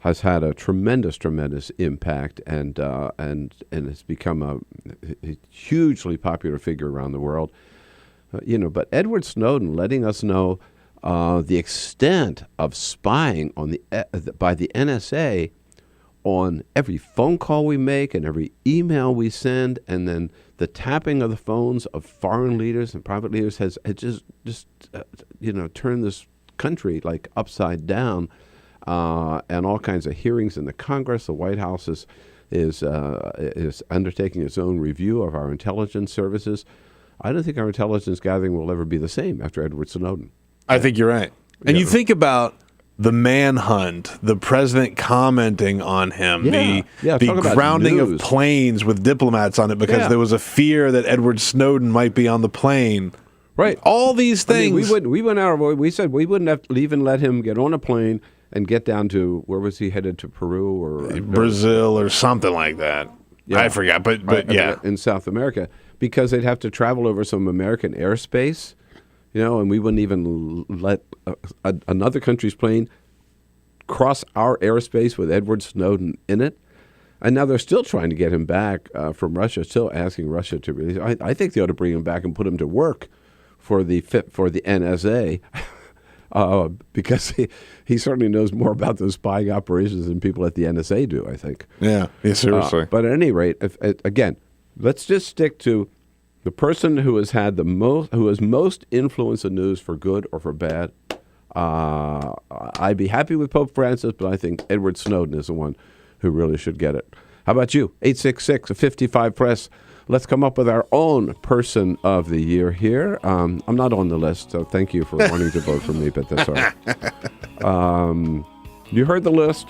has had a tremendous impact and has become a hugely popular figure around the world. But Edward Snowden letting us know the extent of spying on by the NSA on every phone call we make and every email we send, and then the tapping of the phones of foreign leaders and private leaders has just turned this country like upside down. And all kinds of hearings in the Congress. The White House is undertaking its own review of our intelligence services. I don't think our intelligence gathering will ever be the same after Edward Snowden. I think you're right. And you think about the manhunt, the president commenting on him, the grounding of planes with diplomats on it because there was a fear that Edward Snowden might be on the plane. Right. All these things. I mean, we went out of our way. We said we wouldn't have even let him get on a plane and get down to, where was he headed, to Peru or Brazil or something like that. Yeah. I forgot, but yeah. In South America, because they'd have to travel over some American airspace, and we wouldn't even let another country's plane cross our airspace with Edward Snowden in it. And now they're still trying to get him back from Russia, still asking Russia to release. I think they ought to bring him back and put him to work for the NSA. Because he certainly knows more about those spying operations than people at the NSA do, I think. Yeah, seriously. But at any rate, again, let's just stick to the person who has had who has most influenced the news for good or for bad. I'd be happy with Pope Francis, but I think Edward Snowden is the one who really should get it. How about you? 866-55-PRESS. Let's come up with our own person of the year here. I'm not on the list, so thank you for wanting to vote for me, but that's all right. You heard the list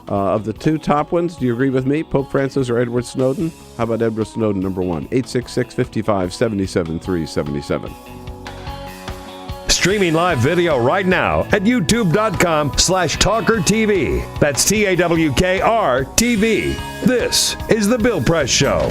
of the two top ones. Do you agree with me? Pope Francis or Edward Snowden? How about Edward Snowden, number one? 866-55-77-377. Streaming live video right now at youtube.com/TawkrTV. That's TAWKR-TV. This is The Bill Press Show.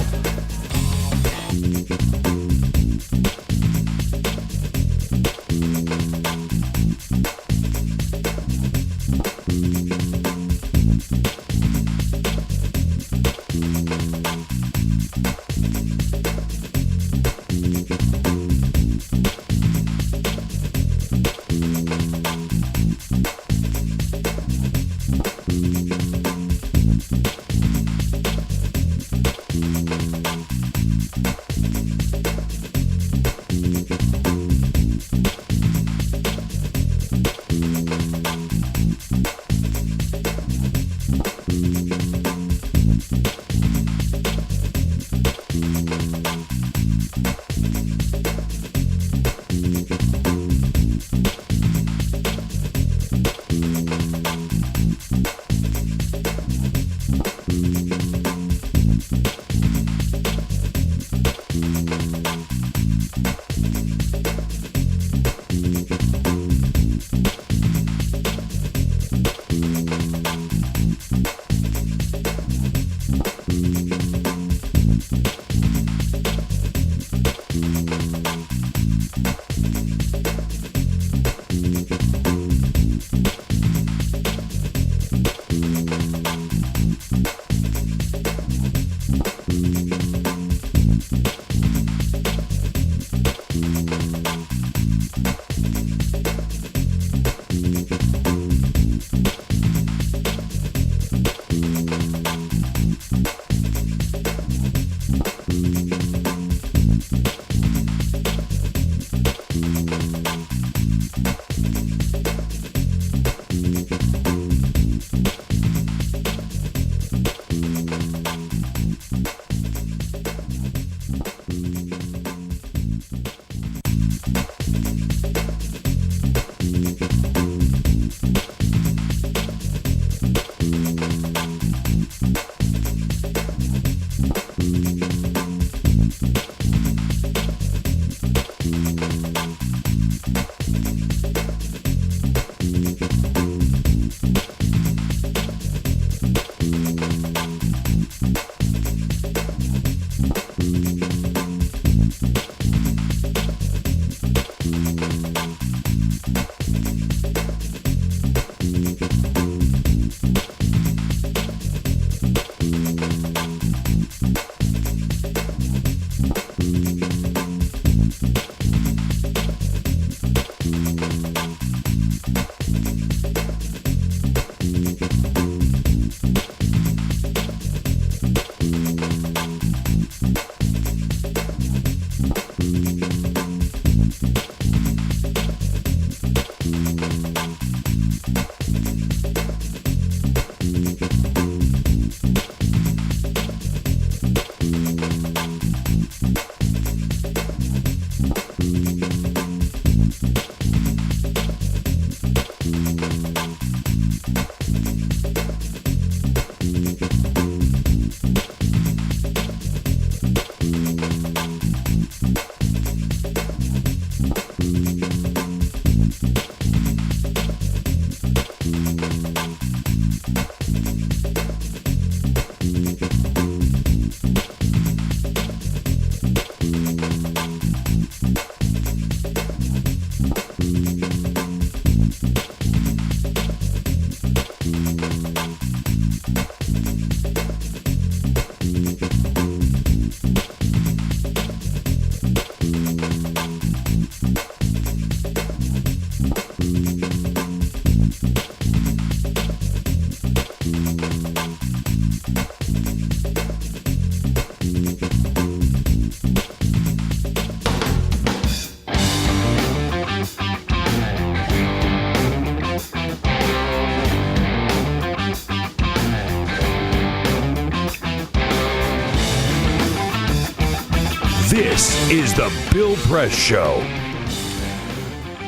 This is the Bill Press Show.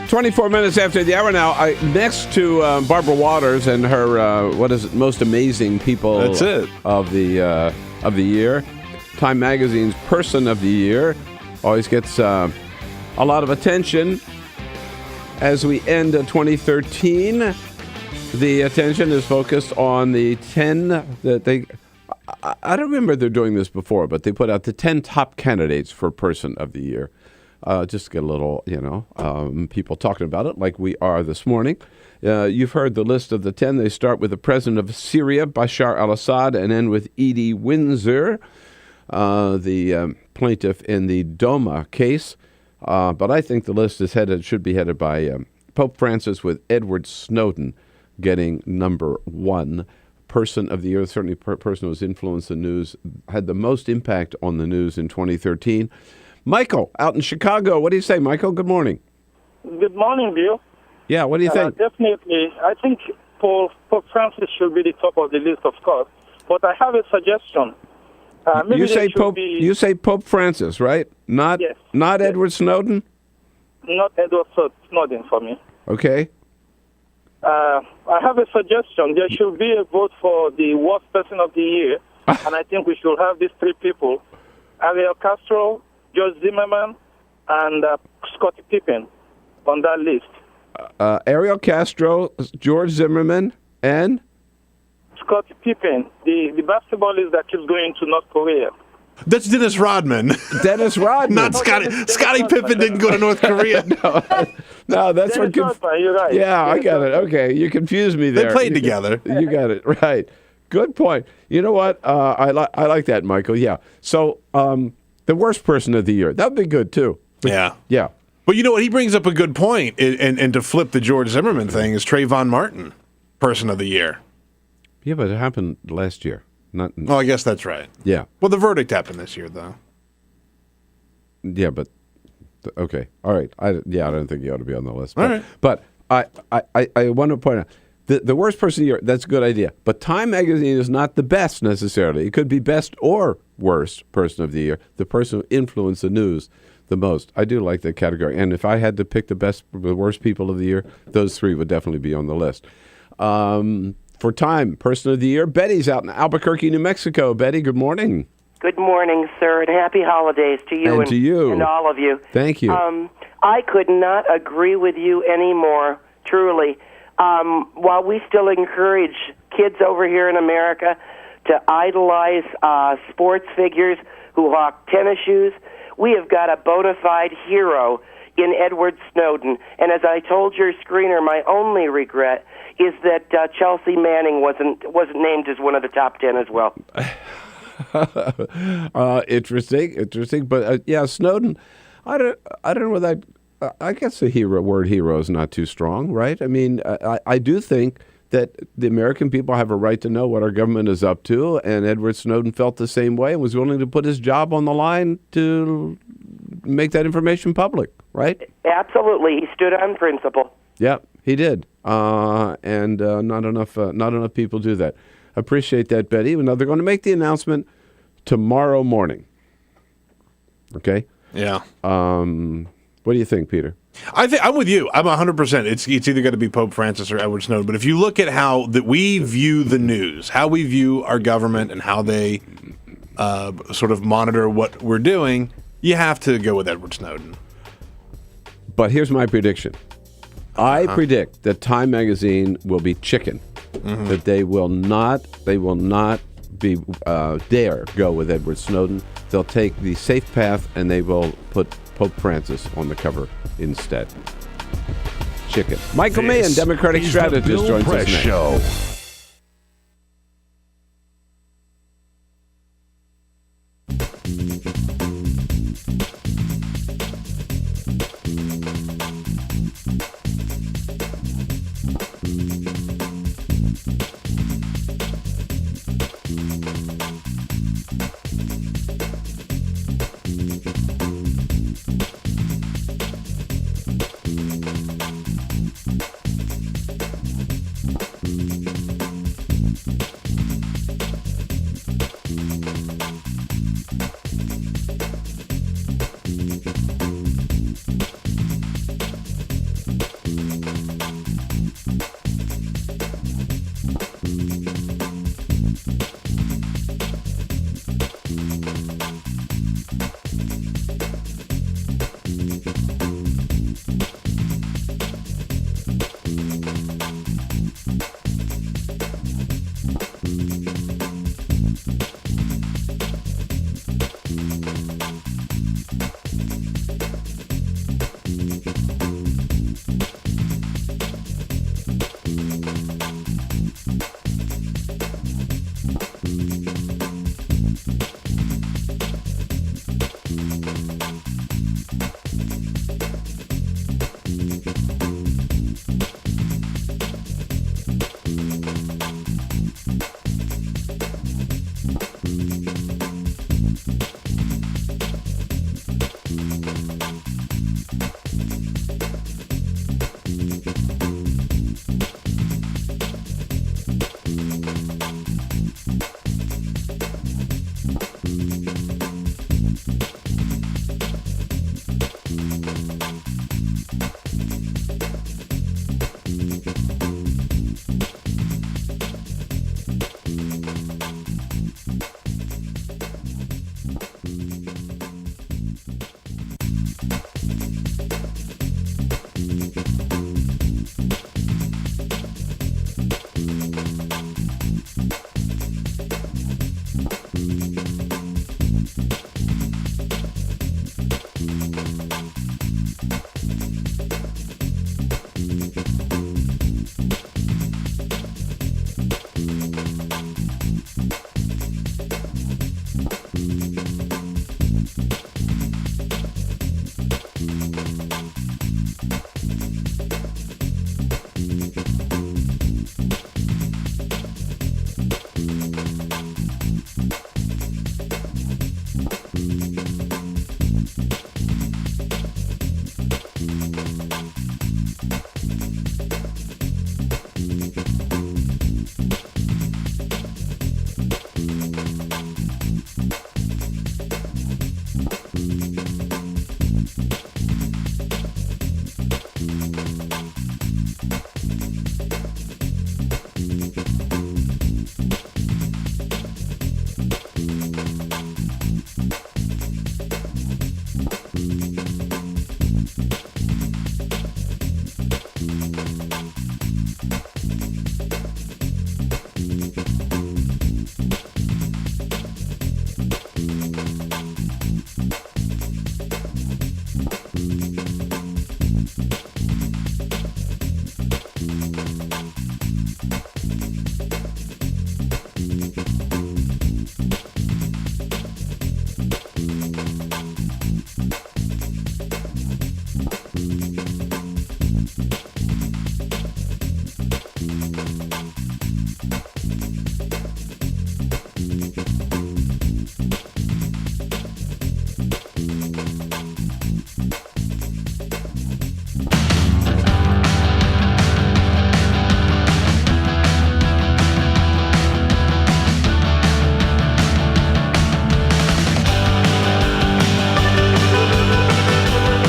24 minutes after the hour now. Next to Barbara Waters and her, most amazing people That's it. of the year. Time Magazine's Person of the Year always gets a lot of attention. As we end 2013, the attention is focused on the 10 that they... I don't remember they're doing this before, but they put out the 10 top candidates for Person of the Year. Just to get a little, people talking about it like we are this morning. You've heard the list of the 10. They start with the president of Syria, Bashar al-Assad, and end with Edie Windsor, the plaintiff in the Doma case. But I think the list should be headed by Pope Francis, with Edward Snowden getting number 1. Person of the Year, certainly person who has influenced the news, had the most impact on the news in 2013. Michael, out in Chicago. What do you say, Michael? Good morning. Good morning, Bill. Yeah, what do you think? Definitely. I think Pope Francis should be the top of the list, of course. But I have a suggestion. You say Pope Francis, right? Not Edward Snowden? Not Edward Snowden for me. Okay. I have a suggestion. There should be a vote for the worst person of the year, and I think we should have these 3 people: Ariel Castro, George Zimmerman, and Scottie Pippen on that list. Ariel Castro, George Zimmerman, and? Scottie Pippen, the basketballist that keeps going to North Korea. That's Dennis Rodman. Dennis Rodman. Not Scottie. Scottie Pippen didn't go to North Korea. No, that's what. You're right. Yeah, I got it. Okay, you confused me there. They played together. You got it right. Good point. You know what? I like that, Michael. Yeah. So, the worst person of the year. That'd be good too. Yeah. Yeah. But you know what? He brings up a good point, and to flip the George Zimmerman thing is Trayvon Martin, Person of the Year. Yeah, but it happened last year. Well, I guess that's right. Yeah. Well, the verdict happened this year, though. Yeah, but okay, all right. I don't think you ought to be on the list. But, all right. But I want to point out the worst person of the year. That's a good idea. But Time Magazine is not the best necessarily. It could be best or worst person of the year. The person who influenced the news the most. I do like that category. And if I had to pick the worst people of the year, those 3 would definitely be on the list. For Time, Person of the Year, Betty's out in Albuquerque, New Mexico. Betty, good morning. Good morning, sir, and happy holidays to you and to you and all of you. Thank you. I could not agree with you anymore, truly. While we still encourage kids over here in America to idolize sports figures who hawk tennis shoes, we have got a bona fide hero in Edward Snowden. And as I told your screener, my only regret is that Chelsea Manning wasn't named as one of the top 10 as well. Interesting. But yeah, Snowden. I don't know whether I guess the word hero is not too strong, right? I mean, I do think that the American people have a right to know what our government is up to, and Edward Snowden felt the same way and was willing to put his job on the line to make that information public, right? Absolutely, he stood on principle. Yeah, he did, and not enough people do that. Appreciate that, Betty. Now they're going to make the announcement tomorrow morning. Okay. Yeah. What do you think, Peter? I'm with you. I'm 100%. It's either going to be Pope Francis or Edward Snowden. But if you look at how that we view the news, how we view our government, and how they sort of monitor what we're doing, you have to go with Edward Snowden. But here's my prediction. I predict that Time Magazine will be chicken. Mm-hmm. That they will not be dare go with Edward Snowden. They'll take the safe path and they will put Pope Francis on the cover instead. chicken. Michael Meehan, Democratic strategist, joins us next. Show.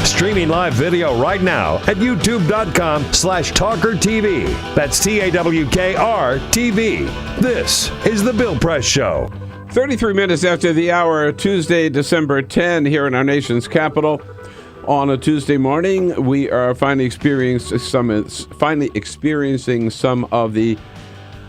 Streaming live video right now at youtube.com/TawkrTV. That's TAWKR-TV. This is The Bill Press Show. 33 minutes after the hour, Tuesday, December 10, here in our nation's capital. On a Tuesday morning, we are finally experiencing some of the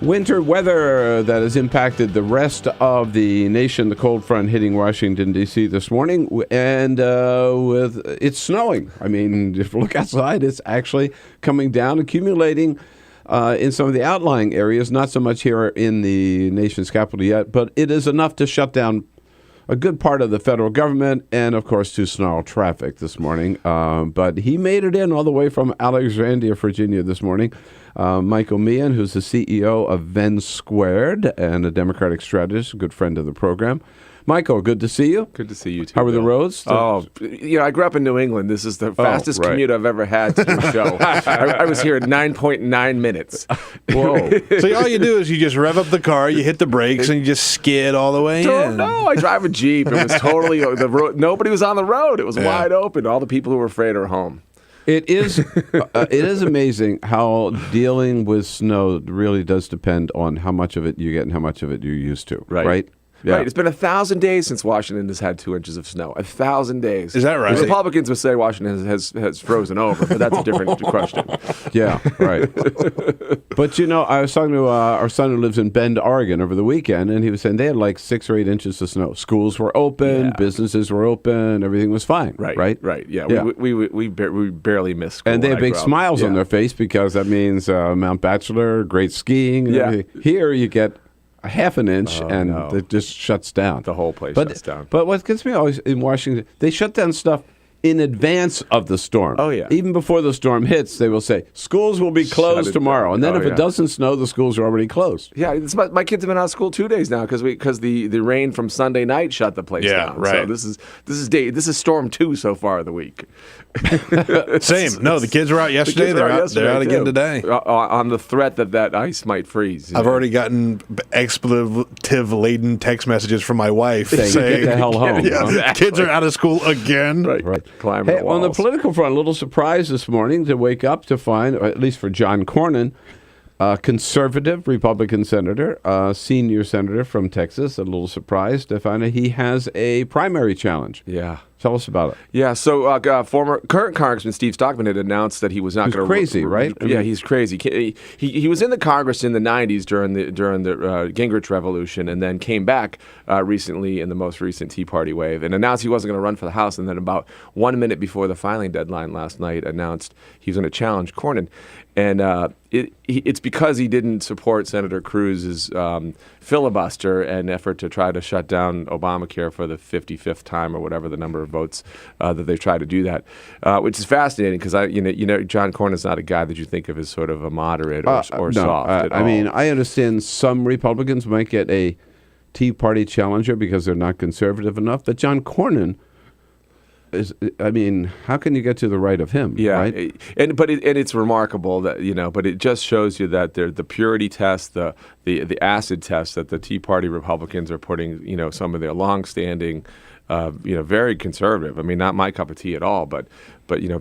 Winter weather that has impacted the rest of the nation. The cold front hitting Washington, D.C. this morning, and it's snowing. I mean, if you look outside, it's actually coming down, accumulating in some of the outlying areas. Not so much here in the nation's capital yet, but it is enough to shut down a good part of the federal government and, of course, to snarl traffic this morning. But he made it in all the way from Alexandria, Virginia this morning. Michael Meehan, who's the CEO of VennSquared and a Democratic strategist, a good friend of the program. Michael, good to see you. Good to see you, too. How were the roads? I grew up in New England. This is the fastest commute I've ever had to your show. I was here at 9.9 minutes. Whoa. So all you do is you just rev up the car, you hit the brakes, and you just skid all the way in. No, I drive a Jeep. It was totally, the road. Nobody was on the road. It was wide open. All the people who were afraid are home. It is amazing how dealing with snow really does depend on how much of it you get and how much of it you're used to, right? Yeah. Right. It's been 1,000 days since Washington has had 2 inches of snow. 1,000 days. Is that right? The Republicans would say Washington has frozen over, but that's a different question. Yeah, right. But, I was talking to our son who lives in Bend, Oregon over the weekend, and he was saying they had like 6 or 8 inches of snow. Schools were open, businesses were open, everything was fine. Right. Yeah. We barely missed school. And they have big smiles on their face because that means Mount Bachelor, great skiing, and everything. Here you get a half an inch, it just shuts down. The whole place shuts down. But what gets me always in Washington, they shut down stuff in advance of the storm. Oh, yeah. Even before the storm hits, they will say, schools will be closed tomorrow. And then if it doesn't snow, the schools are already closed. Yeah, my kids have been out of school 2 days now because the rain from Sunday night shut the place down. Right. So this is storm 2 so far of the week. Same. No, the kids were out yesterday. They're out again today. On the threat that ice might freeze. I've already gotten expletive-laden text messages from my wife saying, get the hell home. Kids are out of school again. Right. Hey, on the political front, a little surprise this morning to wake up to find, or at least for John Cornyn, conservative Republican senator, senior senator from Texas, a little surprised to find that he has a primary challenge. Yeah. Tell us about it. Yeah, so current Congressman Steve Stockman had announced that he was not going to... crazy, right? He's crazy. He was in the Congress in the 90s during the Gingrich Revolution, and then came back recently in the most recent Tea Party wave, and announced he wasn't going to run for the House, and then about 1 minute before the filing deadline last night, announced he was going to challenge Cornyn. And it's because he didn't support Senator Cruz's filibuster and effort to try to shut down Obamacare for the 55th time or whatever the number of votes that they've tried to do that, which is fascinating because John Cornyn's not a guy that you think of as sort of a moderate or soft at all. I mean, I understand some Republicans might get a Tea Party challenger because they're not conservative enough, but John Cornyn how can you get to the right of him? Yeah, right? and it's remarkable that but it just shows you that the purity test, the acid test that the Tea Party Republicans are putting some of their longstanding, very conservative. I mean, not my cup of tea at all, but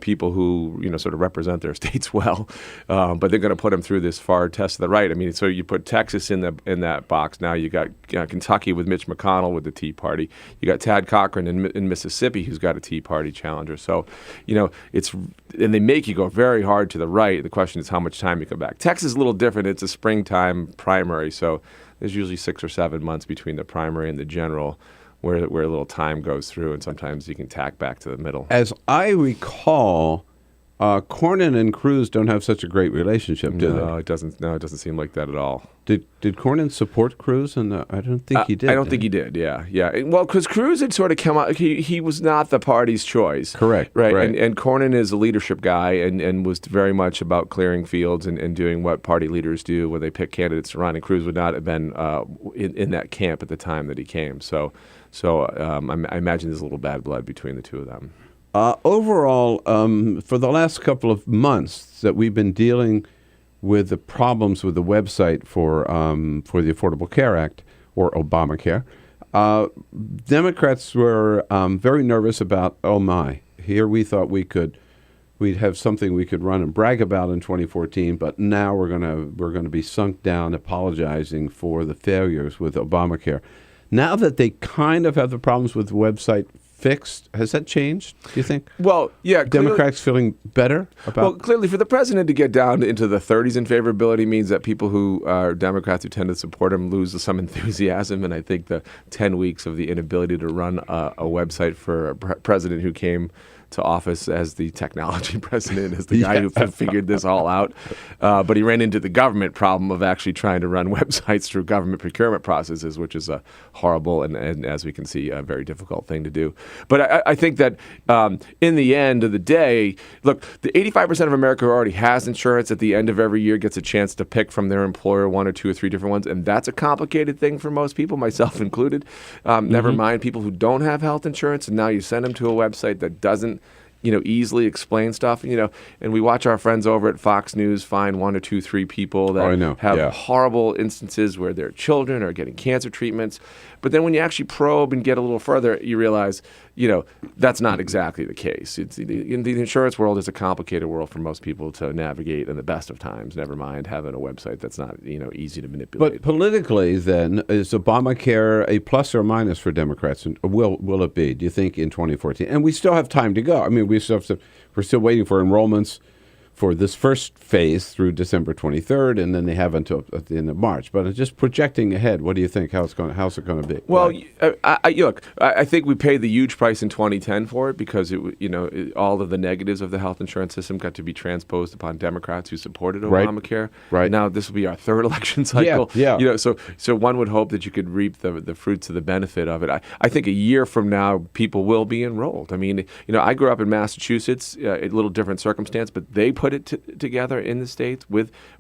people who sort of represent their states well, but they're going to put them through this far test to the right. I mean, so you put Texas in that box. Now you got Kentucky with Mitch McConnell with the Tea Party. You got Tad Cochran in Mississippi who's got a Tea Party challenger. So and they make you go very hard to the right. The question is how much time you come back. Texas is a little different. It's a springtime primary, so there's usually 6 or 7 months between the primary and the general, where a little time goes through, and sometimes you can tack back to the middle. As I recall, Cornyn and Cruz don't have such a great relationship, do they? No, it doesn't seem like that at all. Did Cornyn support Cruz? And I don't think he did. I don't think he did. Yeah. Well, because Cruz had sort of come out. He was not the party's choice. Correct. Right. And Cornyn is a leadership guy and was very much about clearing fields and doing what party leaders do when they pick candidates to run. And Cruz would not have been in that camp at the time that he came. So I imagine there's a little bad blood between the two of them. Overall, for the last couple of months that we've been dealing with the problems with the website for the Affordable Care Act, or Obamacare, Democrats were very nervous about, here we thought we'd have something we could run and brag about in 2014, but now we're gonna be sunk down apologizing for the failures with Obamacare. Now that they kind of have the problems with the website fixed. Has that changed, do you think? Well, yeah. Democrats feeling better about... Well, clearly for the president to get down into the 30s in favorability means that people who are Democrats who tend to support him lose some enthusiasm. And I think the 10 weeks of the inability to run a website for a president who came to office as the technology president, as the guy who figured this all out. But he ran into the government problem of actually trying to run websites through government procurement processes, which is a horrible and as we can see, a very difficult thing to do. But I think that in the end of the day, look, the 85% of America who already has insurance at the end of every year gets a chance to pick from their employer 1 or 2 or 3 different ones. And that's a complicated thing for most people, myself included. Never mind people who don't have health insurance. And now you send them to a website that doesn't easily explain stuff, and we watch our friends over at Fox News find 1 or 2, 3 people that have horrible instances where their children are getting cancer treatments. But then when you actually probe and get a little further, you realize, that's not exactly the case. It's the insurance world is a complicated world for most people to navigate in the best of times, never mind having a website that's not, easy to manipulate. But politically, then, is Obamacare a plus or minus for Democrats? And will it be, do you think, in 2014? And we still have time to go. I mean, we're still waiting for enrollments for this first phase through December 23rd, and then they have until at the end of March. But just projecting ahead, what do you think? How's it going to be? Well, look, I think we paid the huge price in 2010 for it because all of the negatives of the health insurance system got to be transposed upon Democrats who supported Obamacare. Right. Now this will be our 3rd election cycle. Yeah. So one would hope that you could reap the fruits of the benefit of it. I think a year from now, people will be enrolled. I mean, I grew up in Massachusetts, a little different circumstance, but they put it together in the states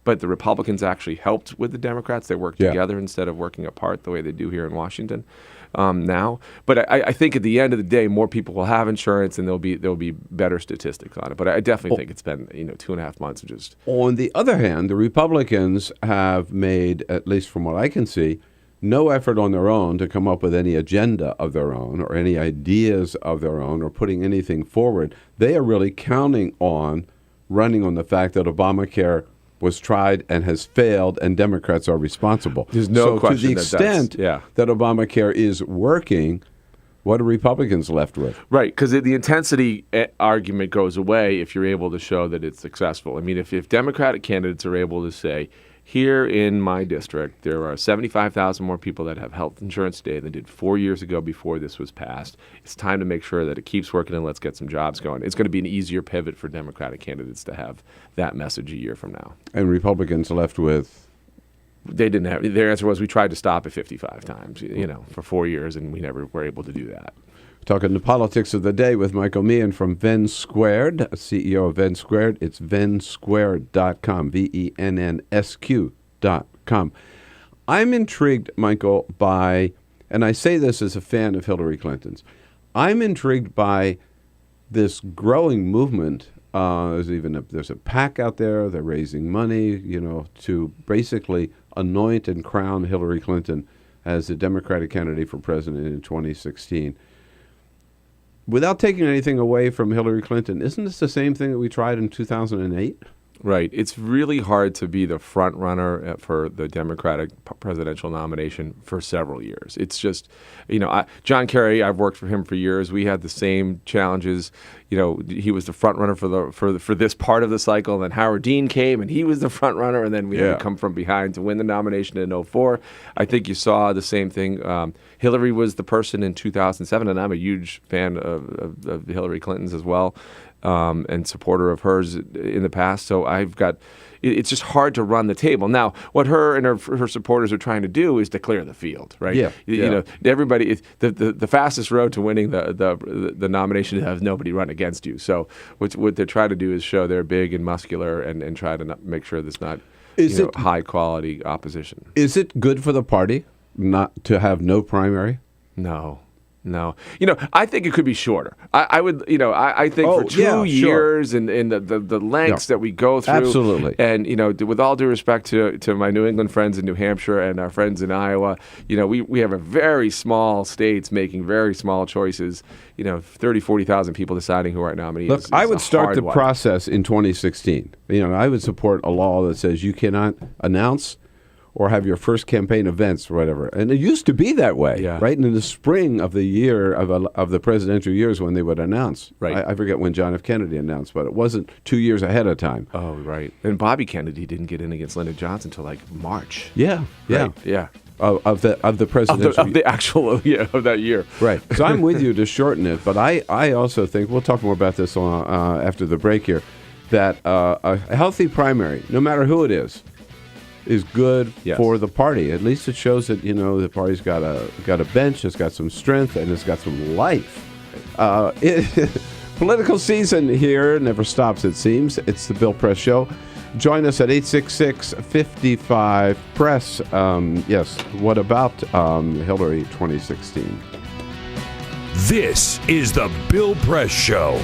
but the Republicans actually helped with the Democrats. They worked together instead of working apart the way they do here in Washington now. But I think at the end of the day, more people will have insurance and there'll be better statistics on it. But I definitely think it's been 2.5 months of just. On the other hand, the Republicans have made, at least from what I can see, no effort on their own to come up with any agenda of their own or any ideas of their own or putting anything forward. They are really counting on running on the fact that Obamacare was tried and has failed, and Democrats are responsible. There's no question to the extent that Obamacare is working, what are Republicans left with? Right, because the intensity argument goes away if you're able to show that it's successful. I mean, if Democratic candidates are able to say, here in my district, there are 75,000 more people that have health insurance today than did 4 years ago before this was passed. It's time to make sure that it keeps working and let's get some jobs going. It's going to be an easier pivot for Democratic candidates to have that message a year from now. And Republicans left with? They didn't have. Their answer was, we tried to stop it 55 times, for 4 years, and we never were able to do that. Talking the politics of the day with Michael Meehan from VennSquared, CEO of VennSquared. It's VennSquared.com, VennSQ.com. I'm intrigued, Michael, by, and I say this as a fan of Hillary Clinton's, I'm intrigued by this growing movement. There's a PAC out there. They're raising money, to basically anoint and crown Hillary Clinton as the Democratic candidate for president in 2016. Without taking anything away from Hillary Clinton, isn't this the same thing that we tried in 2008? Right. It's really hard to be the front runner for the Democratic presidential nomination for several years. It's just, John Kerry, I've worked for him for years. We had the same challenges. He was the front runner for this part of the cycle. And then Howard Dean came and he was the front runner. And then we had to come from behind to win the nomination in 2004. I think you saw the same thing. Hillary was the person in 2007, and I'm a huge fan of Hillary Clinton's as well. And supporter of hers in the past. So it's just hard to run the table. Now, what her and her supporters are trying to do is to clear the field, right? Everybody, the fastest road to winning the nomination is to have nobody run against you. So what they're trying to do is show they're big and muscular and try to make sure there's not high quality opposition. Is it good for the party not to have no primary? No. I think it could be shorter. I think for 2 years and the lengths that we go through. Absolutely. And, with all due respect to my New England friends in New Hampshire and our friends in Iowa, we have a very small states making very small choices, 30, 40,000 people deciding who our nominee is. Look, I would start the process in 2016. I would support a law that says you cannot announce or have your first campaign events or whatever. And it used to be that way, right? And in the spring of the year of the presidential years when they would announce. Right. I forget when John F. Kennedy announced, but it wasn't 2 years ahead of time. Oh, right. And Bobby Kennedy didn't get in against Lyndon Johnson until like March. Yeah, yeah. Right. Yeah. Of the presidential of the actual of that year. Right. So I'm with you to shorten it, but I also think we'll talk more about this after the break here. That a healthy primary, no matter who it is good for the party. At least it shows that the party's got a bench, it's got some strength, and it's got some life. Political season here never stops. It seems. It's the Bill Press Show. Join us at 866-55-PRESS. Yes. What about Hillary 2016? This is the Bill Press Show.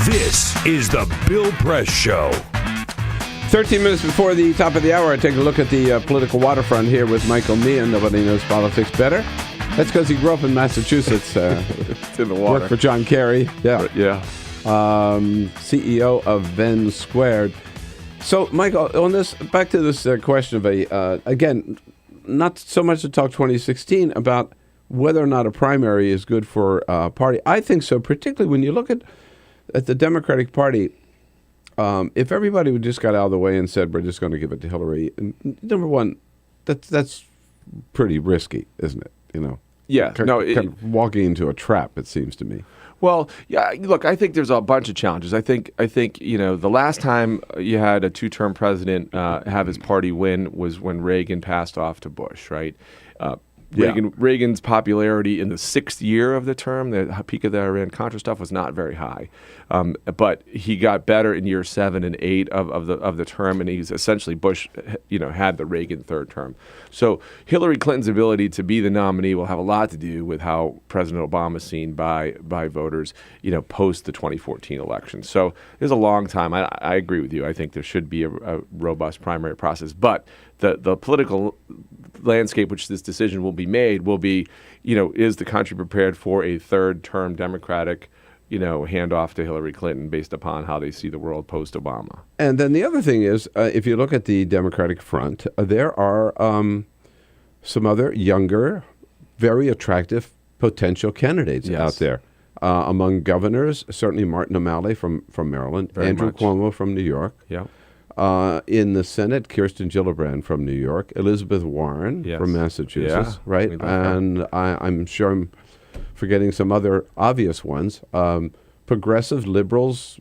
This is the Bill Press Show. 13 minutes before the top of the hour, I take a look at the political waterfront here with Michael Meehan. Nobody knows politics better. That's because he grew up in Massachusetts. It's in the water. Worked for John Kerry. Yeah. Yeah. CEO of VennSquared. So, Michael, on this, back to this question of again, not so much to talk 2016 about whether or not a primary is good for a party. I think so, particularly when you look at the Democratic Party. If everybody would just got out of the way and said, we're just going to give it to Hillary, number one, that's pretty risky, isn't it? You know, Yeah, kind of walking into a trap, it seems to me. Well, yeah. Look, I think there's a bunch of challenges. I think the last time you had a two-term president have his party win was when Reagan passed off to Bush, right? Reagan's popularity in the 6th year of the term, the peak of the Iran-Contra stuff, was not very high, but he got better in year 7 and 8 of the term, and he's essentially Bush, had the Reagan third term. So Hillary Clinton's ability to be the nominee will have a lot to do with how President Obama is seen by voters, post the 2014 election. So there's a long time. I agree with you. I think there should be a robust primary process, but the political landscape which this decision will be made will be, is the country prepared for a third-term Democratic, handoff to Hillary Clinton based upon how they see the world post-Obama? And then the other thing is, if you look at the Democratic front, there are some other younger, very attractive potential candidates out there. Among governors, certainly Martin O'Malley from Maryland, Andrew Cuomo from New York. Yeah. In the Senate, Kirsten Gillibrand from New York, Elizabeth Warren from Massachusetts, right? And I'm sure I'm forgetting some other obvious ones. Progressive liberals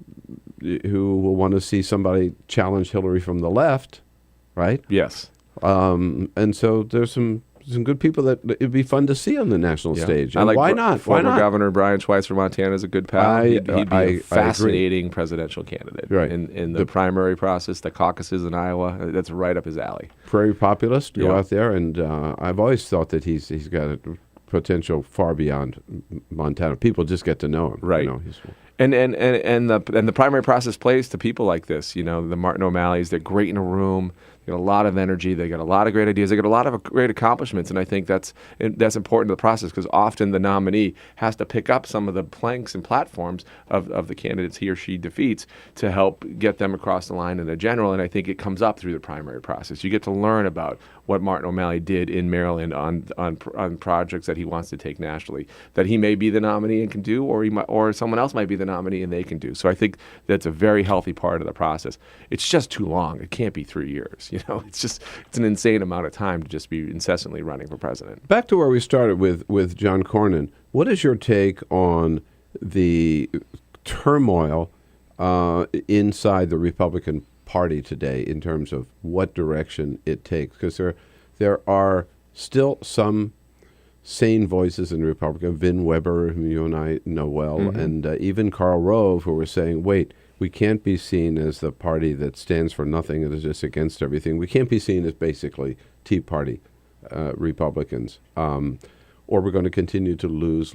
who will want to see somebody challenge Hillary from the left, right? Yes. And so there's some good people that it'd be fun to see on the national stage. And why not? Former Governor Brian Schweitzer of Montana is a good pal. He'd be a fascinating presidential candidate. Right. In the primary process, the caucuses in Iowa, that's right up his alley. Prairie populist, go out there, and I've always thought that he's got a potential far beyond Montana. People just get to know him. Right. And the primary process plays to people like this. The Martin O'Malleys, they're great in a room. They got a lot of energy. They got a lot of great ideas. They got a lot of great accomplishments, and I think that's important to the process because often the nominee has to pick up some of the planks and platforms of the candidates he or she defeats to help get them across the line in a general. And I think it comes up through the primary process. You get to learn about what Martin O'Malley did in Maryland on projects that he wants to take nationally, that he may be the nominee and can do, or someone else might be the nominee and they can do. So I think that's a very healthy part of the process. It's just too long. It can't be 3 years. It's an insane amount of time to just be incessantly running for president. Back to where we started with John Cornyn. What is your take on the turmoil inside the Republican Party today in terms of what direction it takes? Because there are still some sane voices in the Republican, Vin Weber, whom you and I know well, and even Karl Rove, who were saying, wait, we can't be seen as the party that stands for nothing and is just against everything. We can't be seen as basically Tea Party Republicans. Or we're going to continue to lose.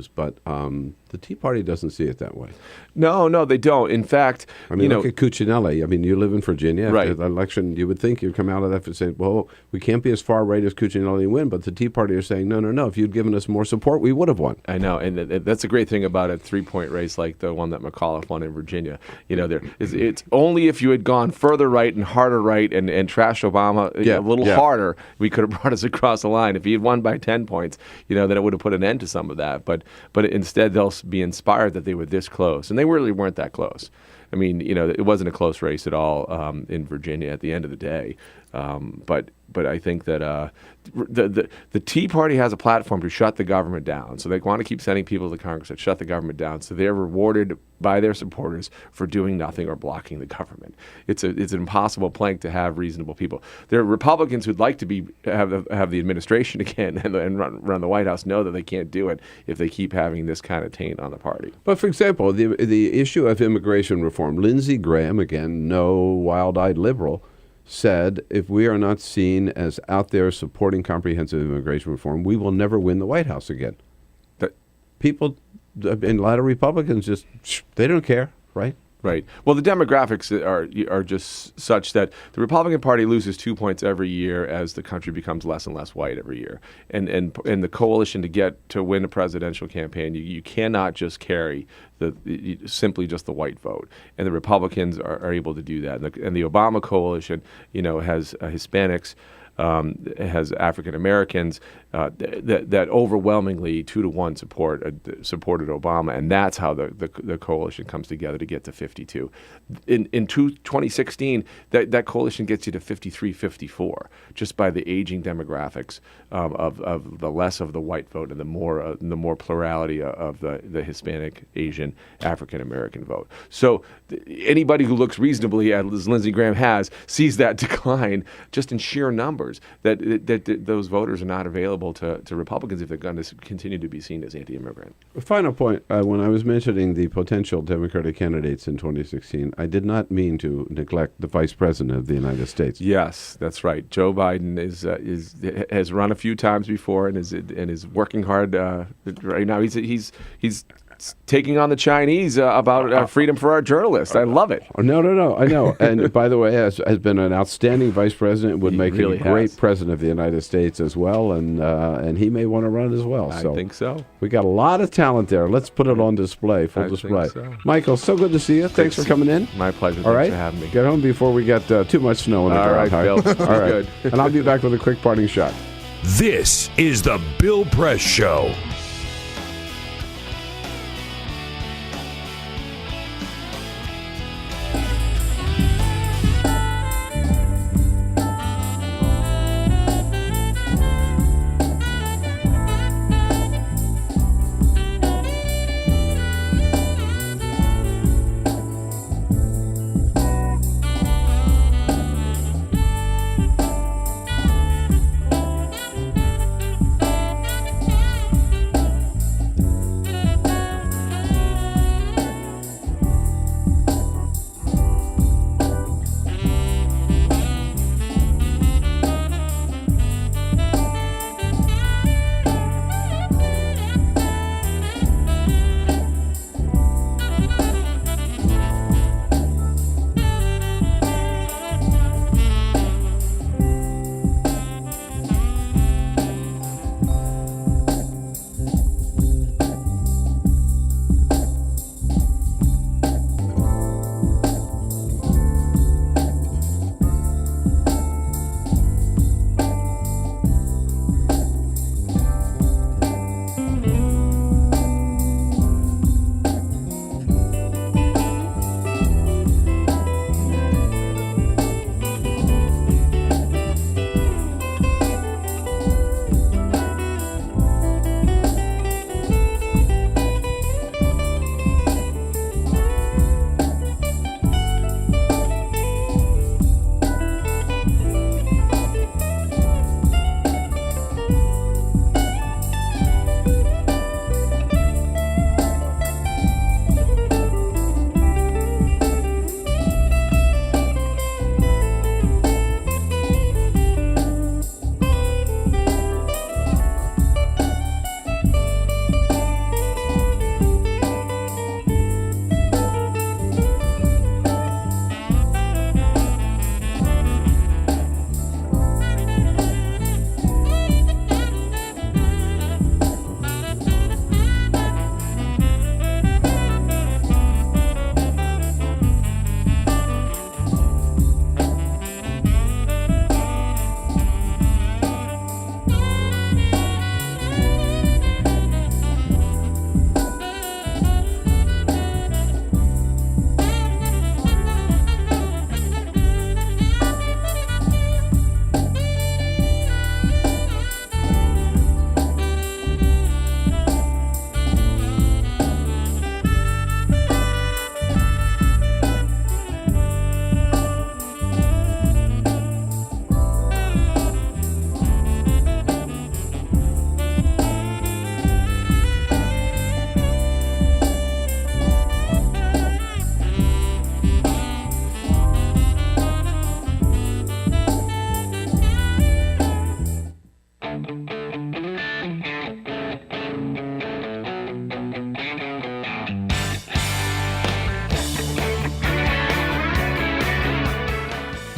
But the Tea Party doesn't see it that way. No, they don't. In fact, look at Cuccinelli. You live in Virginia. Right. After the election, you would think you'd come out of that and say, well, we can't be as far right as Cuccinelli and win. But the Tea Party are saying, no. If you'd given us more support, we would have won. I know. And that's a great thing about a 3-point race like the one that McAuliffe won in Virginia. It's only if you had gone further right and harder right and trashed Obama a little harder, we could have brought us across the line. If he had won by 10 points, then it would have put an end to some of that. But instead, they'll be inspired that they were this close. And they really weren't that close. It wasn't a close race at all in Virginia at the end of the day. But I think that the Tea Party has a platform to shut the government down. So they want to keep sending people to Congress that shut the government down. So they're rewarded by their supporters for doing nothing or blocking the government. It's an impossible plank to have reasonable people. There are Republicans who'd like to have the administration again and run the White House know that they can't do it if they keep having this kind of taint on the party. But for example, the issue of immigration reform, Lindsey Graham, again, no wild-eyed liberal, said, if we are not seen as out there supporting comprehensive immigration reform, we will never win the White House again. People, and a lot of Republicans they don't care, right? Right. Well, the demographics are just such that the Republican Party loses 2 points every year as the country becomes less and less white every year. And the coalition to win a presidential campaign, you cannot just carry simply just the white vote. And the Republicans are able to do that. And the Obama coalition, has Hispanics has African Americans, that overwhelmingly 2-to-1 supported Obama, and that's how the coalition comes together to get to 52. In 2016, that coalition gets you to 53-54 just by the aging demographics of the less of the white vote and the more plurality of the Hispanic, Asian, African American vote. So anybody who looks reasonably, as Lindsey Graham has, sees that decline just in sheer numbers, that those voters are not available to Republicans if they're going to continue to be seen as anti-immigrant. A final point, when I was mentioning the potential Democratic candidates in 2016, I did not mean to neglect the Vice President of the United States. Yes, that's right. Joe Biden has run a few times before and is working hard right now. He's taking on the Chinese about freedom for our journalists. I love it. No, I know. And by the way, has been an outstanding vice president, would make really a great has. president of the United States as well, and he may want to run as well. I think so. We got a lot of talent there. Let's put it on display, full display. Think so. Michael, so good to see you. Thanks for coming in. My pleasure. All right. Thanks for having me. Get home before we get too much snow in the All ground. right, Bill. All right. Good. And I'll be back with a quick parting shot. This is the Bill Press Show.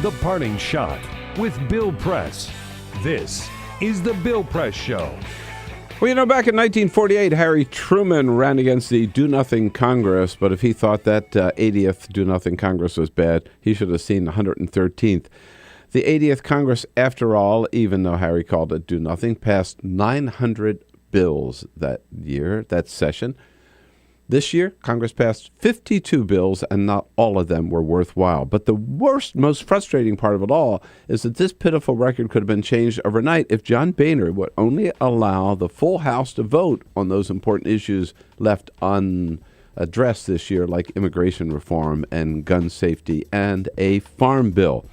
The Parting Shot with Bill Press. This is the Bill Press Show. Well, back in 1948, Harry Truman ran against the Do-Nothing Congress, but if he thought that 80th Do-Nothing Congress was bad, he should have seen the 113th. The 80th Congress, after all, even though Harry called it do nothing, passed 900 bills that year, that session. This year, Congress passed 52 bills, and not all of them were worthwhile. But the worst, most frustrating part of it all is that this pitiful record could have been changed overnight if John Boehner would only allow the full House to vote on those important issues left unaddressed this year, like immigration reform and gun safety and a farm bill.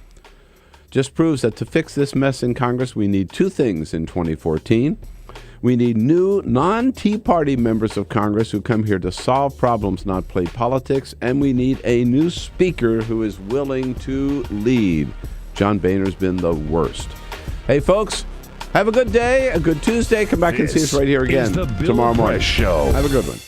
Just proves that to fix this mess in Congress, we need two things in 2014. We need new non-Tea Party members of Congress who come here to solve problems, not play politics. And we need a new speaker who is willing to lead. John Boehner's been the worst. Hey, folks, have a good day, a good Tuesday. Come back and see us right here again tomorrow morning. Show. Have a good one.